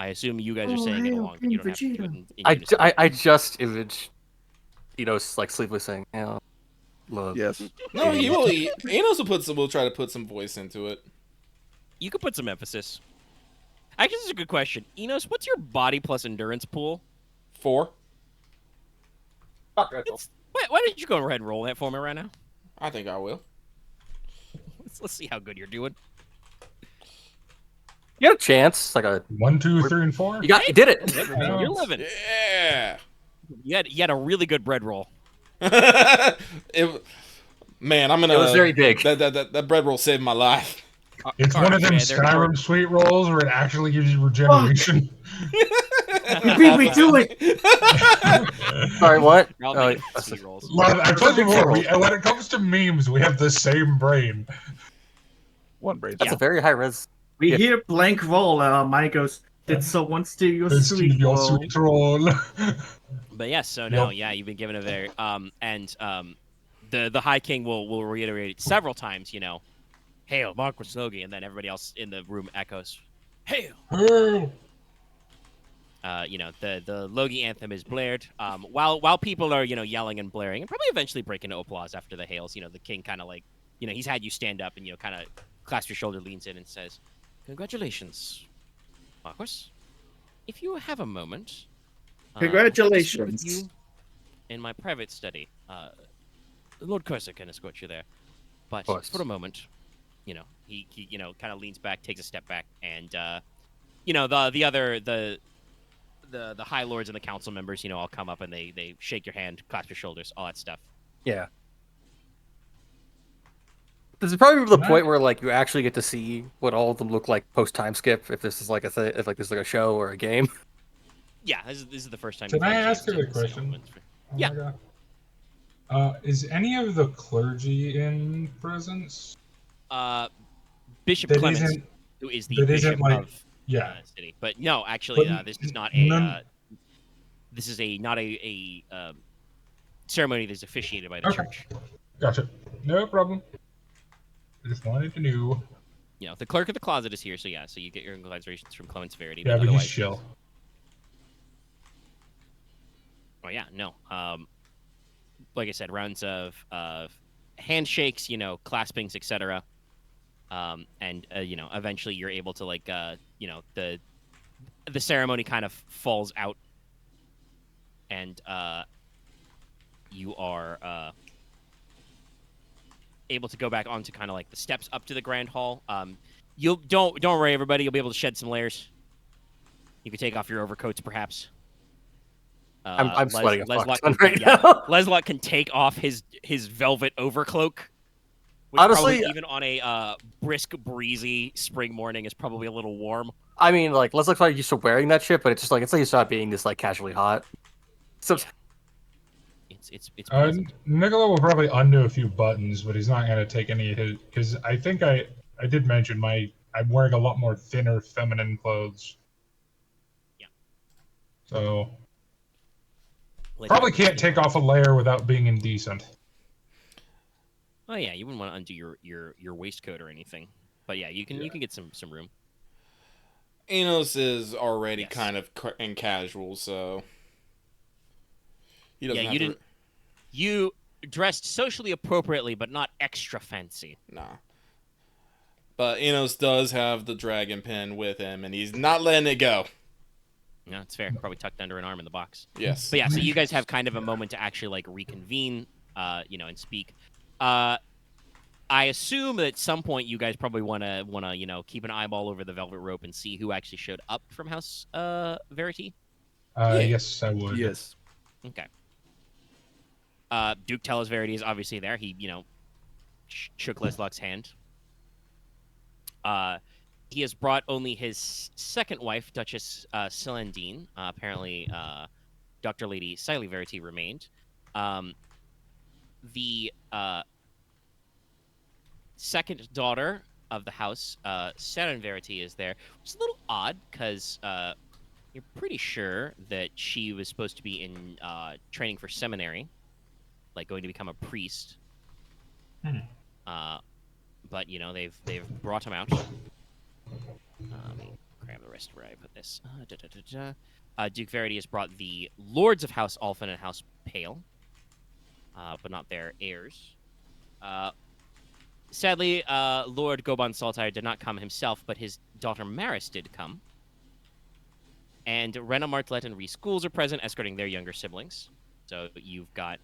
I assume you guys are saying it hail, along, but you don't have to do it Vegeta. in I unison. just imaged, like sleepily saying, "Hail, love." Yes. No, he will. Inos will try to put some voice into it. You could put some emphasis. Actually, this is a good question. Enos, what's your body plus endurance pool? 4. Fuck, that's all. Why don't you go ahead and roll that for me right now? I think I will. Let's see how good you're doing. You got a chance. Like a 1, 2, 3, and 4. you did it. You're living. Yeah. You had a really good bread roll. Man, I'm gonna. It was very big. That bread roll saved my life. It's one of them Skyrim sweet rolls where it actually gives you regeneration. You beat me to it. Sorry, what? I'll Oh, make yeah. sweet rolls. Well, I told you before, when it comes to memes, we have the same brain. One brain. That's a very high res. We Yeah. hear blank roll, and our mind goes, "Did someone steal your Let's sweet do your roll?" sweet roll. But yes, so no, yeah, you've been given a very the High King will reiterate several times, "Hail, Marquess Logi," and then everybody else in the room echoes, "Hail." Oh. The Logi anthem is blared. While people are yelling and blaring, and probably eventually break into applause after the hails. The king kind of like he's had you stand up and kind of clasp your shoulder, leans in and says, "Congratulations, Marquess. If you have a moment, I'd like to speak Congratulations. with you in my private study. Lord Cursor can escort you there, but course. for a moment, he kind of leans back, takes a step back, and the high lords and the council members, all come up and they shake your hand, clasp your shoulders, all that stuff. Yeah. This is probably the point where like you actually get to see what all of them look like post time skip. If this is like if like this is like a show or a game. Yeah, this is the first time. Can you've I had a ask chance you a to see question? elements. Oh Yeah. my God. Is any of the clergy in presence? Bishop That Clemens, isn't- who is the that isn't bishop like- of Yeah. the city, but no, actually, But this is not a. none- This is not a ceremony that's officiated by the Okay. church. Gotcha. No problem. I just wanted to know. The clerk of the closet is here, so yeah, so you get your congratulations from Clemens Verity. Yeah, but he's otherwise, chill. oh yeah, no. Like I said, rounds of handshakes, claspings, etc. And eventually you're able to the ceremony kind of falls out, and you are able to go back onto kind of like the steps up to the grand hall. You don't worry, everybody. You'll be able to shed some layers. You can take off your overcoats, perhaps. I'm sweating a fuck ton can, right now. Leslok can take off his velvet overcloak. Which Honestly, probably even on a brisk, breezy spring morning is probably a little warm. I mean, like let's look like used to wearing that shit, but it's just like it's like you stop being this like casually hot. So It's pleasant. Nicola will probably undo a few buttons, but he's not gonna take any of his. Because I think I did mention I'm wearing a lot more thinner feminine clothes. Yeah. So Probably can't take off a layer without being indecent. Oh yeah, you wouldn't want to undo your waistcoat or anything. But yeah, you can get some room. Inos is already Yes. kind of in casual, so he doesn't Yeah, have to. You dressed socially appropriately, but not extra fancy. Nah. But Inos does have the dragon pin with him, and he's not letting it go. No, it's fair. Probably tucked under an arm in the box. Yes. But yeah, so you guys have kind of a moment to actually like reconvene, and speak. I assume that at some point you guys probably want to keep an eyeball over the velvet rope and see who actually showed up from House Verity. Yes, I would. Yes. Okay. Duke Tellis Verity is obviously there. He shook Leslok's hand. He has brought only his second wife, Duchess Celandine. Apparently, Dr. Lady Siley Verity remained. The second daughter of the house, Saren Verity, is there. Which is a little odd, because you're pretty sure that she was supposed to be in training for seminary, like going to become a priest. But they've brought him out. Let me grab the rest where I put this. Duke Verity has brought the Lords of House Alphen and House Pale, but not their heirs. Sadly, Lord Goban Saltire did not come himself, but his daughter Maris did come. And Rena Martlet and Rhys Schools are present, escorting their younger siblings. So you've got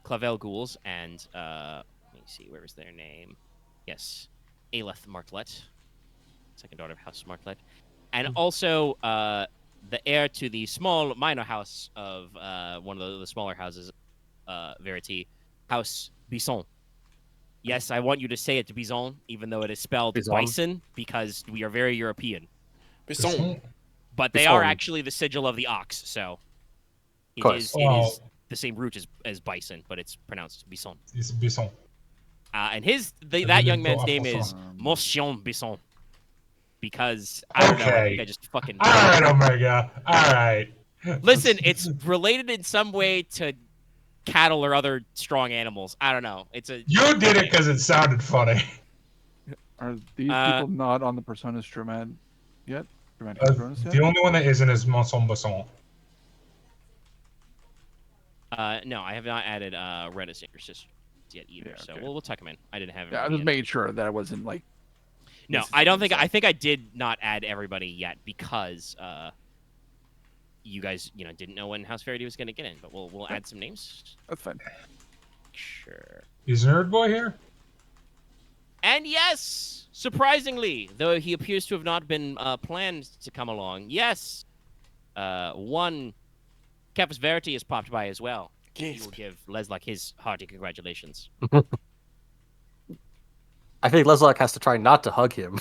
Clavel Ghouls and let me see, where is their name? Yes, Aeleth Martlet, second daughter of House Martlet, and also the heir to the small minor house of one of the smaller houses, Verity, House Bison. Yes, I want you to say it Bison, even though it is spelled bison, because we are very European. Bison. But they are actually the sigil of the ox, so it is the same root as bison, but it's pronounced Bison. It's Bison. And that young man's name is Monsieur Bison. Because, I don't know, I think I just fucking... All right, Omega. All right. Listen, it's related in some way to cattle or other strong animals. I don't know. You did it because it sounded funny. Are these people not on the Personas Dramatis yet? Dramatis yet? The only one that isn't is Monsieur Bison. No, I have not added Redis and your sister yet either. Yeah, so okay. we'll tuck them in. I didn't have it. Yeah, I was just making sure that I wasn't like. No, I don't think. I think I did not add everybody yet because you guys, didn't know when House Verity was going to get in. But we'll add some names. That's fine. Sure. Is Nerd Boy here? And yes, surprisingly, though he appears to have not been planned to come along, yes, one Capus Verity has popped by as well. He will give Leslok his hearty congratulations. I think Leslok has to try not to hug him.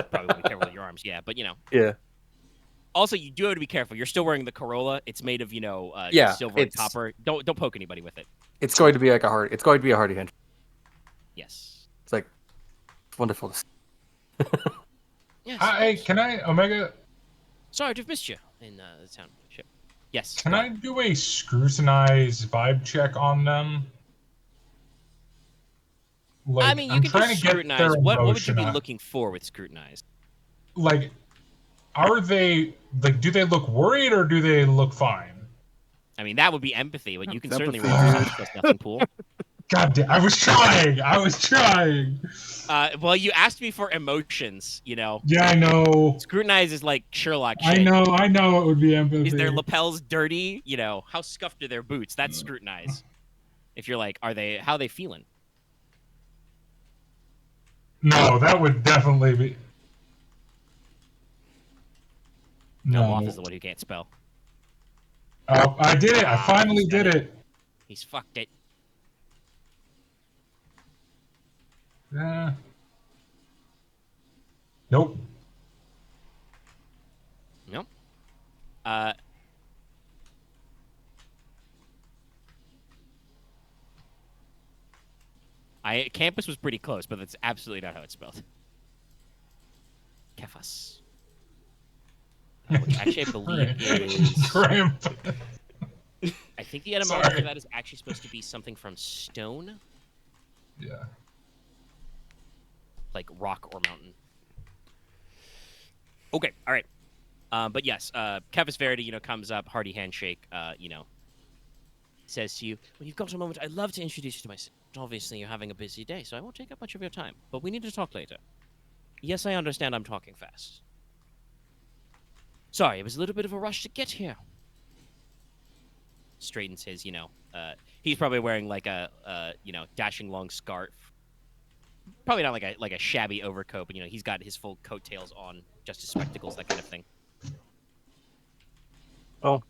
Probably be careful with your arms, yeah, but Yeah. Also, you do have to be careful. You're still wearing the Corolla. It's made of, silver and copper. Don't poke anybody with it. It's going to be like it's going to be a hardy hand. Yes. It's like wonderful to see. Yes. Hey, can I, Omega? Sorry to have missed you in the township. Yes. Can I do a scrutinize vibe check on them? Like, I mean, you can just scrutinize. What would you be looking for with scrutinize? Like, are they, do they look worried or do they look fine? I mean, that would be empathy, but you can certainly Empathy. roll yourself plus nothing pool. God damn, I was trying! Well, you asked me for emotions, Yeah, I know. Scrutinize is like Sherlock shit. I know it would be empathy. Is their lapels dirty? How scuffed are their boots? That's scrutinize. If you're like, how are they feeling? No, that would definitely be... No, No. Loth is the one who can't spell. Oh, I did it! I finally did it! He's fucked it. Nope. Nope. Campus was pretty close, but that's absolutely not how it's spelled. Kefas. which actually I believe is. Cramp. I think the etymology Sorry. for that is actually supposed to be something from stone, Yeah. like rock or mountain. Okay, all right. But yes, Kevis Verity, comes up, hearty handshake, says to you, when you've got a moment, I'd love to introduce you to myself. Obviously, you're having a busy day, so I won't take up much of your time, but we need to talk later. Yes, I understand I'm talking fast. Sorry, it was a little bit of a rush to get here. Straightens his, he's probably wearing like a, dashing long scarf. Probably not like a shabby overcoat, but, he's got his full coattails on, just his spectacles, that kind of thing. Well,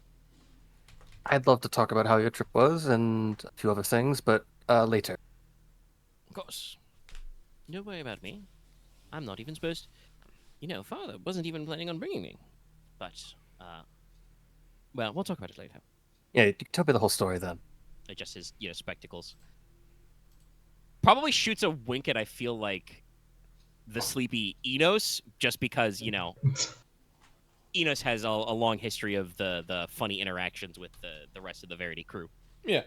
I'd love to talk about how your trip was and a few other things, but later. Of course. No worry about me. I'm not even supposed... Father wasn't even planning on bringing me. But, well, we'll talk about it later. Yeah, you can tell me the whole story then. Adjusts his, spectacles. Probably shoots a wink at, I feel like, the sleepy Inos, just because, Inos has a long history of the funny interactions with the rest of the Verity crew. Yeah.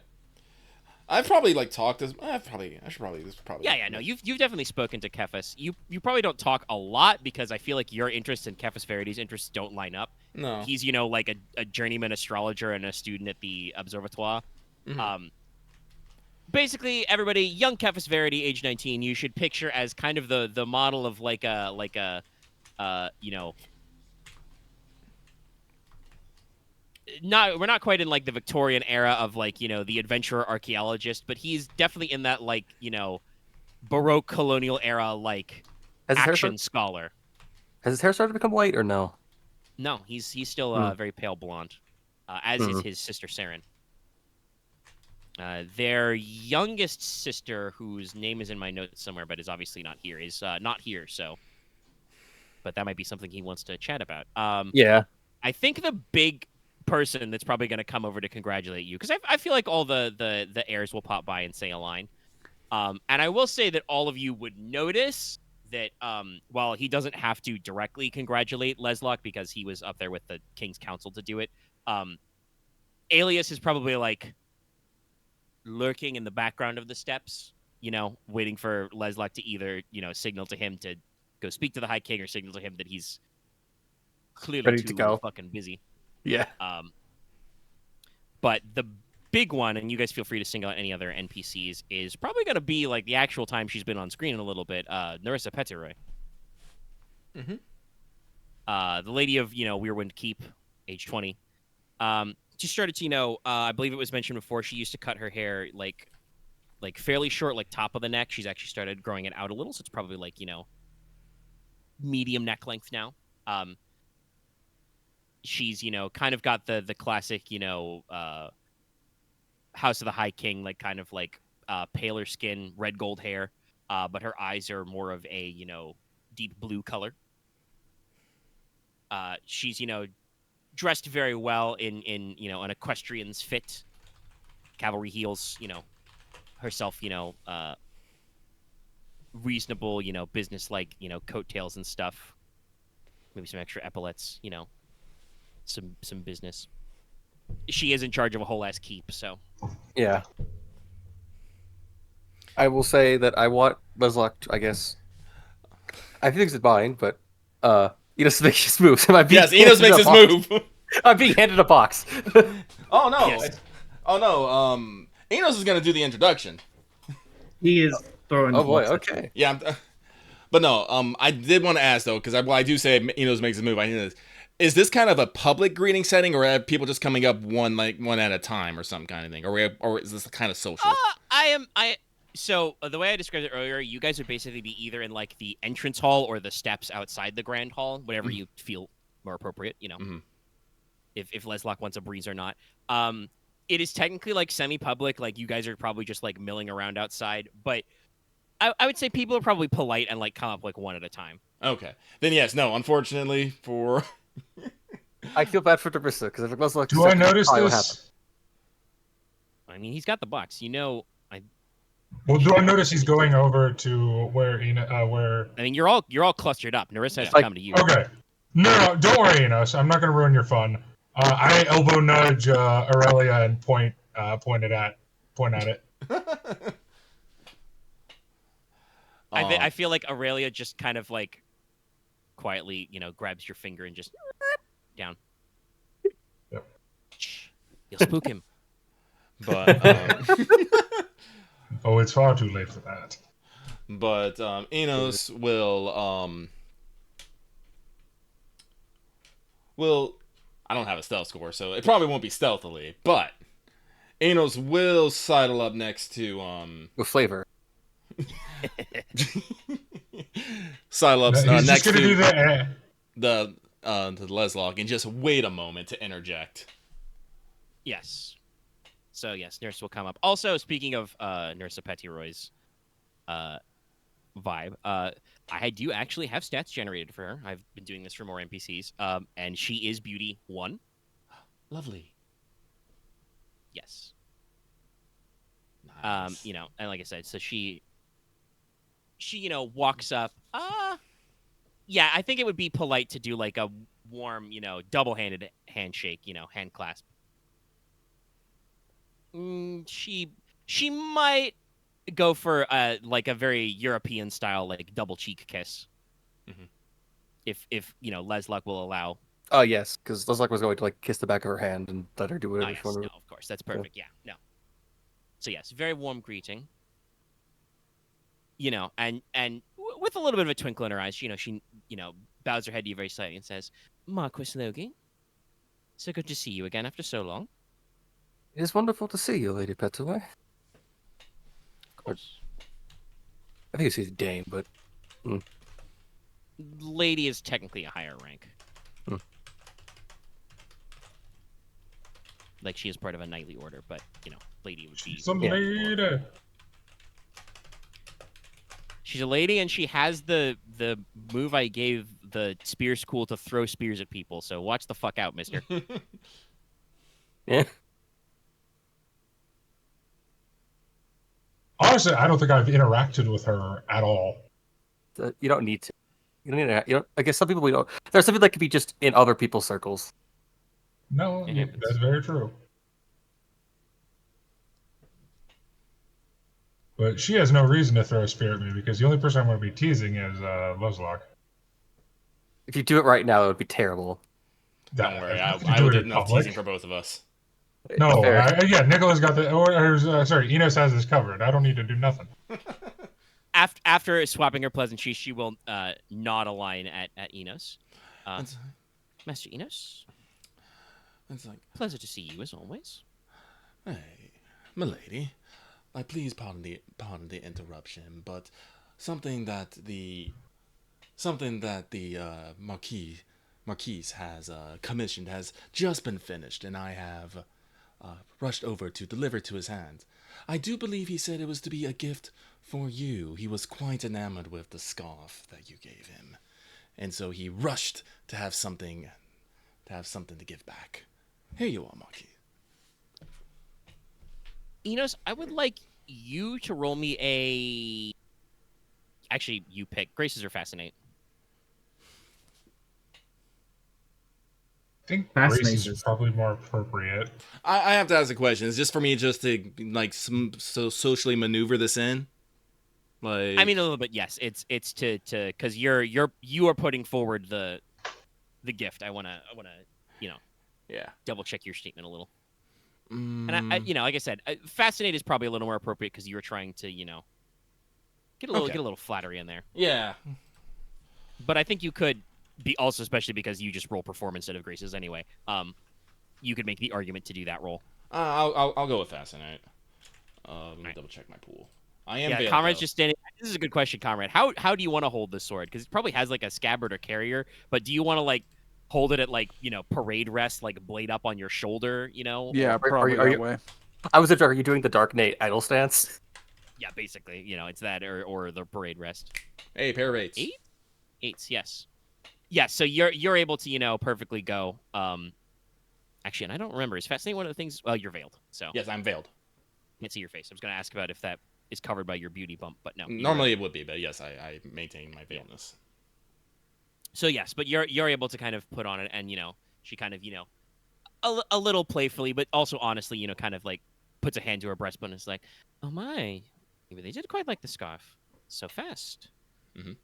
I've probably talked this. I should probably. Yeah. No, you've definitely spoken to Kefis. You probably don't talk a lot because I feel like your interests and Kefis Verity's interests don't line up. No. He's like a journeyman astrologer and a student at the observatoire. Mhm. Basically, everybody, young Kefis Verity, age 19, you should picture as kind of the model of we're not quite in the Victorian era of the adventurer archaeologist, but he's definitely in that Baroque colonial era action scholar. Has his hair started to become white or no? No, he's still very pale blonde, as is his sister Saren. Their youngest sister, whose name is in my notes somewhere, but is obviously not here, is not here. So, but that might be something he wants to chat about. Yeah. I think the big person that's probably going to come over to congratulate you, because I feel like all the heirs will pop by and say a line. And I will say that all of you would notice that while he doesn't have to directly congratulate Leslok because he was up there with the King's Council to do it, Alias is probably lurking in the background of the steps, waiting for Leslok to either, signal to him to go speak to the High King or signal to him that he's clearly ready to go. fucking busy. Yeah. But the big one, and you guys feel free to single out any other NPCs, is probably going to be the actual time she's been on screen in a little bit, Narissa Pettiroy. Mm-hmm. The lady of, Weirwind Keep, age 20. She started to, I believe it was mentioned before, she used to cut her hair fairly short, top of the neck. She's actually started growing it out a little, so it's probably medium neck length now. She's, kind of got the classic, House of the High King, paler skin, red gold hair, but her eyes are more of a, deep blue color. She's, dressed very well in an equestrian's fit, cavalry heels, herself, reasonable, business-like, coattails and stuff. Maybe some extra epaulets, some business. She is in charge of a whole ass keep, so. Yeah. I will say that I want Leslok, I guess. I think it's mine, but Enos makes his moves. Yes, Enos makes his move. I'm being handed a box. Oh no! Yes. Oh no! Enos is gonna do the introduction. He is throwing. Oh boy, the box at you. okay. Yeah, but no. I did want to ask though, because I do say Enos makes his move. I need this. Is this kind of a public greeting setting, or are people just coming up one at a time, or some kind of thing, or is this kind of social? So the way I described it earlier, you guys would basically be either in the entrance hall or the steps outside the grand hall, whatever you feel more appropriate. Mm-hmm. If Leslok wants a breeze or not. It is technically semi-public. You guys are probably just milling around outside, but I would say people are probably polite and come up one at a time. Okay, then yes, no. Unfortunately for. I feel bad for Drabissa because if Leslok. Do I notice this? I mean, he's got the box. Well, do I notice he's going over to where? I mean, you're all clustered up. Narissa has to come to you. Okay. No, don't worry, Inos. I'm not going to ruin your fun. I elbow nudge Aurelia and point at it. I feel like Aurelia just kind of like quietly, grabs your finger and just down. Yep. Shh, you'll spook him. But Oh, it's far too late for that. But Inos will I don't have a stealth score, so it probably won't be stealthily, but Inos will sidle up next to With flavor. sidle up He's next just gonna do to the the Leslok and just wait a moment to interject. Yes. So yes, Nurse will come up. Also, speaking of Nurse Pettyroy's vibe, I do actually have stats generated for her. I've been doing this for more NPCs. And she is Beauty 1. Lovely. Yes. Nice. And like I said, so she walks up. Yeah, I think it would be polite to do like a warm, double-handed handshake, hand clasp. She might go for like a very European style, like double cheek kiss. Mm-hmm. If Leslok will allow. Oh yes, because Leslok was going to like kiss the back of her hand and let her do whatever Yes, she wanted. no, of course, that's perfect. Yeah, no. So yes, very warm greeting. And with a little bit of a twinkle in her eyes, she bows her head to you very slightly and says, "Marquess Logi, so good to see you again after so long." It is wonderful to see you, Lady Petaway. Of course. I think she's Dame, but Lady is technically a higher rank. Like she is part of a knightly order, but lady would be. She's a lady. She's a lady, and she has the move I gave the spear school to throw spears at people. So watch the fuck out, mister. yeah. Honestly, I don't think I've interacted with her at all. You don't need to. You don't need to. I guess some people we don't. There's some people that could be just in other people's circles. No, It yeah, happens. that's very true. But she has no reason to throw a spear at me because the only person I'm going to be teasing is Leslok. If you do it right now, it would be terrible. Don't worry, I do would it get in enough public. teasing for both of us. No, Fair. yeah, Nicola's got sorry, Inos has this covered. I don't need to do nothing. After swapping her pleasantries, she will nod a line at Inos. Master Inos, It's like, pleasure to see you as always. hey, milady, please pardon the interruption, but something that the Marquise has commissioned has just been finished, and I have rushed over to deliver to his hands. I do believe he said it was to be a gift for you. He was quite enamored with the scarf that you gave him, and so he rushed to have something to give back. Here you are, Marquis. Inos, I would like you to roll me a. Actually, you pick Graces or Fascinate. I think Fascinates Grace is us. probably more appropriate. I have to ask a question. Is this for me just to socially maneuver this in? Like, I mean, a little bit. Yes, it's to because you are putting forward the gift. I wanna yeah. double check your statement a little. And I like I said, Fascinate is probably a little more appropriate because you're trying to get a little flattery in there. Yeah. But I think you could be also, especially because you just roll performance instead of Graces anyway. You could make the argument to do that roll. I'll go with Fascinate. Let me double check my pool. I am. Yeah, Conrad's just standing. This is a good question, Conrad. How do you want to hold this sword? Because it probably has like a scabbard or carrier. But do you want to like hold it at like parade rest, like blade up on your shoulder? Yeah, Are probably you- are that you- way. I was are you doing the Dark Knight idle stance? Yeah, basically. It's that or the parade rest. Hey, pair of eights. Eights, yes. Yes, so you're able to perfectly go. Actually, and I don't remember. Is Fascinate one of the things? Well, you're veiled, so Yes, I'm veiled. can't see your face. I was going to ask about if that is covered by your beauty bump, but no. Normally it would be, but yes, I maintain my veiledness. So yes, but you're able to kind of put on it, and she kind of a little playfully, but also honestly, kind of like puts a hand to her breastbone and is like, "Oh my, maybe they did quite like the scarf so fast." Mm-hmm.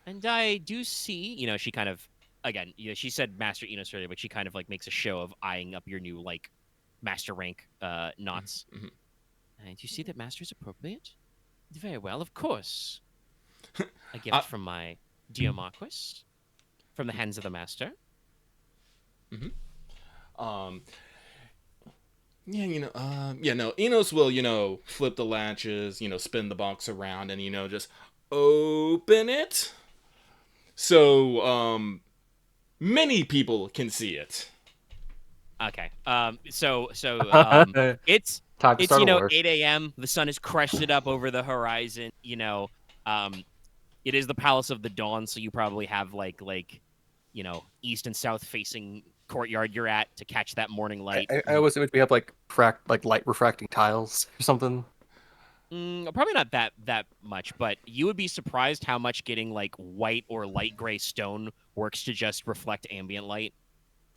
And I do see, she kind of again, she said Master Inos earlier, but she kind of like makes a show of eyeing up your new like master rank knots. Mm-hmm. And you see that Master's appropriate? Very well, of course. A gift from my dear Marquess, from the hands of the Master. Mm-hmm. No, Inos will, flip the latches, spin the box around and, just open it. So, many people can see it. Okay. So it's Time to start a war. 8 a.m. The sun has crested up over the horizon. It is the Palace of the Dawn, so you probably have like east and south facing courtyard you're at to catch that morning light. I always we have like light refracting tiles or something. Probably not that much, but you would be surprised how much getting like white or light gray stone works to just reflect ambient light.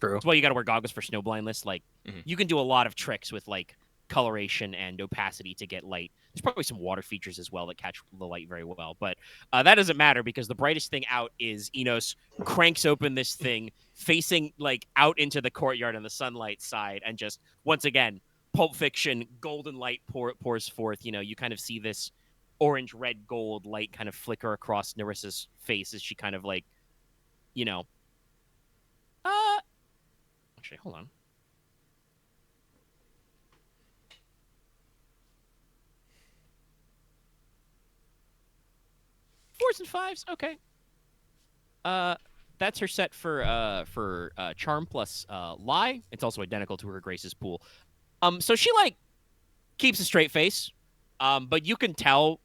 True. That's why you got to wear goggles for snow blindness. Like, you can do a lot of tricks with like coloration and opacity to get light. There's probably some water features as well that catch the light very well, but that doesn't matter because the brightest thing out is Inos cranks open this thing facing like out into the courtyard on the sunlight side, and just once again, Pulp Fiction golden light pours forth. You kind of see this orange, red, gold light kind of flicker across Nerissa's face as she kind of like, actually, hold on. Fours and fives, okay. That's her set for charm plus lie. It's also identical to her Grace's pool. So she like keeps a straight face. But you can tell,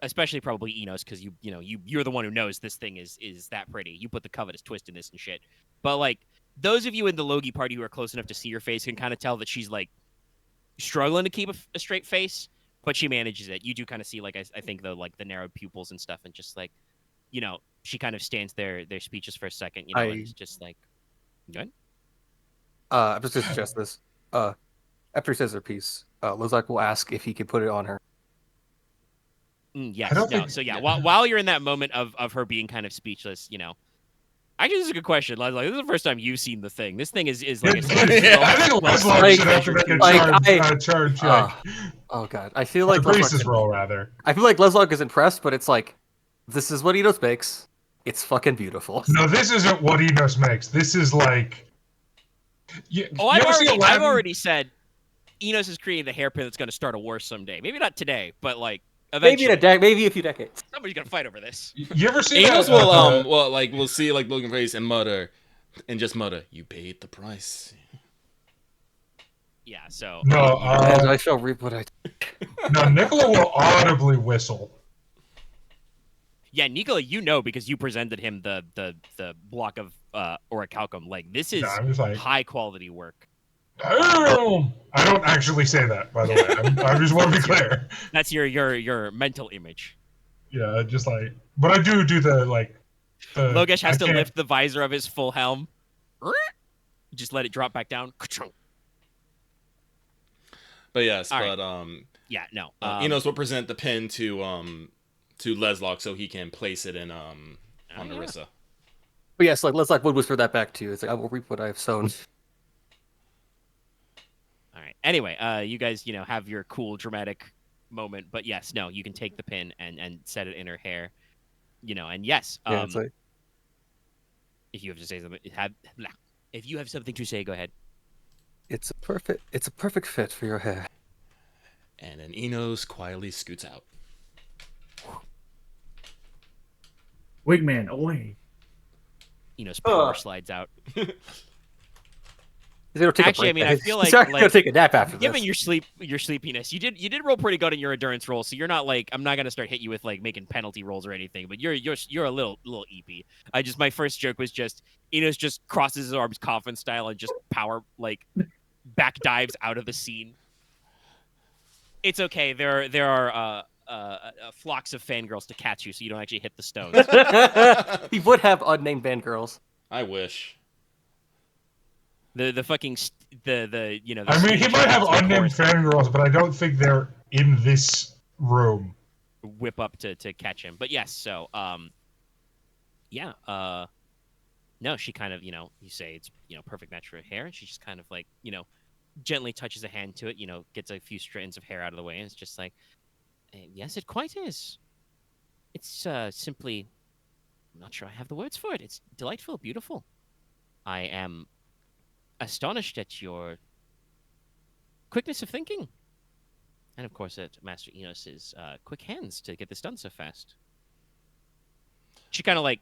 especially probably Inos, because you're the one who knows this thing is that pretty. You put the covetous twist in this and shit. But like those of you in the Logi party who are close enough to see your face can kind of tell that she's like struggling to keep a straight face, but she manages it. You do kind of see like I think the narrowed pupils and stuff, and just like she kind of stands there speechless for a second, and it's just like, good. I'm just gonna suggest this. After he says her piece, Leslok will ask if he can put it on her. Yes. No. So yeah, while you're in that moment of her being kind of speechless, actually, this is a good question, Leslok. This is the first time you've seen the thing. This thing is like I think Leslok should have to make a charm check. Oh god, I feel like Grace's roll rather. I feel like Leslok is impressed, but it's like, this is what Inos makes. It's fucking beautiful. No, this isn't what Inos makes. This is like. I've already said Inos is creating the hairpin that's going to start a war someday. Maybe not today, but like eventually. Maybe a few decades. Somebody's going to fight over this. You ever see Inos we'll see like Logan face and just mutter, "You paid the price." Yeah. So no, I shall reap what I. No, Nicola will audibly whistle. Yeah, Nicola, because you presented him the block of orichalcum. Like, this is high quality work. Damn! I don't actually say that, by the way. I just want to be clear. That's your mental image. Yeah, just like, but I do the like. Logesh has to lift the visor of his full helm. Just let it drop back down. But yes, yeah, no. Inos will present the pin to Leslok so he can place it in on Nerissa. But yes, like Leslok would whisper that back to you. It's like, I will reap what I have sown. All right. Anyway, you guys, have your cool dramatic moment, but yes, no, you can take the pin and set it in her hair, and yes, it's like... if you have to say something, if you have something to say, go ahead. It's a perfect fit for your hair. And then Inos quietly scoots out. Wigman, away. Inos power slides out. Actually, I mean, I feel like gonna take a nap after this. Given your sleepiness, you did roll pretty good in your endurance roll, so you're not like, I'm not gonna start hitting you with like making penalty rolls or anything, but you're a little eepy. My first joke was just Inos just crosses his arms coffin style and just power like back dives out of the scene. It's okay. There are flocks of fangirls to catch you, so you don't actually hit the stones. He would have unnamed fangirls. I wish. The fucking the you know. The I mean, he stage might have shows, of unnamed course, fangirls, but I don't think they're in this room. whip up to catch him. But yes, so yeah, no, she kind of, you know, you say it's, you know, perfect match for her hair, and she just kind of like, you know, gently touches a hand to it, you know, gets a few strands of hair out of the way, and it's just like, yes, it quite is. It's simply, I'm not sure I have the words for it. It's delightful, beautiful. I am astonished at your quickness of thinking. And of course, at Master Enos's quick hands to get this done so fast. She kind of like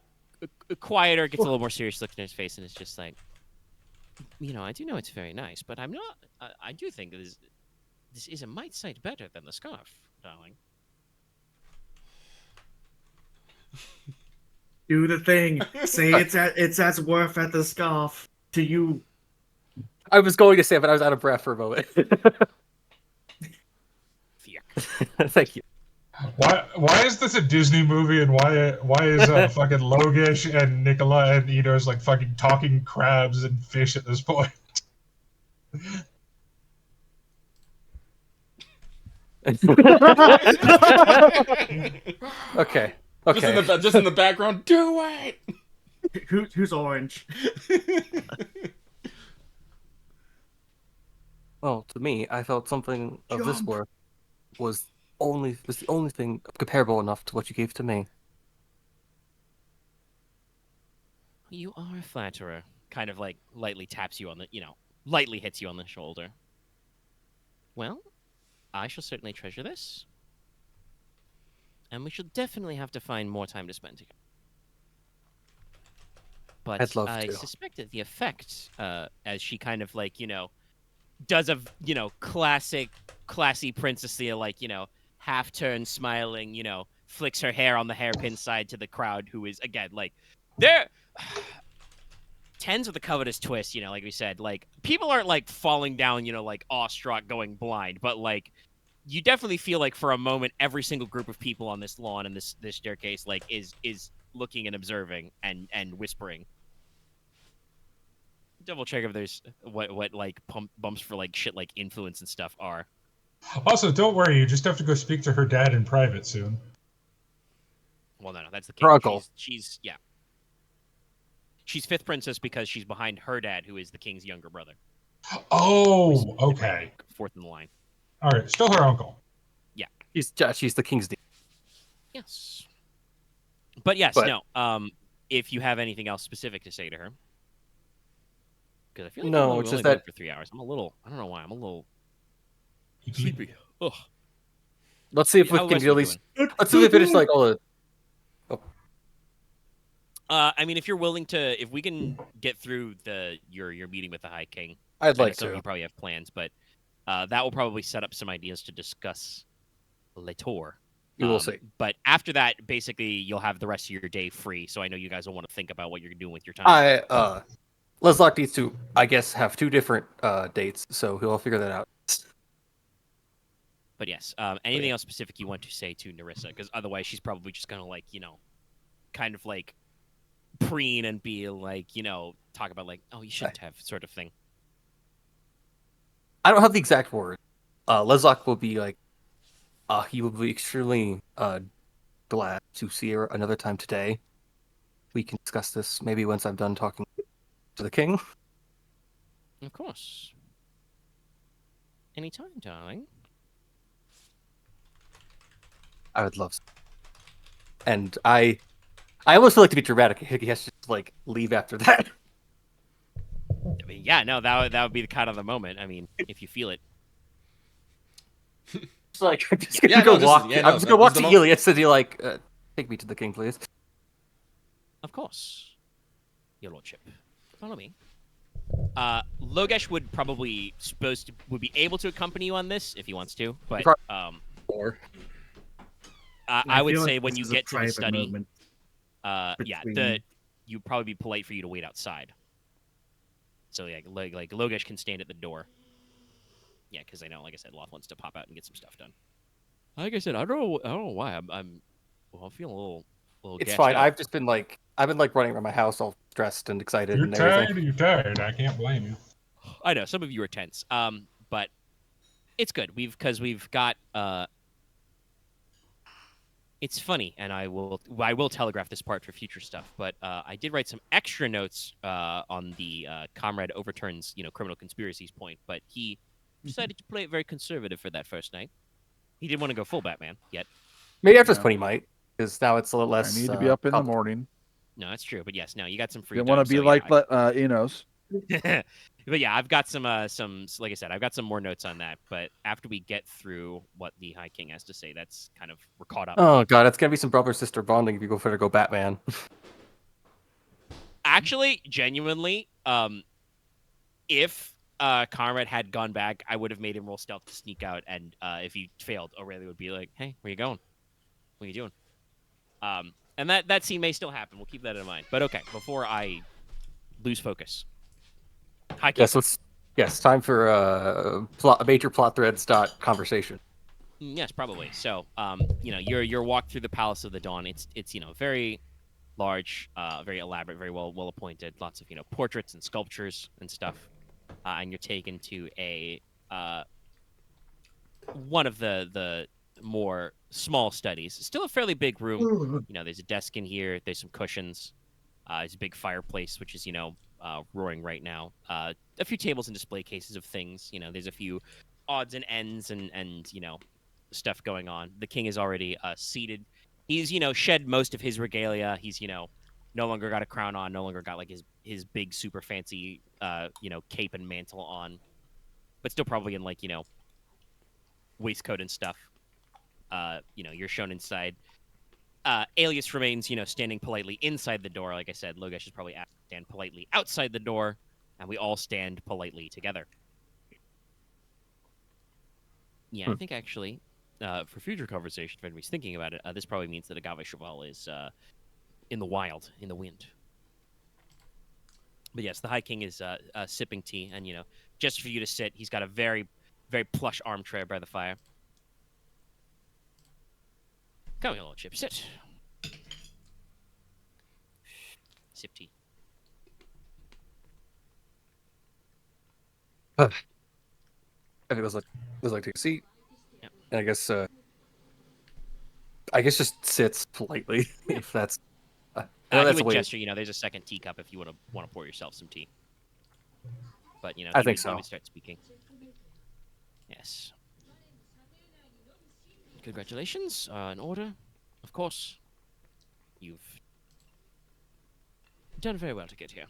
quieter, gets a little more serious look in his face, and it's just like, you know, I do know it's very nice, but I'm not. I do think this is a mite sight better than the scarf, darling. Do the thing. Say it's as worth at the scarf to you. I was going to say it, but I was out of breath for a moment. Thank you. Why is this a Disney movie, and why is fucking Logesh and Nicola and Inos like fucking talking crabs and fish at this point? Okay. Just in the background, do it. Who's orange? Well, to me, I felt something of this work was the only thing comparable enough to what you gave to me. You are a flatterer. Kind of like lightly taps you on the, you know, lightly hits you on the shoulder. Well, I shall certainly treasure this. And we shall definitely have to find more time to spend together. But I'd love I to. suspect that the effect, as she kind of like, you know, does a, you know, classy princessy, like, you know, half turn smiling, you know, flicks her hair on the hairpin side to the crowd, who is, again, like, they're... Tens with a covetous twist, you know, like we said, like, people aren't, like, falling down, you know, like, awestruck, going blind, but, like, you definitely feel like for a moment every single group of people on this lawn and this staircase, like, is looking and observing and whispering. Double check if there's what like bumps for, like, shit like influence and stuff are. Also, don't worry, you just have to go speak to her dad in private soon. Well, no, that's the king. Her uncle. She's yeah. She's fifth princess because she's behind her dad, who is the king's younger brother. Oh, okay. Fourth in the line. All right, still her uncle. Yeah. She's the king's dean. Yes. But yes, no. If you have anything else specific to say to her, because I feel like No, we're it's only just going that for 3 hours. I don't know why. I'm a little You- sleepy. Ugh. Let's see if we How can was at you least. Let's see if we finish like all the. I mean, if you're willing to, if we can get through your meeting with the High King, I'd I know like some of to. you probably have plans, but that will probably set up some ideas to discuss later. We will see. But after that, basically, you'll have the rest of your day free. So I know you guys will want to think about what you're doing with your time. Leslok needs to, I guess, have two different dates, so he'll figure that out. But yes, anything else specific you want to say to Nerissa? Because otherwise, she's probably just gonna, like, you know, kind of like preen and be like, you know, talk about like, oh, you shouldn't have, sort of thing. I don't have the exact word. Leslok will be like, he will be extremely glad to see her another time today. We can discuss this maybe once I'm done talking to the king. Of course. Anytime, darling. I would love. And I almost feel like to be dramatic. He has to just like leave after that. I mean, yeah, no, that would be the kind of the moment. I mean, if you feel it. It's like I'm just gonna go walk. I'm just gonna walk to Elias and be like, take me to the king, please. Of course, your lordship. Follow me. Logesh would probably would be able to accompany you on this if he wants to, but Or I would feel say like when this you is a get to the private study, moment yeah, between- you'd probably be polite for you to wait outside. So yeah, like Logesh can stand at the door. Yeah, because I know, like I said, Loth wants to pop out and get some stuff done. Like I said, I don't know why well, I'm feeling a little It's gassed fine. up. I've been running around my house all stressed and excited You're and everything. tired. You're tired. I can't blame you. I know some of you are tense. But it's good. We've got it's funny, and I will telegraph this part for future stuff. But I did write some extra notes on the Comrade overturns criminal conspiracies point, but he decided to play it very conservative for that first night. He didn't want to go full Batman yet. Maybe after Yeah. 20 might, because now it's a little less. I need to be up in the complicated. morning. No, that's true. But yes, now you got some free Didn't time. want to be so, like yeah, Inos. but yeah, I've got some like I said, I've got some more notes on that. But after we get through what the High King has to say, that's kind of we're caught up. Oh god, it's gonna be some brother sister bonding if you go Batman. Actually, genuinely, if Konrad had gone back, I would have made him roll stealth to sneak out, and if he failed, Aurelia would be like, "Hey, where you going? What are you doing?" And that scene may still happen. We'll keep that in mind. But okay, before I lose focus, High King. Yes, time for major plot threads conversation. Yes, probably. So, your walk through the Palace of the Dawn. It's very large, very elaborate, very well appointed. Lots of portraits and sculptures and stuff. And you're taken to a one of the more small studies. Still a fairly big room. There's a desk in here. There's some cushions. There's a big fireplace, which is roaring right now. A few tables and display cases of things. There's a few odds and ends and stuff going on. The king is already seated. He's shed most of his regalia. He's no longer got a crown on. No longer got like his big super fancy cape and mantle on, but still probably in like waistcoat and stuff. You're shown inside. Alias remains, standing politely inside the door. Like I said, Logesh is probably asked to stand politely outside the door, and we all stand politely together. Yeah, I think actually, for future conversation, if anybody's thinking about it, this probably means that Agave Cheval is in the wild, in the wind. But yes, the High King is sipping tea, and just for you to sit, he's got a very, very plush armchair by the fire. Come here, Lordship, sit. Sip tea. I think it was like take a seat, Yep. and I guess just sits politely if that's. I know He that's would a way. gesture, there's a second teacup if you want to pour yourself some tea. But I think so. He would start speaking. Yes. Congratulations, in order. Of course, you've done very well to get here.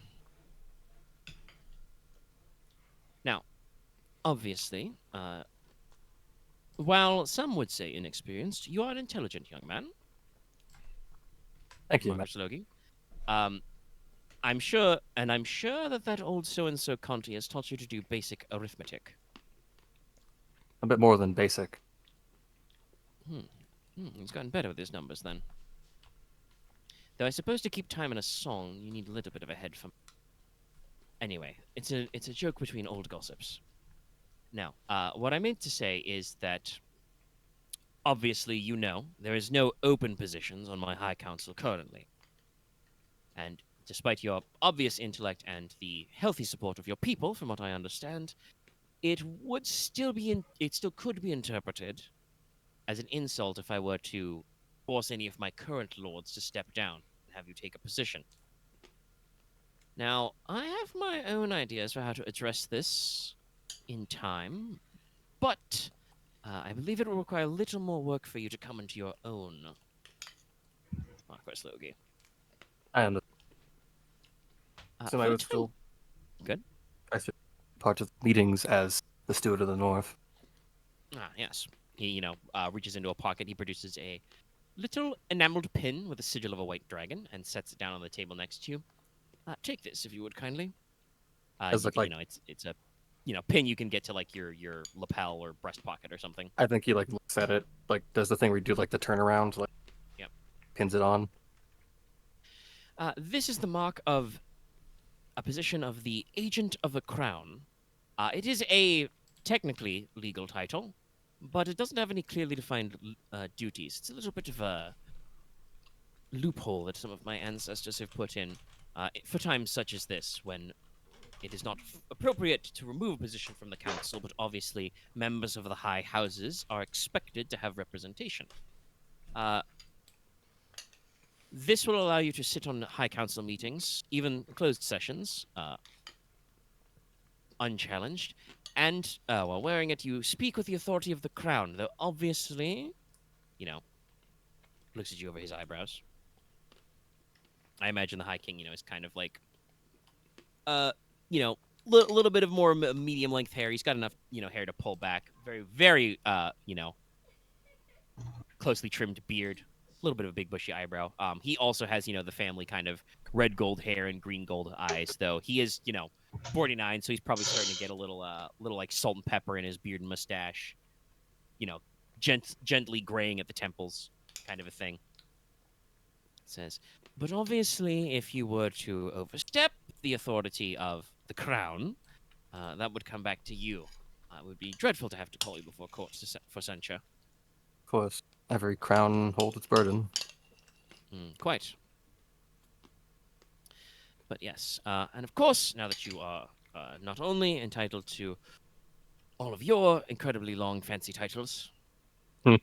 Now, obviously, while some would say inexperienced, you are an intelligent young man. Thank you, Marquess Logi. I'm sure that old so-and-so Conti has taught you to do basic arithmetic. a bit more than basic. He's gotten better with his numbers, then. Though I suppose to keep time in a song, you need a little bit of a head for... Anyway, it's a joke between old gossips. Now, what I meant to say is that, obviously, there is no open positions on my High Council currently. And despite your obvious intellect and the healthy support of your people, from what I understand, it still could be interpreted as an insult if I were to force any of my current lords to step down and have you take a position. Now, I have my own ideas for how to address this in time, but I believe it will require a little more work for you to come into your own, Marquess Logi. I am. So I for would the still. Good. I still part of meetings as the Steward of the North. Yes. He, reaches into a pocket. He produces a little enameled pin with a sigil of a white dragon and sets it down on the table next to you. Take this, if you would kindly. It's a pin you can get to like your lapel or breast pocket or something. I think he looks at it, does the thing where you do the turnaround, Yep. Pins it on. This is the mark of a position of the Agent of the Crown. It is a technically legal title, but it doesn't have any clearly defined duties. It's a little bit of a loophole that some of my ancestors have put in for times such as this, when it is not appropriate to remove a position from the council, but obviously members of the high houses are expected to have representation. This will allow you to sit on high council meetings, even closed sessions, unchallenged, and while wearing it, you speak with the authority of the crown, though obviously, looks at you over his eyebrows. I imagine the High King, is kind of like, little bit of more medium length hair. He's got enough, hair to pull back. Very, very, closely trimmed beard. A little bit of a big bushy eyebrow. He also has, the family kind of red gold hair and green gold eyes, though he is, 49, so he's probably starting to get a little like salt and pepper in his beard and mustache. Gently graying at the temples, kind of a thing. It says, but obviously, if you were to overstep the authority of the crown, that would come back to you. It would be dreadful to have to call you before court for censure. Of course, every crown holds its burden. Quite. But yes, and of course, now that you are not only entitled to all of your incredibly long, fancy titles, and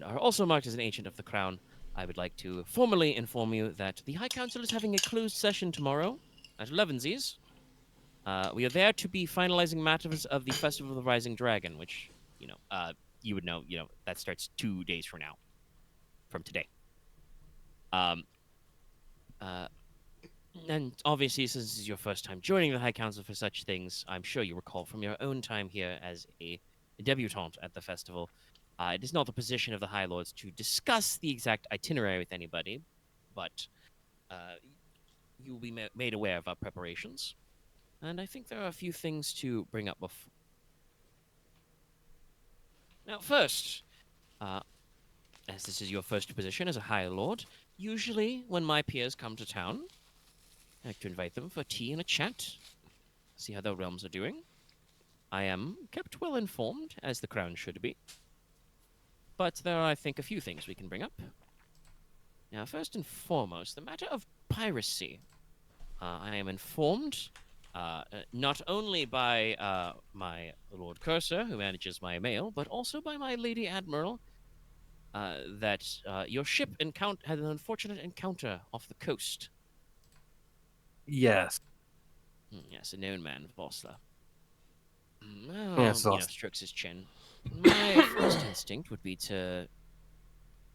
are also marked as an agent of the crown, I would like to formally inform you that the High Council is having a closed session tomorrow at 11's. We are there to be finalizing matters of the Festival of the Rising Dragon, which, you would know, that starts 2 days from now, from today. And obviously, since this is your first time joining the High Council for such things, I'm sure you recall from your own time here as a debutante at the festival, it is not the position of the High Lords to discuss the exact itinerary with anybody, but you will be made aware of our preparations. And I think there are a few things to bring up before. Now, first, as this is your first position as a High Lord, usually when my peers come to town, I like to invite them for tea and a chat, see how their realms are doing. I am kept well informed, as the crown should be. But there are, I think, a few things we can bring up. Now, first and foremost, the matter of piracy. I am informed, not only by my Lord Cursor, who manages my mail, but also by my Lady Admiral, that your ship had an unfortunate encounter off the coast. Yes. Yes, a known man, Vossler. Yes, Strokes his chin. My first instinct would be to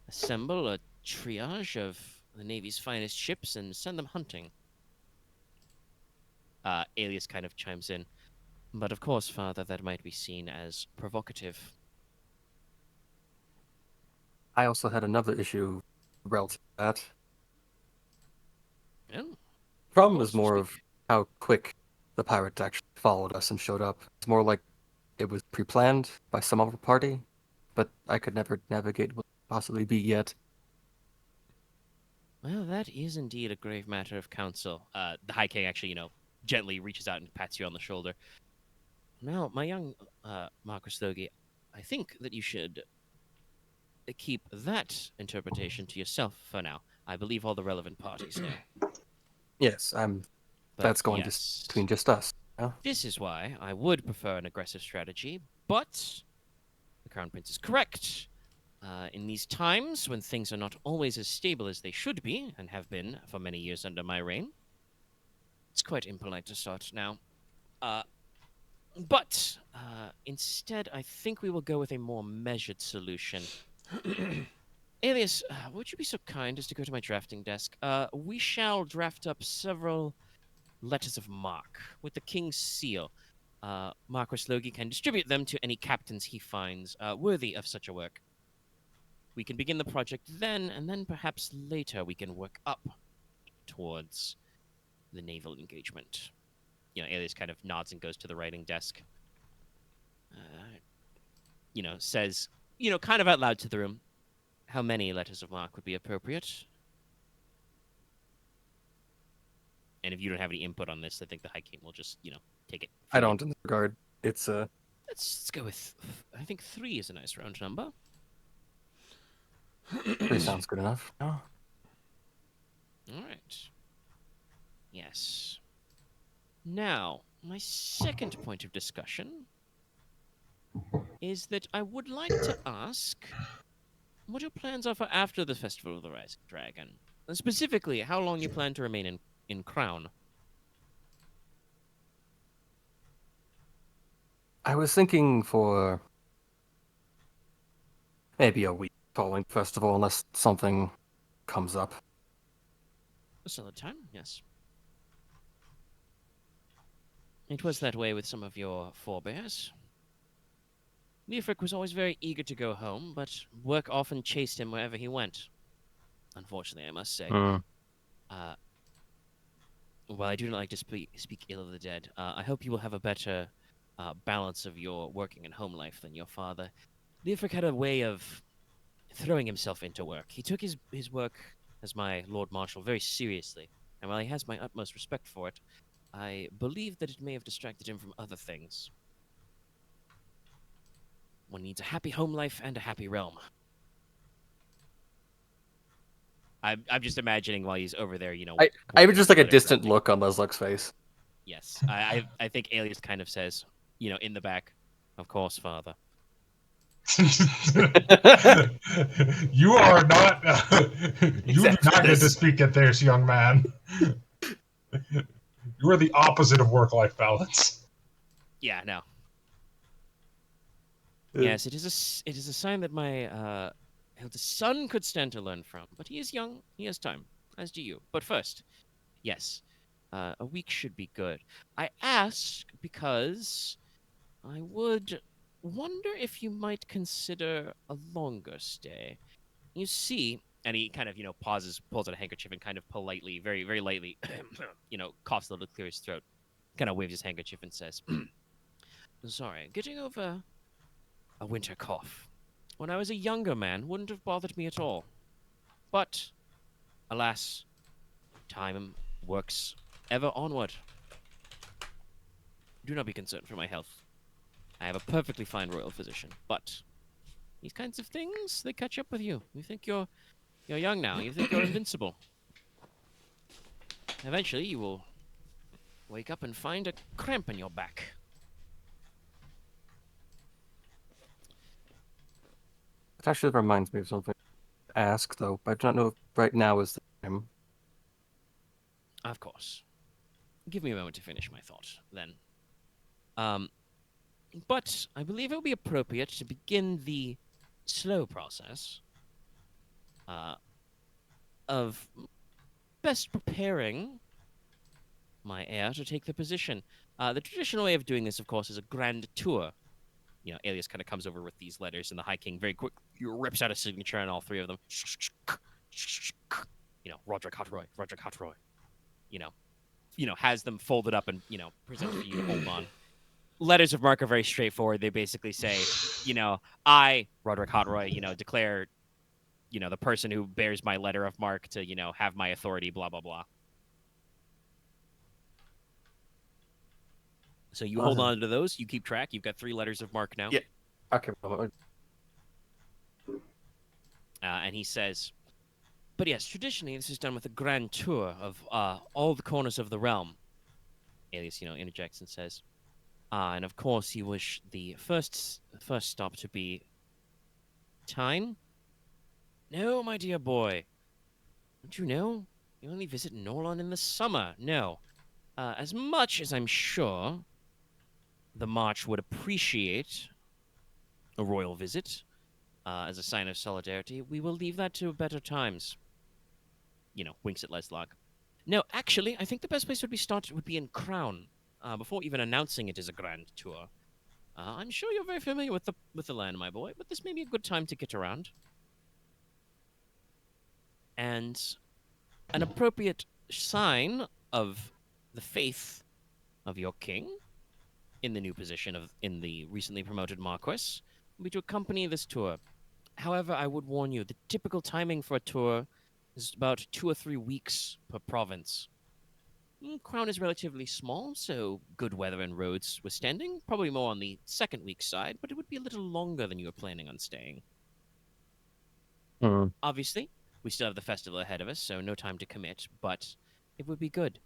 assemble a triage of the Navy's finest ships and send them hunting. Alias kind of chimes in. But of course, Father, that might be seen as provocative. I also had another issue relative to that. Oh, Problem course, is more speak. of how quick the pirates actually followed us and showed up. It's more like it was pre-planned by some other party, but I could never navigate what could possibly be yet. Well, that is indeed a grave matter of counsel. The High King actually, gently reaches out and pats you on the shoulder. Now, my young Marquess Logi, I think that you should keep that interpretation to yourself for now. I believe all the relevant parties know. Yes, But that's going yes, between just us. Yeah? This is why I would prefer an aggressive strategy, but the Crown Prince is correct. In these times, when things are not always as stable as they should be, and have been for many years under my reign, it's quite impolite to start now. But instead, I think we will go with a more measured solution. Alias, would you be so kind as to go to my drafting desk? We shall draft up several letters of marque with the King's seal. Marquess Logi can distribute them to any captains he finds worthy of such a work. We can begin the project then, and then perhaps later we can work up towards the naval engagement. Alias kind of nods and goes to the writing desk. Says, kind of out loud to the room, how many letters of marque would be appropriate? And if you don't have any input on this, I think the High King will just, take it. I don't in this regard. It's Let's go with, I think 3 is a nice round number. 3 sounds good enough. Oh. All right. Yes. Now, my second point of discussion is that I would like to ask what your plans are for after the Festival of the Rising Dragon. And specifically, how long you plan to remain in Crown. I was thinking for maybe a week following the festival, unless something comes up. A solid time, yes. It was that way with some of your forebears. Leofric was always very eager to go home, but work often chased him wherever he went. Unfortunately, I must say. While I do not like to speak ill of the dead, I hope you will have a better balance of your working and home life than your father. Leofric had a way of throwing himself into work. He took his work as my Lord Marshal very seriously, and while he has my utmost respect for it, I believe that it may have distracted him from other things. One needs a happy home life and a happy realm. I'm just imagining while he's over there, I would just like a letter distant drafting. look on Leslok's face. Yes, I think Alias kind of says, in the back, of course, father. You are not. You do Except for not get to this. speak at this, young man. You are the opposite of work-life balance. Yeah, no. Yes, it is a sign that my eldest son could stand to learn from. But he is young, he has time, as do you. But first, yes, a week should be good. I ask because I would wonder if you might consider a longer stay. You see, and he kind of, pauses, pulls out a handkerchief, and kind of politely, very, very lightly, coughs a little to clear his throat, kind of waves his handkerchief and says, sorry, getting over a winter cough. When I was a younger man, wouldn't have bothered me at all. But, alas, time works ever onward. Do not be concerned for my health. I have a perfectly fine royal physician, but these kinds of things, they catch up with you. You think you're young now. You think you're invincible. Eventually, you will wake up and find a cramp in your back. It actually reminds me of something to ask, though. But I do not know if right now is the time. Of course. Give me a moment to finish my thought, then. But I believe it would be appropriate to begin the slow process of best preparing my heir to take the position. The traditional way of doing this, of course, is a grand tour. Alias kind of comes over with these letters, and the High King very quick rips out a signature on all 3 of them. Roderick Hotroy. Has them folded up and, present for you to hold on. Letters of marque are very straightforward. They basically say, I, Roderick Hotroy, declare, the person who bears my letter of marque to, have my authority, blah, blah, blah. So you hold on to those. You keep track. You've got 3 letters of marque now. Yeah. Okay. And he says, but yes, traditionally this is done with a grand tour of all the corners of the realm. Alias, interjects and says, and of course you wish the first stop to be Teine? No, my dear boy. Don't you know? You only visit Nolan in the summer. No. As much as I'm sure the March would appreciate a royal visit as a sign of solidarity, we will leave that to better times. Winks at Leslok. No, actually, I think the best place would be in Crown, before even announcing it as a grand tour. I'm sure you're very familiar with the land, my boy, but this may be a good time to get around. And an appropriate sign of the faith of your king in the new position in the recently promoted Marquess will be to accompany this tour. However, I would warn you, the typical timing for a tour is about 2 or 3 weeks per province. Crown is relatively small, so good weather and roads withstanding. Probably more on the second week side, but it would be a little longer than you were planning on staying. Hmm. Obviously, we still have the festival ahead of us, so no time to commit, but it would be good.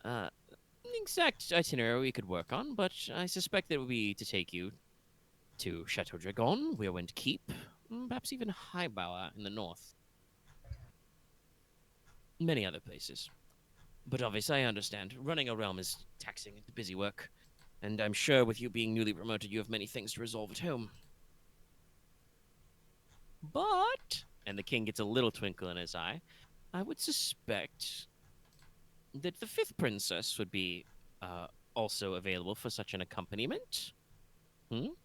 An exact itinerary we could work on, but I suspect that it would be to take you to Chateau Dragon, Weirwind Keep, perhaps even Highbower in the north. Many other places. But obviously, I understand. Running a realm is taxing and busy work, and I'm sure with you being newly promoted, you have many things to resolve at home. But, and the king gets a little twinkle in his eye, I would suspect that the fifth princess would be also available for such an accompaniment. You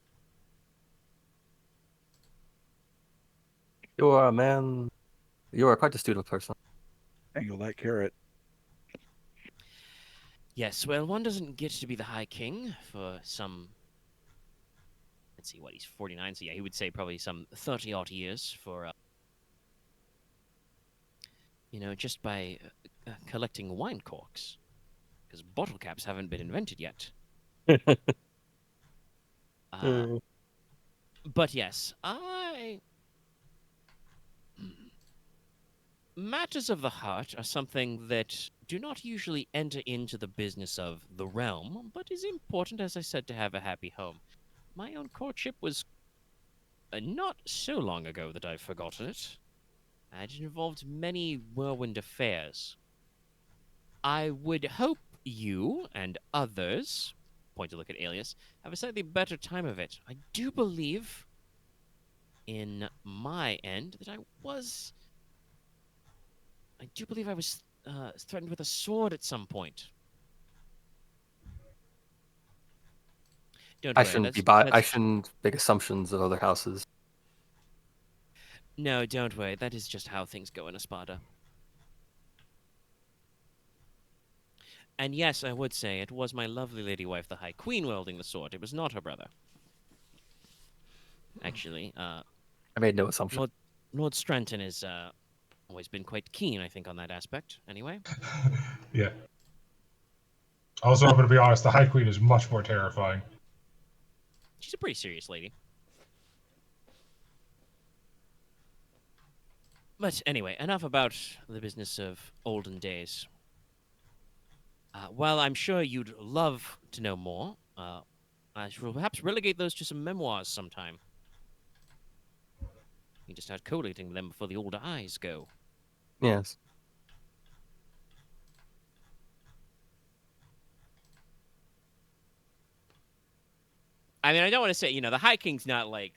are a man. You are quite a student person. Angle that carrot. Yes, well, one doesn't get to be the High King for some. Let's see, what, he's 49, so yeah, he would say probably some 30-odd years for, just by collecting wine corks. Because bottle caps haven't been invented yet. But yes, matters of the heart are something that do not usually enter into the business of the realm, but is important, as I said, to have a happy home. My own courtship was not so long ago that I've forgotten it. It involved many whirlwind affairs. I would hope you and others, point to look at Alias, have a slightly better time of it. I do believe, in my end, that I was threatened with a sword at some point. Don't I worry. I shouldn't make assumptions of other houses. No, don't worry. That is just how things go in Espada. And yes, I would say it was my lovely lady wife, the High Queen, wielding the sword. It was not her brother. Actually, I made no assumption. Lord Strenton has always been quite keen, I think, on that aspect. Anyway. Yeah. Also, I'm going to be honest, the High Queen is much more terrifying. She's a pretty serious lady. But anyway, enough about the business of olden days. Well, I'm sure you'd love to know more. I shall perhaps relegate those to some memoirs sometime. You just start collating them before the older eyes go. Yes. I mean, I don't want to say, the High King's not like,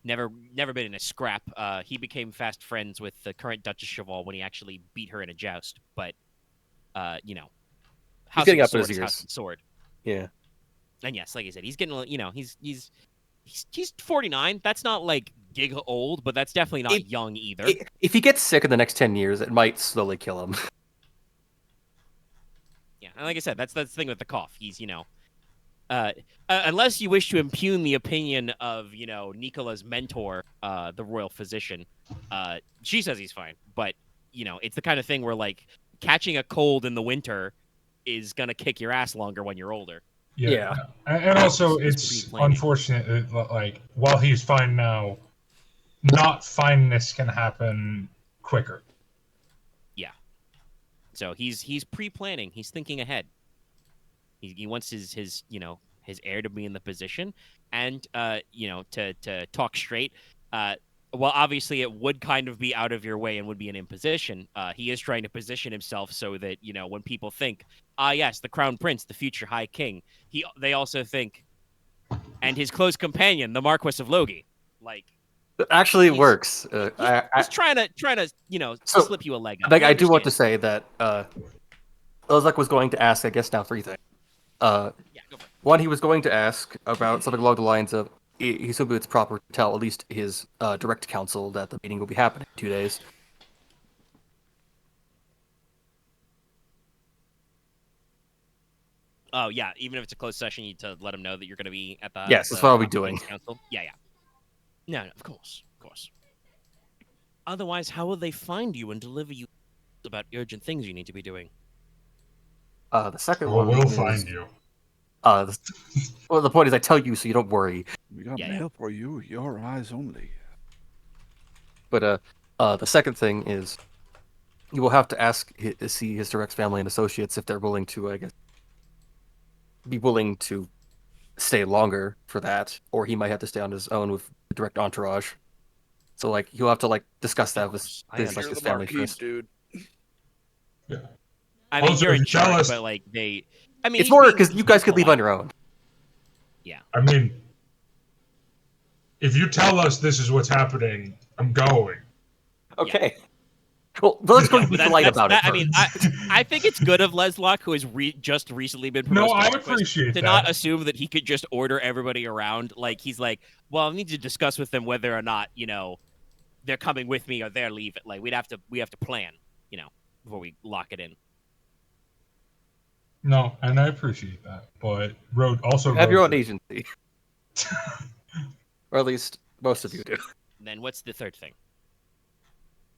never been in a scrap. He became fast friends with the current Duchess Cheval when he actually beat her in a joust. But, House He's getting of up in his Sword is House years. of Sword. Yeah. And yes, like I said, he's getting, he's 49. That's not like giga old, but that's definitely not young either. If he gets sick in the next 10 years, it might slowly kill him. Yeah, and like I said, that's the thing with the cough. He's, unless you wish to impugn the opinion of, Nicola's mentor, the royal physician, she says he's fine. But, it's the kind of thing where, like, catching a cold in the winter is going to kick your ass longer when you're older. Yeah. And also, it's unfortunate that, like, while he's fine now, not fineness can happen quicker. Yeah. So he's pre-planning. He's thinking ahead. He wants his heir to be in the position, and to talk straight. Well, obviously, it would kind of be out of your way and would be an imposition. He is trying to position himself so that when people think, yes, the crown prince, the future high king, they also think, and his close companion, the Marquess of Logi, like. It actually works. He's trying to slip you a leg up. Like, I do want to say that Leslok was going to ask, I guess now, 3 things. Yeah, go for it. One, he was going to ask about something along the lines of, he assumed it's proper to tell at least his direct counsel that the meeting will be happening in 2 days. Oh, yeah, even if it's a closed session, you need to let him know that you're going to be at the Yes, that's what I'll be doing. Council. Yeah. No, of course. Otherwise, how will they find you and deliver you about urgent things you need to be doing? The second Well, one we'll is find you. well, the point is I tell you so you don't worry. We got Yeah, mail for you. Your eyes only. But the second thing is you will have to ask see his direct family and associates if they're willing to, I guess, be willing to stay longer for that, or he might have to stay on his own with the direct entourage. So like he'll have to like discuss that with course, I his, like, You're his the family Marquis, first. dude. Yeah. I mean, Also, you're if in you tell charge, us- but like they. I mean, It's he's more being- because he's you guys being could leave on polite. your own. Yeah. I mean, if you tell us this is what's happening, I'm going. Okay. Well, let's go No, be but polite that's, about it. I mean, I think it's good of Leslok, who has just recently been promoted No, to I Marquess, appreciate to that. not assume that he could just order everybody around. Like he's like, well, I need to discuss with them whether or not they're coming with me or they're leaving. Like we have to plan, before we lock it in. No, and I appreciate that. But You have your own agency, or at least most of you do. And then what's the third thing?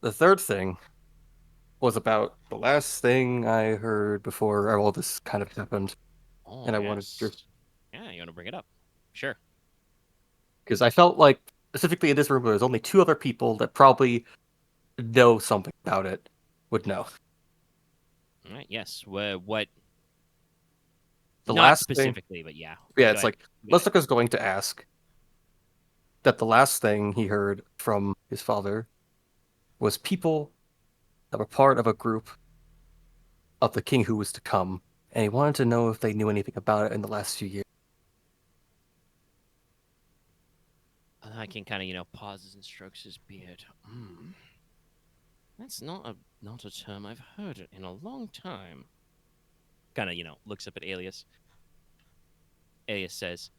The third thing was about the last thing I heard before all this kind of happened, Oh, and I wanted yes. to, Yeah, you want to bring it up? Sure. because I felt like specifically in this room there's only two other people that probably know something about it, would know. All right. Yes. What? The Not last thing, specifically, but yeah. yeah, Go it's ahead. like Leslok is going to ask that the last thing he heard from his father was people that were part of a group of the king who was to come, and he wanted to know if they knew anything about it in the last few years. I can kind of pauses and strokes his beard. That's not a term I've heard in a long time. Kind of looks up at Alias. Alias says,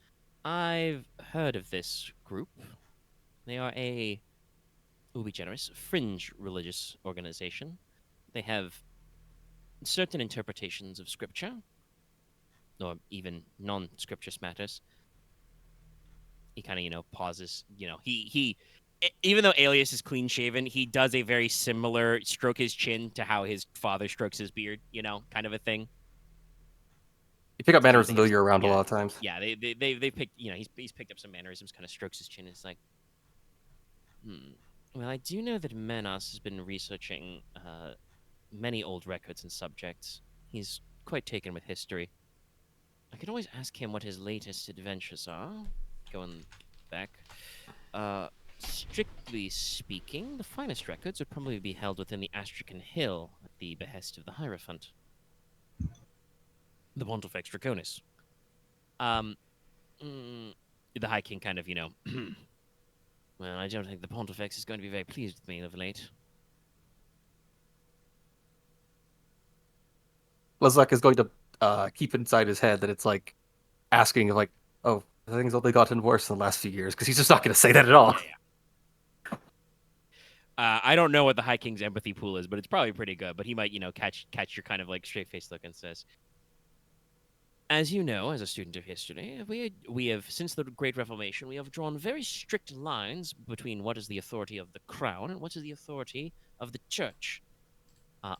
"I've heard of this group. They are a, will be generous, fringe religious organization. They have certain interpretations of scripture, or even non-scripturous matters." He kind of pauses. Even though Alias is clean shaven, he does a very similar stroke his chin to how his father strokes his beard. Kind of a thing. You pick up So you mannerisms think though it's- you're around a yeah. lot of times. Yeah, they picked. He's picked up some mannerisms. Kind of strokes his chin. It's like, well, I do know that Manos has been researching many old records and subjects. He's quite taken with history. I could always ask him what his latest adventures are. Going back. Strictly speaking, the finest records would probably be held within the Astrakhan Hill at the behest of the Hierophant. The Pontifex Draconis. The High King kind of, well, I don't think the Pontifex is going to be very pleased with me of late. Leslok is going to keep inside his head that it's like asking like, oh, things only gotten worse in the last few years, because he's just not going to say that at all. Yeah. I don't know what the High King's empathy pool is, but it's probably pretty good. But he might, catch your kind of like straight face look and says, "As you know, as a student of history, we have since the Great Reformation, we have drawn very strict lines between what is the authority of the crown and what is the authority of the church.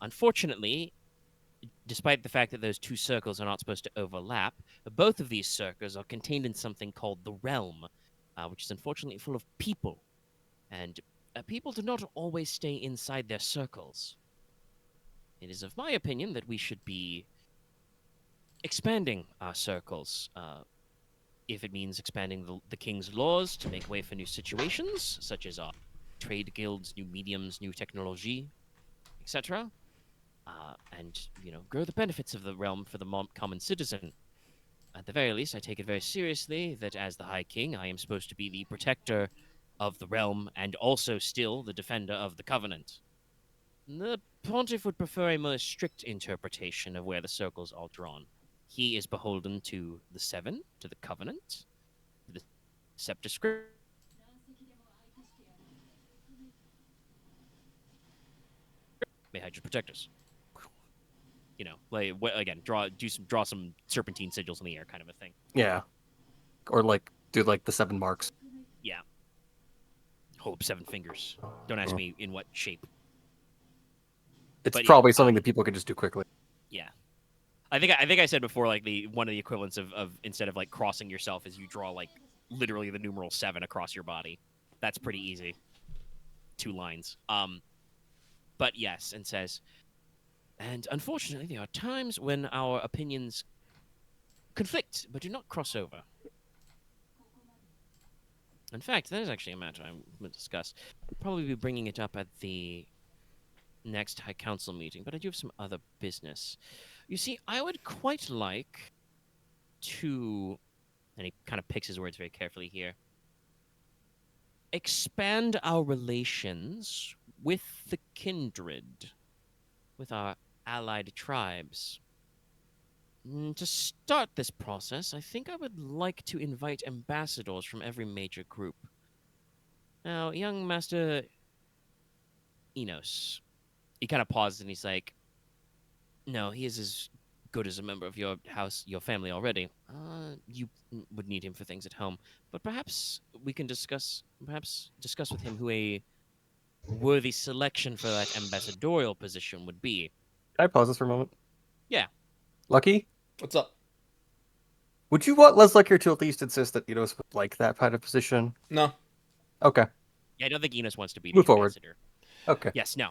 Unfortunately, despite the fact that those two circles are not supposed to overlap, both of these circles are contained in something called the realm, which is unfortunately full of people. And people do not always stay inside their circles. It is of my opinion that we should be expanding our circles, if it means expanding the king's laws to make way for new situations, such as trade guilds, new mediums, new technology, etc., and grow the benefits of the realm for the common citizen. At the very least, I take it very seriously that as the High King, I am supposed to be the protector of the realm and also still the defender of the Covenant. The Pontiff would prefer a more strict interpretation of where the circles are drawn. He is beholden to the Seven, to the Covenant, to the Scepter Script. May I just protect us? Again, draw some serpentine sigils in the air, kind of a thing. Yeah, or like do like the 7 marks. Yeah. Hold up 7 fingers. Don't ask me in what shape. It's But yeah, probably something that people can just do quickly. Yeah. I think I said before, like one of the equivalents of instead of like crossing yourself is you draw like literally the numeral 7 across your body. That's pretty easy. 2 lines. But yes, and says, and unfortunately, there are times when our opinions conflict, but do not cross over. In fact, that is actually a matter I'm going to discuss. Probably be bringing it up at the next High Council meeting, but I do have some other business. You see, I would quite like to, and he kind of picks his words very carefully here, expand our relations with the kindred, with our allied tribes. To start this process, I think I would like to invite ambassadors from every major group. Now, young Master Inos, he kind of pauses and he's like, no, he is as good as a member of your house, your family already. You would need him for things at home, but perhaps we can discuss with him who a worthy selection for that ambassadorial position would be. Can I pause this for a moment? Yeah. Lucky? What's up? Would you want Leslok here to at least insist that Enos would like that kind of position? No. Okay. Yeah, I don't think Enos wants to be the Move forward. ambassador. Okay. Yes, no.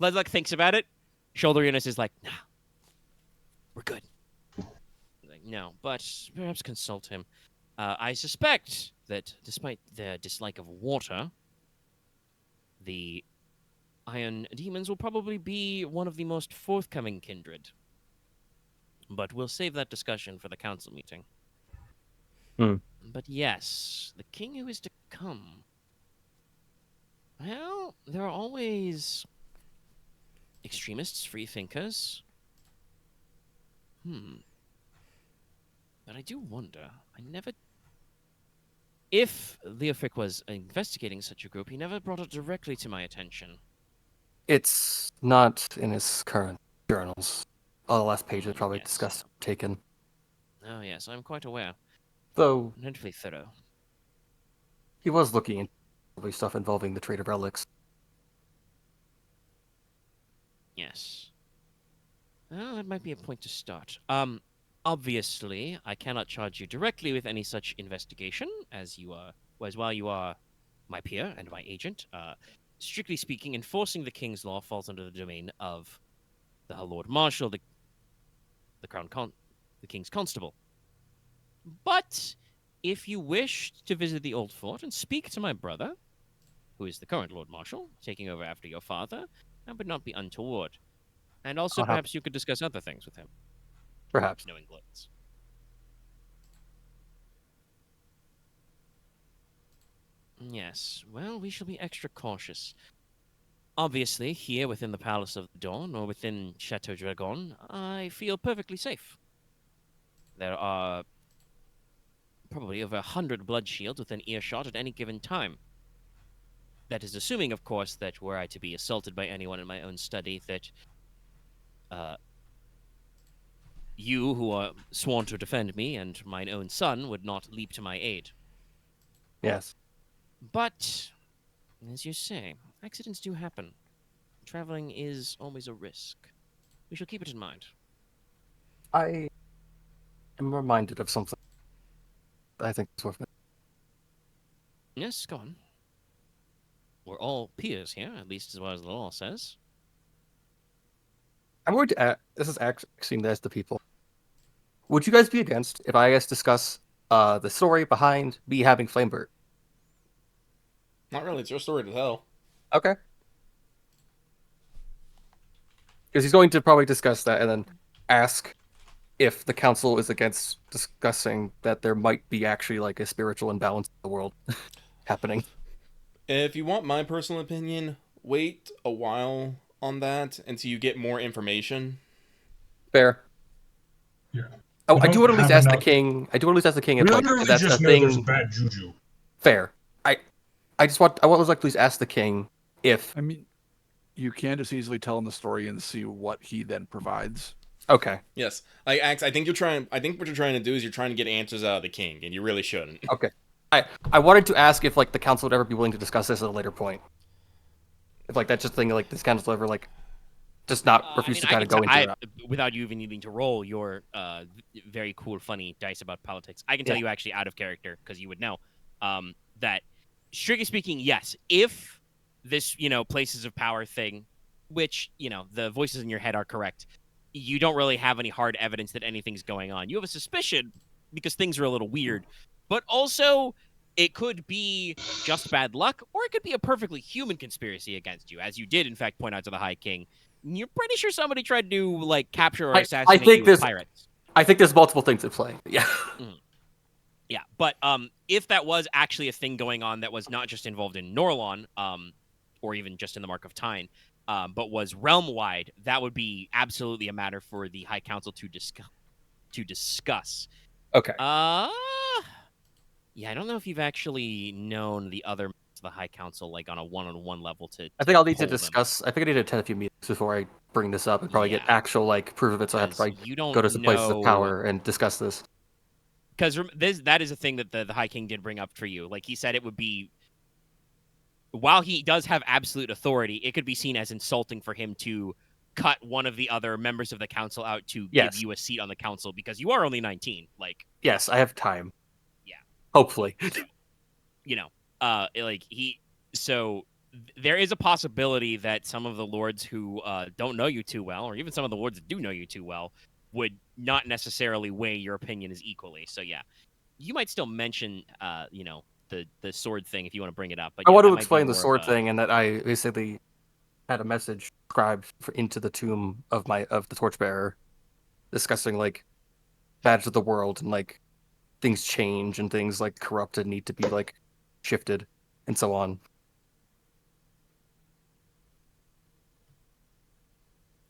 Leslok thinks about it. Shoulder Enos is like, nah, we're good. Like, no, but perhaps consult him. I suspect that despite their dislike of water, the Iron Demons will probably be one of the most forthcoming kindred. But we'll save that discussion for the council meeting. But yes, the king who is to come. Well, there are always extremists, free thinkers. But I do wonder, if Leofric was investigating such a group, he never brought it directly to my attention. It's not in his current journals. Oh, the last page is probably Yes. discussed, taken. Oh, yes, I'm quite aware. Though, Wonderfully thorough. he was looking into probably stuff involving the trade of relics. Yes. Well, that might be a point to start. Obviously, I cannot charge you directly with any such investigation, as while you are my peer and my agent. Strictly speaking, enforcing the king's law falls under the domain of the Lord Marshal, the king's constable. But if you wish to visit the old fort and speak to my brother, who is the current Lord Marshal, taking over after your father, that would not be untoward. And also, perhaps you could discuss other things with him. Perhaps. Knowing Glitz. Yes, well, we shall be extra cautious. Obviously, here within the Palace of the Dawn, or within Chateau Dragon, I feel perfectly safe. There are probably over 100 blood shields within earshot at any given time. That is assuming, of course, that were I to be assaulted by anyone in my own study, that you, who are sworn to defend me, and mine own son, would not leap to my aid. Yes. But, as you say, accidents do happen. Traveling is always a risk. We shall keep it in mind. I am reminded of something I think is worth it. Yes, go on. We're all peers here, at least as well as the law says. I'm going to ask, this is asking this to people. Would you guys be against if I guys discuss the story behind me having Flamebird? Not really. It's your story to tell. Okay. Because he's going to probably discuss that and then ask if the council is against discussing that there might be actually like a spiritual imbalance in the world happening. If you want my personal opinion, wait a while on that until you get more information. Fair. Yeah. Oh, We I do don't want to at least have ask the enough- king. I do want to at least ask the king if We like literally that's a just know there's thing. bad juju. Fair. I want to like please ask the king if. I mean, you can just easily tell him the story and see what he then provides. Okay. Yes, like Axe, I think what you're trying to do is you're trying to get answers out of the king, and you really shouldn't. Okay. I wanted to ask if like the council would ever be willing to discuss this at a later point. If like that's just a thing like this council ever like just not I refuse mean, to I kind of can go into I, it. without you even needing to roll your very cool, funny dice about politics. I can tell Yeah. you actually out of character because you would know that, strictly speaking, yes, if this places of power thing, which the voices in your head are correct, you don't really have any hard evidence that anything's going on. You have a suspicion because things are a little weird, but also it could be just bad luck, or it could be a perfectly human conspiracy against you, as you did in fact point out to the High King. You're pretty sure somebody tried to like capture or assassinate think you with this- pirates. I think there's multiple things at play. Yeah. Yeah, but if that was actually a thing going on that was not just involved in Norlon, or even just in the Mark of Tyne, but was realm-wide, that would be absolutely a matter for the High Council to discuss. Okay. Yeah, I don't know if you've actually known the other members of the High Council like on a one-on-one level to. I think I'll need to poll them. discuss. I think I need to attend a few meetings before I bring this up and probably get Yeah. actual like proof of it. So I have to 'Cause probably you don't go to some places of know- power and discuss this. Because that is a thing that the High King did bring up for you. Like he said, it would be, while he does have absolute authority, it could be seen as insulting for him to cut one of the other members of the council out to Yes. give you a seat on the council because you are only 19. Like, Yes, I have time. Yeah. Hopefully. So there is a possibility that some of the lords who don't know you too well, or even some of the lords that do know you too well, would not necessarily weigh your opinion as equally. So yeah, you might still mention, the sword thing if you want to bring it up. But I yeah, want that to might be explain the more of sword a- thing and that I basically had a message scribed into the tomb of the torchbearer, discussing like badge of the world and like things change and things like corrupt and need to be like shifted and so on.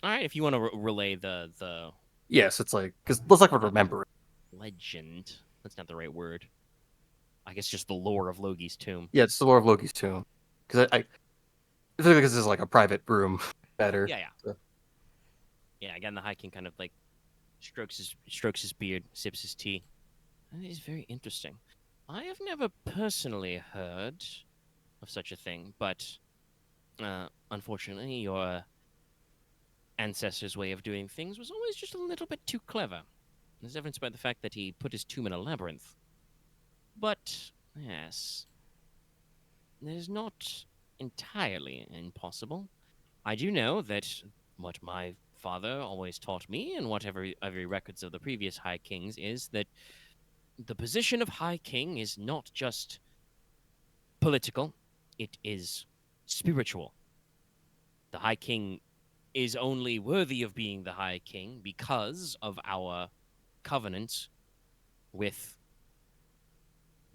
All right, if you want to relay the Yes, it's like because Leslok would remember it. legend. That's not the right word. I guess just the lore of Logi's tomb. Yeah, it's the lore of Logi's tomb. Because I particularly because this is like a private room. Better. Yeah. So- Yeah, again, the High King kind of like strokes his beard, sips his tea. That is very interesting. I have never personally heard of such a thing, but unfortunately, your ancestor's way of doing things was always just a little bit too clever, as evidenced by the fact that he put his tomb in a labyrinth. But yes, it is not entirely impossible. I do know that what my father always taught me, and what every records of the previous High Kings, is that the position of High King is not just political, it is spiritual. The High King is only worthy of being the High King because of our covenant with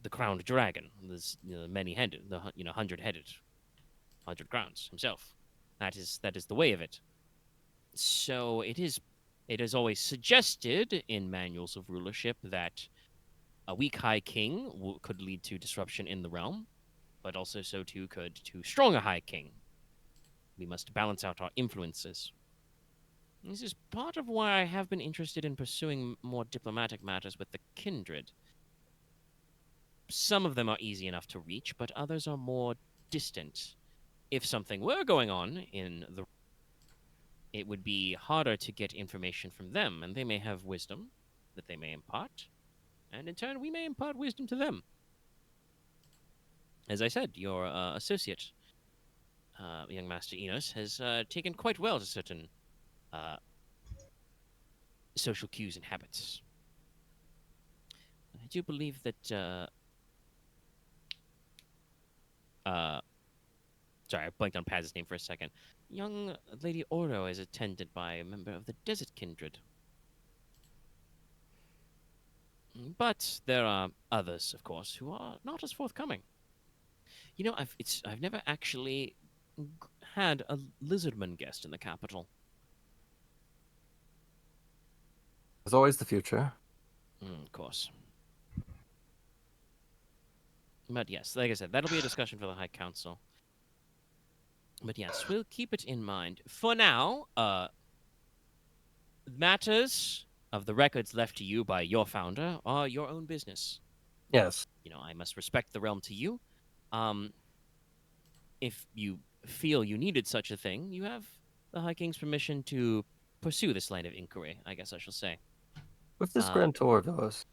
the crowned dragon, this many-headed, the 100-headed, 100 crowns himself. That is the way of it. So it is always suggested in manuals of rulership that a weak High King could lead to disruption in the realm, but also so too could to stronger High King. We must balance out our influences. This is part of why I have been interested in pursuing more diplomatic matters with the kindred. Some of them are easy enough to reach, but others are more distant. If something were going on in the, it would be harder to get information from them, and they may have wisdom that they may impart, and in turn we may impart wisdom to them. As I said, your associate, young Master Inos, has taken quite well to certain social cues and habits. I do believe that sorry, I blanked on Paz's name for a second. Young Lady Oro is attended by a member of the Desert Kindred. But there are others, of course, who are not as forthcoming. I've never actually had a lizardman guest in the capital. There's always the future. Of course. But yes, like I said, that'll be a discussion for the High Council. But yes, we'll keep it in mind. For now, matters of the records left to you by your founder are your own business. Yes. I must respect the realm to you. If you feel you needed such a thing, you have the High King's permission to pursue this line of inquiry, I guess I shall say. With this grand tour of yours.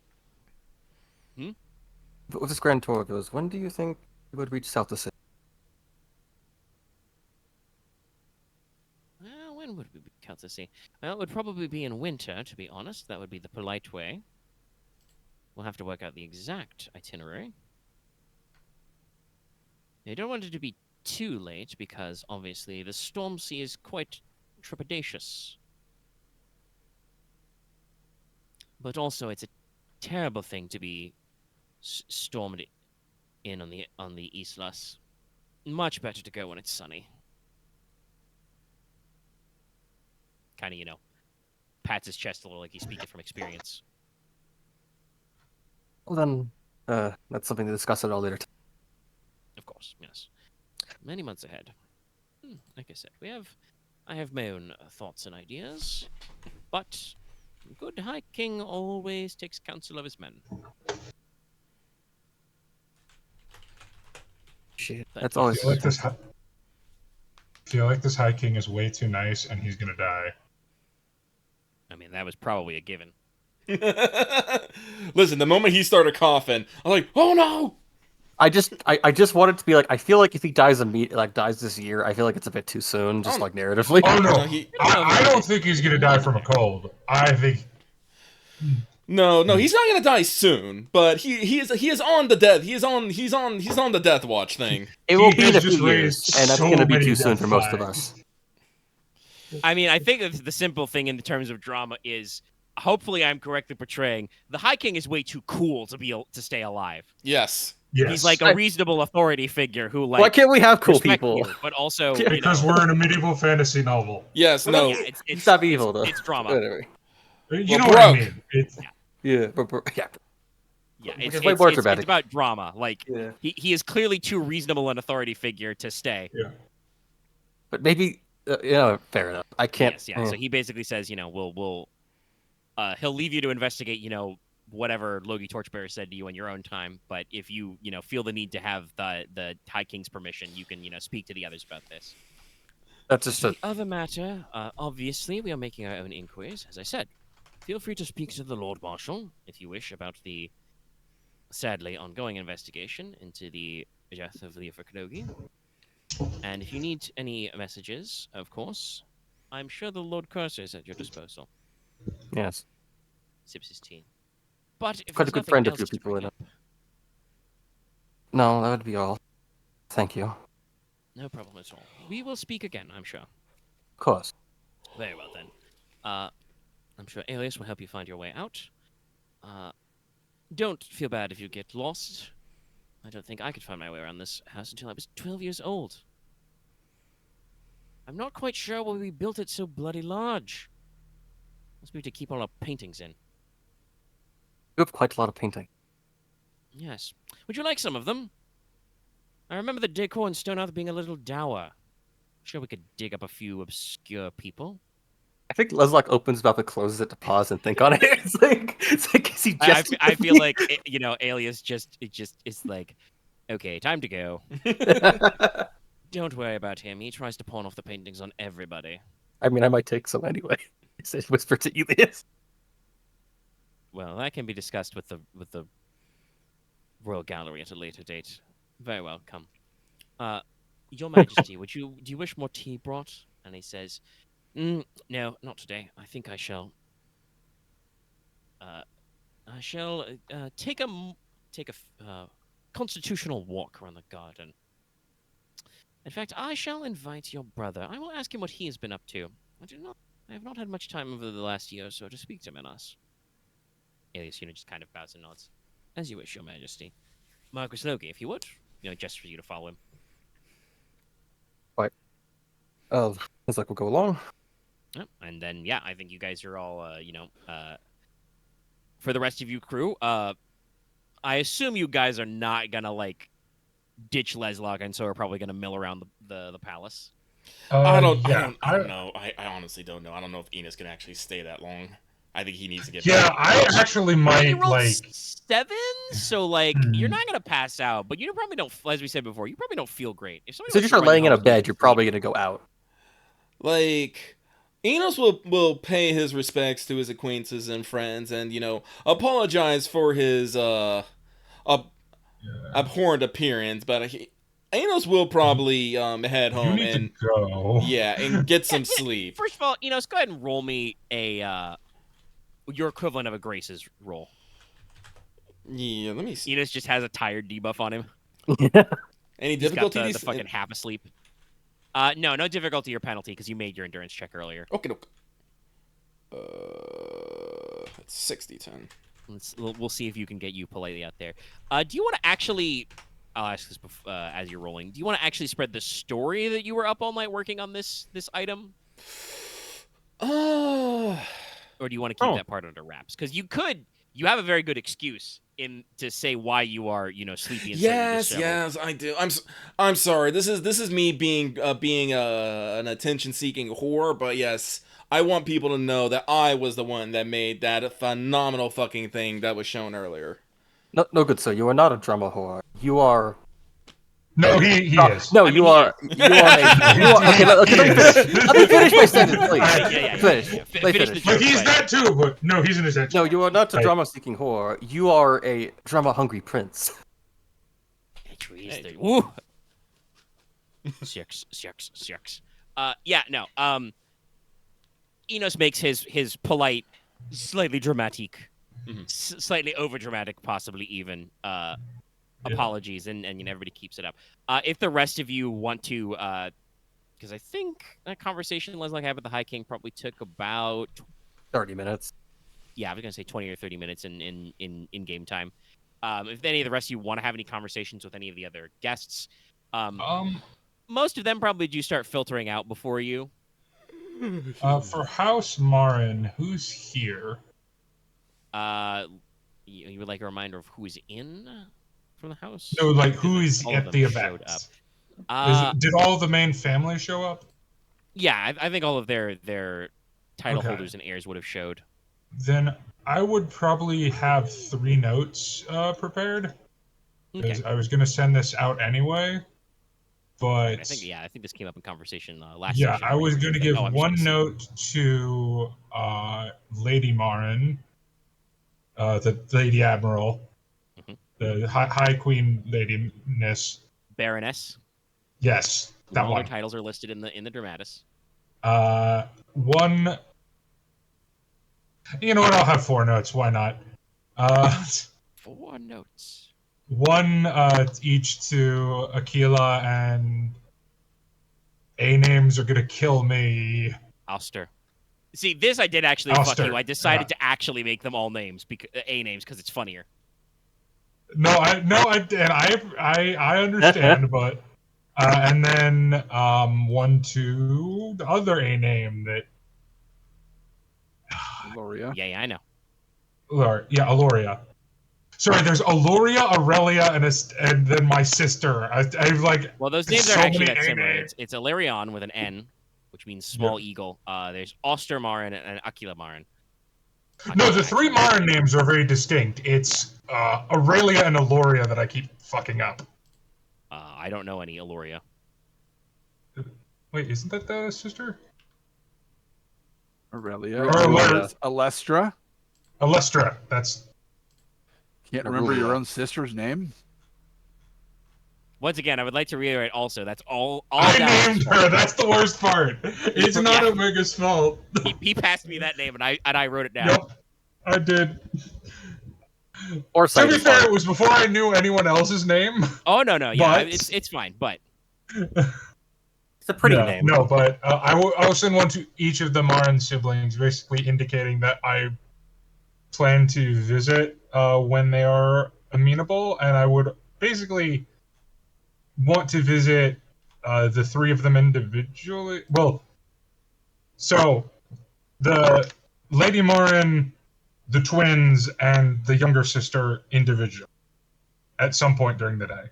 With this grand tour of yours, when do you think you would reach South City? Well, when would we be out to sea? Well, it would probably be in winter, to be honest. That would be the polite way. We'll have to work out the exact itinerary. I don't want it to be too late, because obviously the storm sea is quite trepidatious. But also, it's a terrible thing to be stormed in on the Islas. Much better to go when it's sunny. Kind of, pats his chest a little like he's speaking from experience. Well then, that's something to discuss at a later time. Of course, yes. Many months ahead. Like I said, I have my own thoughts and ideas, but good High King always takes counsel of his men. Shit, But that's I always. feel like this High King is way too nice, and he's gonna die. I mean, that was probably a given. Listen, the moment he started coughing, I'm like, oh no! I just want it to be like, I feel like if he dies dies this year, I feel like it's a bit too soon, just like narratively. Oh no, No, I don't think he's gonna die from a cold. I think No, he's not gonna die soon, but he is on the death. He's on the death watch thing. It will He be in a has just few years, raised and that's so gonna be many too soon death for most of flags. us. I mean, I think the simple thing in terms of drama is, hopefully I'm correctly portraying, the High King is way too cool to stay alive. Yes. Yes. He's like a reasonable authority figure who, like, Why can't we have cool respect people? you, but also, because we're in a medieval fantasy novel. Yes. No. yeah, it's Stop evil, though. It's drama. Whatever. You Well, know what I broke. mean? It's, Yeah, yeah. Yeah, Which it's is way more it's dramatic. about drama. Like, Yeah. he is clearly too reasonable an authority figure to stay. yeah. But maybe, fair enough. I can't. Yes, yeah. So he basically says, he'll leave you to investigate, whatever Logi Torchbearer said to you in your own time. But if you, feel the need to have the High King's permission, you can, speak to the others about this. That's just a. The other matter, obviously, we are making our own inquiries. As I said, feel free to speak to the Lord Marshal if you wish about the sadly ongoing investigation into the death of Leofric Logi. And if you need any messages, of course, I'm sure the Lord Cursor is at your disposal. Yes. Sips his tea. But if Quite a there's good nothing friend of else few to people bring in up, No, that would be all. Thank you. Of no problem at all. We will speak again, I'm sure. course. Very well then. I'm sure Alias will help you find your way out. Don't feel bad if you get lost. I don't think I could find my way around this house until I was 12 years old. I'm not quite sure why we built it so bloody large. Must be to keep all our paintings in. You have quite a lot of painting. Yes. Would you like some of them? I remember the decor in Stone Earth being a little dour. Sure we could dig up a few obscure people. I think Leslok opens his mouth and closes it to pause and think on it. It's like is he just? I feel like, Alias it's like, okay, time to go. Don't worry about him. He tries to pawn off the paintings on everybody. I mean, I might take some anyway. He said, whisper to Elias. Well, that can be discussed with the Royal Gallery at a later date. Very well, come. Your Majesty, do you wish more tea brought? And he says, no, not today. I think I shall take a constitutional walk around the garden. In fact, I shall invite your brother. I will ask him what he has been up to. I have not had much time over the last year or so to speak to Inos. Alias, just kind of bows and nods. As you wish, Your Majesty. Marquess Logi, if you would, just for you to follow him. Right. Leslok will go along. And then, I think you guys are all, for the rest of you crew, I assume you guys are not gonna, ditch Leslok, and so are probably gonna mill around the palace. I don't Yeah, know. I honestly don't know. I don't know if Inos can actually stay that long. I think he needs to get Yeah, back. I actually You might rolled like. 7, so you're not gonna pass out, but you probably don't. As we said before, you probably don't feel great. If somebody So wants if to you're run laying your in a house, bed, you're probably gonna go out. like Enos will pay his respects to his acquaintances and friends, and apologize for his ab- Yeah. abhorrent appearance, but Enos will probably head You home need to and go. and get some sleep. First of all, let's go ahead and roll me your equivalent of a Grace's roll. Yeah, let me see. Enos just has a tired debuff on him. Any He's got difficulty? the fucking half asleep. No difficulty or penalty because you made your endurance check earlier. Okay. It's 60-10. We'll see if you can get you politely out there. Do you want to actually? I'll ask this as you're rolling. Do you want to actually spread the story that you were up all night working on this item, or do you want to keep that part under wraps? Because you have a very good excuse to say why you are sleepy and Yes, I do. I'm sorry. This is me being an attention-seeking whore, but yes, I want people to know that I was the one that made that phenomenal fucking thing that was shown earlier. No, good sir. You are not a drama whore. You are. No, he is. No, you are. You are. Okay, let me finish. Let me finish my sentence, please. Yeah. Finish. Finish the Finish. But joke, he's but- that too. But no, he's an essential. No, you are not a Right. drama-seeking whore. You are a drama-hungry prince. Woo. Shucks. Yeah, no. Enos makes his polite, slightly dramatic, slightly over dramatic, possibly even apologies, and everybody keeps it up. If the rest of you want to, because I think that conversation Leslok had with the High King probably took about 30 minutes. I was gonna say 20 or 30 minutes in game time. If any of the rest of you want to have any conversations with any of the other guests, most of them probably do start filtering out before you. For House Marin, who's here? You would like a reminder of who's in from the house? No, like who's All of at them the showed event? up. Did all the main family show up? Yeah, I think all of their title Okay. holders and heirs would have showed. Then I would probably have 3 notes prepared. Okay. Because I was going to send this out anyway. But I think this came up in conversation last yeah, session. I was going to give I'm one just gonna note to Lady Marin, the Lady Admiral, Mhm. the High Queen Ladyness. Baroness. Yes, that All their one. titles are listed in the Dramatis. One. You know what? I'll have 4 notes. Why not? 4 notes. One each to Aquila and A names are gonna kill me. Oster. See, this I did actually fuck Oster, you. I decided yeah. to actually make them all names, A names, because it's funnier. I understand, but and then one to the other A name that Loria. Yeah, I know. Aloria. Sorry, there's Aloria, Aurelia, and then my sister. I've like. Well, those there's names are so actually many that A similar. names. It's Illyrion with an N, which means small eagle. There's Oster Marin and Aquila Marin. No, the 3 Marin names are very distinct. It's Aurelia and Aloria that I keep fucking up. I don't know any Illyria. Wait, isn't that the sister? Aurelia. Aurelia. Alestra. Alestra. That's. Can't remember your own sister's name? Once again, I would like to reiterate also, that's all I Dallas's named fault. her. That's the worst part. It's not Omega's fault. He passed me that name, and I wrote it down. Yep, I did. Or To be Cyber's fair, fine. it was before I knew anyone else's name. Oh no, yeah, But- it's fine. But It's a pretty Yeah, name. No, but I will send one to each of the Marin siblings, basically indicating that I plan to visit when they are amenable, and I would basically want to visit the 3 of them individually. Well, so the Lady Marin, the twins, and the younger sister individually at some point during the day.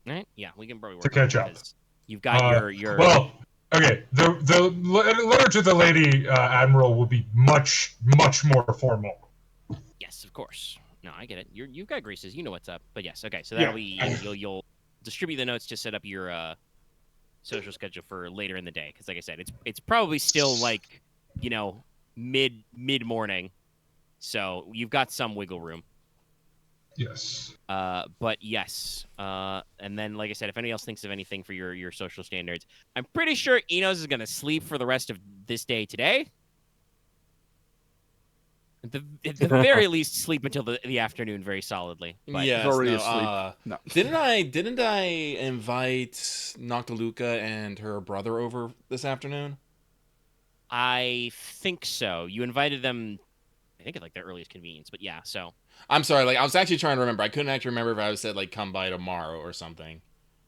right, yeah, we can probably work To catch on it, up. 'cause You've got your Well, okay. The letter to the Lady Admiral will be much more formal. yes, of course. No, I get it. You've got greases. You know what's up. But yes, okay. So Yeah. that'll be you'll distribute the notes to set up your social schedule for later in the day because, like I said, it's probably still like mid morning, so you've got some wiggle room. Yes. But yes. And then, like I said, if anybody else thinks of anything for your social standards, I'm pretty sure Inos is gonna sleep for the rest of this day today. At the very least, sleep until the afternoon very solidly. But Yes, already no, asleep. No. Didn't I invite Noctiluca and her brother over this afternoon? I think so. You invited them, I think, at like their earliest convenience. But yeah, so. I'm sorry, like I was actually trying to remember. I couldn't actually remember if I said like come by tomorrow or something.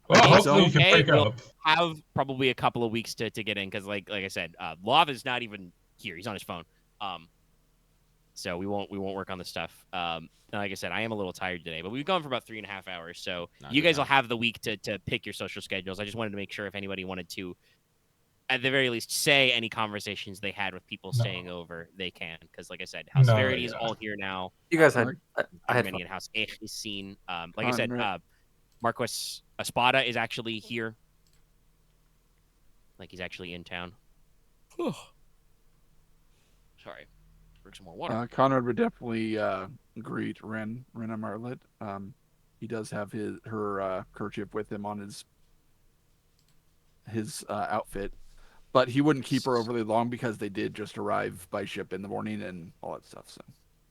Well, I think hopefully so. you can Okay, pick we'll up. have probably a couple of weeks to get in because, like I said, Loth is not even here. He's on his phone. So we won't work on this stuff. Like I said, I am a little tired today, but we've gone for about 3.5 hours. So Not you good guys will time. have the week to pick your social schedules. I just wanted to make sure if anybody wanted to, at the very least, say any conversations they had with people staying over, they can. Because, like I said, House No, Verity is yeah. all here now. You guys had I had Many fun. in House Ech is seen. Like I said, Konrad. Marquess Espada is actually here. Like he's actually in town. Sorry. Drink some more water. Konrad would definitely greet Rena Martlet. He does have her kerchief with him on his outfit, but he wouldn't keep her overly long because they did just arrive by ship in the morning and all that stuff. So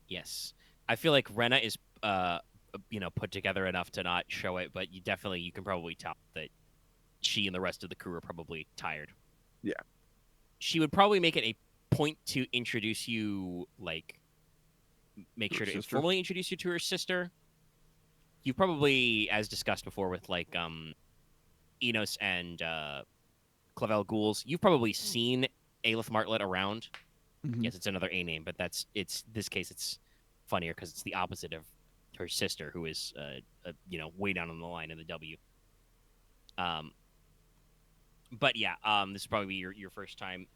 Yes. I feel like Rena is put together enough to not show it, but you can probably tell that she and the rest of the crew are probably tired. Yeah. She would probably make it a point to introduce you, like, make sure to informally introduce you to her sister. You probably, as discussed before with, like, Inos and Clavel Ghouls, you've probably seen Aelith Martlet around. Mhm. Yes, it's another A name, but this case it's funnier because it's the opposite of her sister, who is way down on the line in the W. But yeah, this is probably your first time.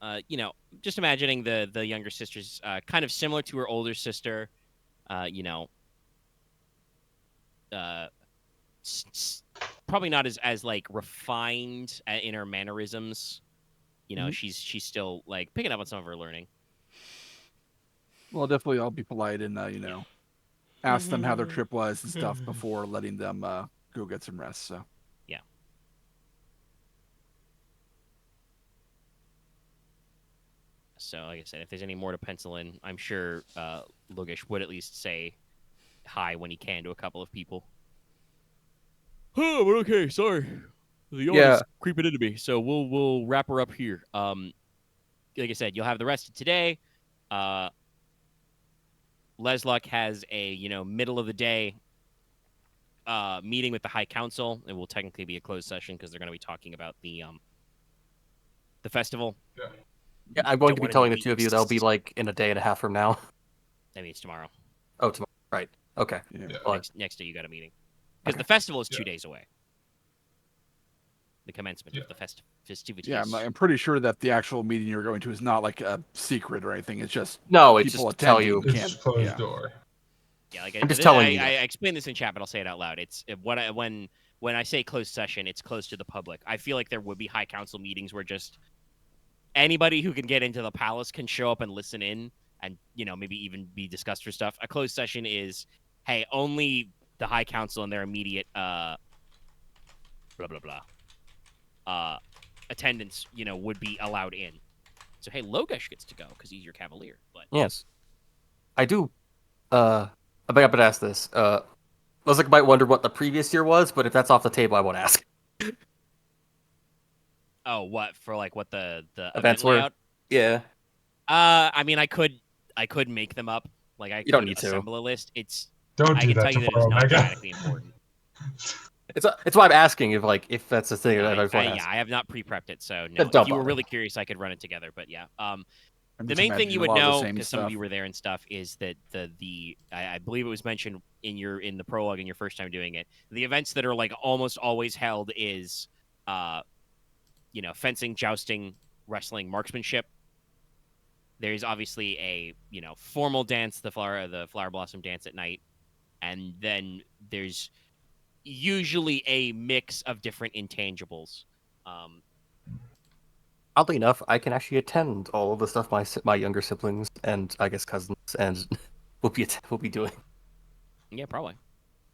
Just imagining the younger sister's kind of similar to her older sister. Probably not as like refined in her mannerisms. She's still like picking up on some of her learning. well, definitely I'll be polite and ask them how their trip was and stuff before letting them go get some rest. So yeah. So like I said, if there's any more to pencil in, I'm sure Logesh would at least say hi when he can to a couple of people. Oh, but okay, sorry. The yawn is creeping into me, so we'll wrap her up here. Like I said, you'll have the rest of today. Leslok has a middle of the day meeting with the High Council. It will technically be a closed session because they're going to be talking about the festival. Yeah, I'm going to be telling the two of you that'll be like in a day and a half from now. That means tomorrow. Oh, tomorrow. Right. Okay. yeah. Well, Next day you got a meeting. Because the festival is 2 days away. The commencement of the festivities. Yeah, I'm pretty sure that the actual meeting you're going to is not like a secret or anything. It's just no, it's people just to tell attending you. It's can't. closed Yeah. door. Yeah, like I'm just telling you. I explained this in chat, but I'll say it out loud. It's when I say closed session, it's closed to the public. I feel like there would be High Council meetings where just anybody who can get into the palace can show up and listen in, and maybe even be discussed for stuff. A closed session is, hey, only the High Council and their immediate blah blah blah attendance, would be allowed in. So hey, Logesh gets to go because he's your Cavalier. But Yes. I do. I think I better ask this. Leslok might wonder what the previous year was, but if that's off the table, I won't ask. oh, what for? Like what the Events event were. layout? Yeah. I mean, I could make them up. Like I You don't could need to. assemble a list. Don't I do can that tell you that it's tomorrow, not Mega. dramatically important. It's why I'm asking if that's the thing. No, I just want to yeah, ask. I have not pre-prepped it, so no. Then don't If you were bother. really curious, I could run it together. But yeah, I'm the just main thing imagining you a would lot of the know, same because some of stuff. you were there and stuff, is that I believe it was mentioned in the prologue in your first time doing it. The events that are like almost always held is, fencing, jousting, wrestling, marksmanship. There's obviously a formal dance, the flower blossom dance at night, and then there's usually a mix of different intangibles. Oddly enough, I can actually attend all of the stuff my younger siblings and I guess cousins and will be doing. Yeah, probably.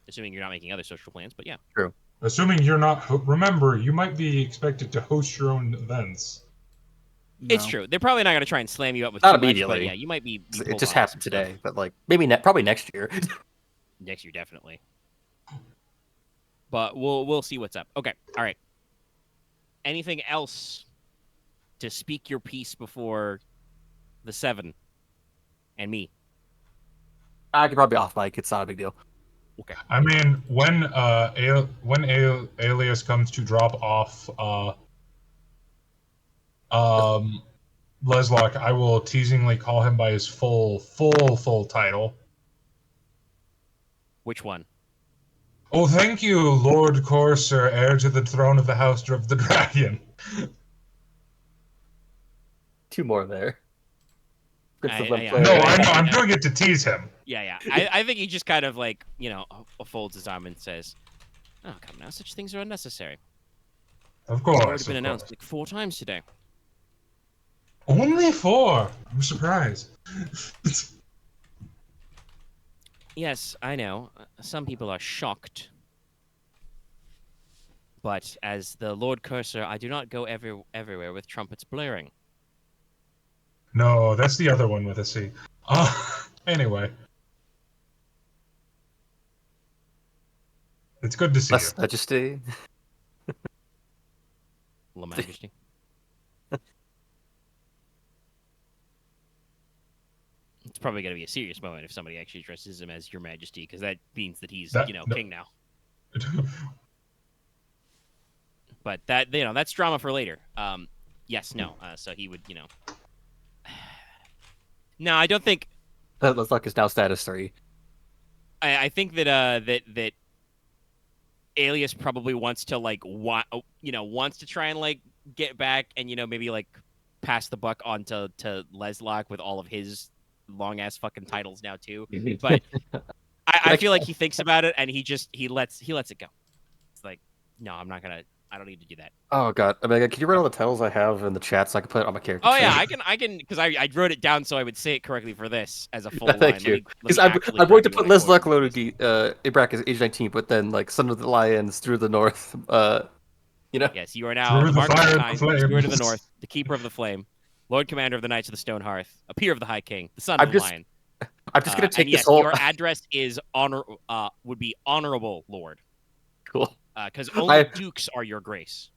Assuming you're not making other social plans, but yeah. True. Assuming you're not. Remember, you might be expected to host your own events. It's No. true. They're probably not going to try and slam you up with Not too much, but immediately. yeah, you might be It pulled just onto happened some stuff. today, but like maybe probably next year. Next year, definitely. But we'll see what's up. Okay, all right. Anything else to speak your piece before the 7 and me? I could probably off mic. It's not a big deal. Okay. I mean, when Alias comes to drop off Leslok, I will teasingly call him by his full title. Which one? Oh, thank you, Lord Courser, heir to the throne of the House of the Dragon. 2 more there. Good for them yeah. players. No, I'm doing it to tease him. Yeah. I think he just kind of like, folds his arm and says, "Oh, come now, such things are unnecessary. Of It's course. already been of announced course. like 4 times today." Only 4. I'm surprised. Yes, I know. Some people are shocked. But as the Lord Cursor, I do not go everywhere with trumpets blaring. No, that's the other one with a C. Anyway. It's good to see Less you. Majesty. Your Majesty. It's probably going to be a serious moment if somebody actually addresses him as Your Majesty, because that means that he's, king now. But that, that's drama for later. Yes, no. So he would, No, I don't think. Leslok is now status 3. I think that that Alias probably wants to wants to try and like get back and maybe like pass the buck on to Leslok with all of his long ass fucking titles now too. But I feel like he thinks about it and he lets it go. It's like, no, I don't need to do that. Oh god, Omega, can you write all the titles I have in the chat so I can put it on my character? Oh sheet? yeah, I can because I wrote it down so I would say it correctly for this as a full line. Thank you. Because I'm going to put Leslok Logi in brackets age 19, but then like Son of the Lions through the north. Yes, you are now Through the the Marquess fire of and Teine, the Steward of the flames. North, the Keeper of the Flame, Lord Commander of the Knights of the Stone Hearth, a Peer of the High King, the Son of the Lion. I'm just going to take and this yes, whole. your address is would be Honorable Lord. Cool. Because only dukes are your grace.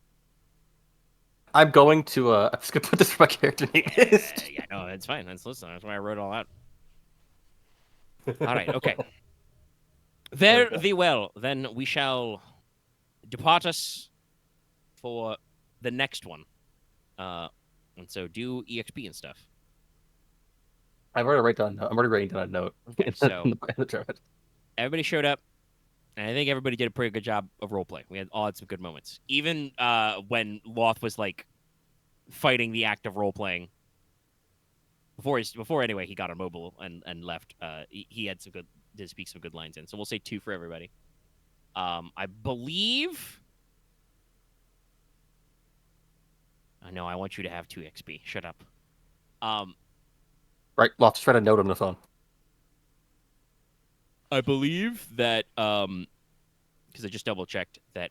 I'm going to. I'm just going to put this for my character name. Yeah, no, it's fine. That's why I wrote it all out. All right, okay. Fare thee well. Then we shall depart us for the next one. And so do EXP and stuff. I'm already writing down a note. Okay, so in the chat. everybody showed up, and I think everybody did a pretty good job of roleplay. We all had some good moments. Even when Loth was like fighting the act of roleplaying. Before anyway, he got immobile and left. He had did speak some good lines in. So we'll say 2 for everybody. I believe. I know I want you to have 2 XP. Shut up. Right, Loth, just write a note on the phone. I believe that because I just double checked that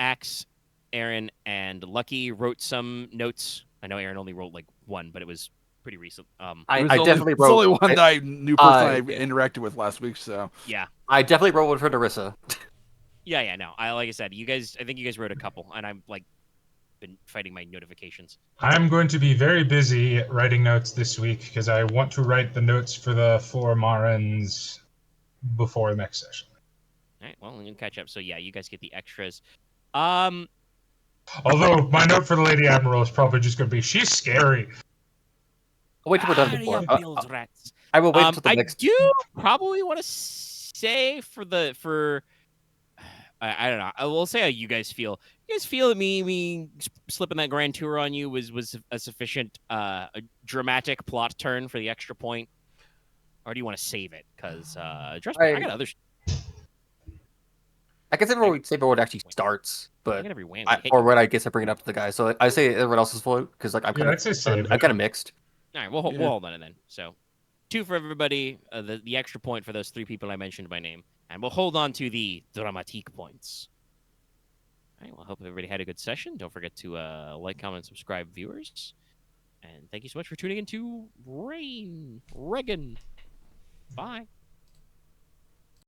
Axe, Aren, and Lucky wrote some notes. I know Aren only wrote like 1, but it was pretty recent. I definitely wrote. It's only one that I new person I interacted with last week. So yeah, I definitely wrote one for Narissa. Yeah, no. Like I said, I think you guys wrote a couple, and I'm like been fighting my notifications. I'm going to be very busy writing notes this week because I want to write the notes for the 4 Marins before the next session. All right, well, we can catch up. So yeah, you guys get the extras. Although my note for the Lady Admiral is probably just going to be, she's scary. I'll wait till we're done before. I will wait until the next. I do probably want to say I don't know. I will say how you guys feel. You guys feel that me slipping that grand tour on you was a sufficient a dramatic plot turn for the extra point, or do you want to save it? Because I got others. I guess everyone would say what actually starts, I but get every whammy. or when I guess I bring it up to the guy. So I say everyone else's vote because like I'm Yeah, kind I'd say save I'm it. kind of mixed. All right, we'll hold on it then. So 2 for everybody, the extra point for those 3 people I mentioned by name, and we'll hold on to the dramatique points. All right, well, I hope everybody had a good session. Don't forget to like, comment, and subscribe, viewers. And thank you so much for tuning in to Reagan. Bye.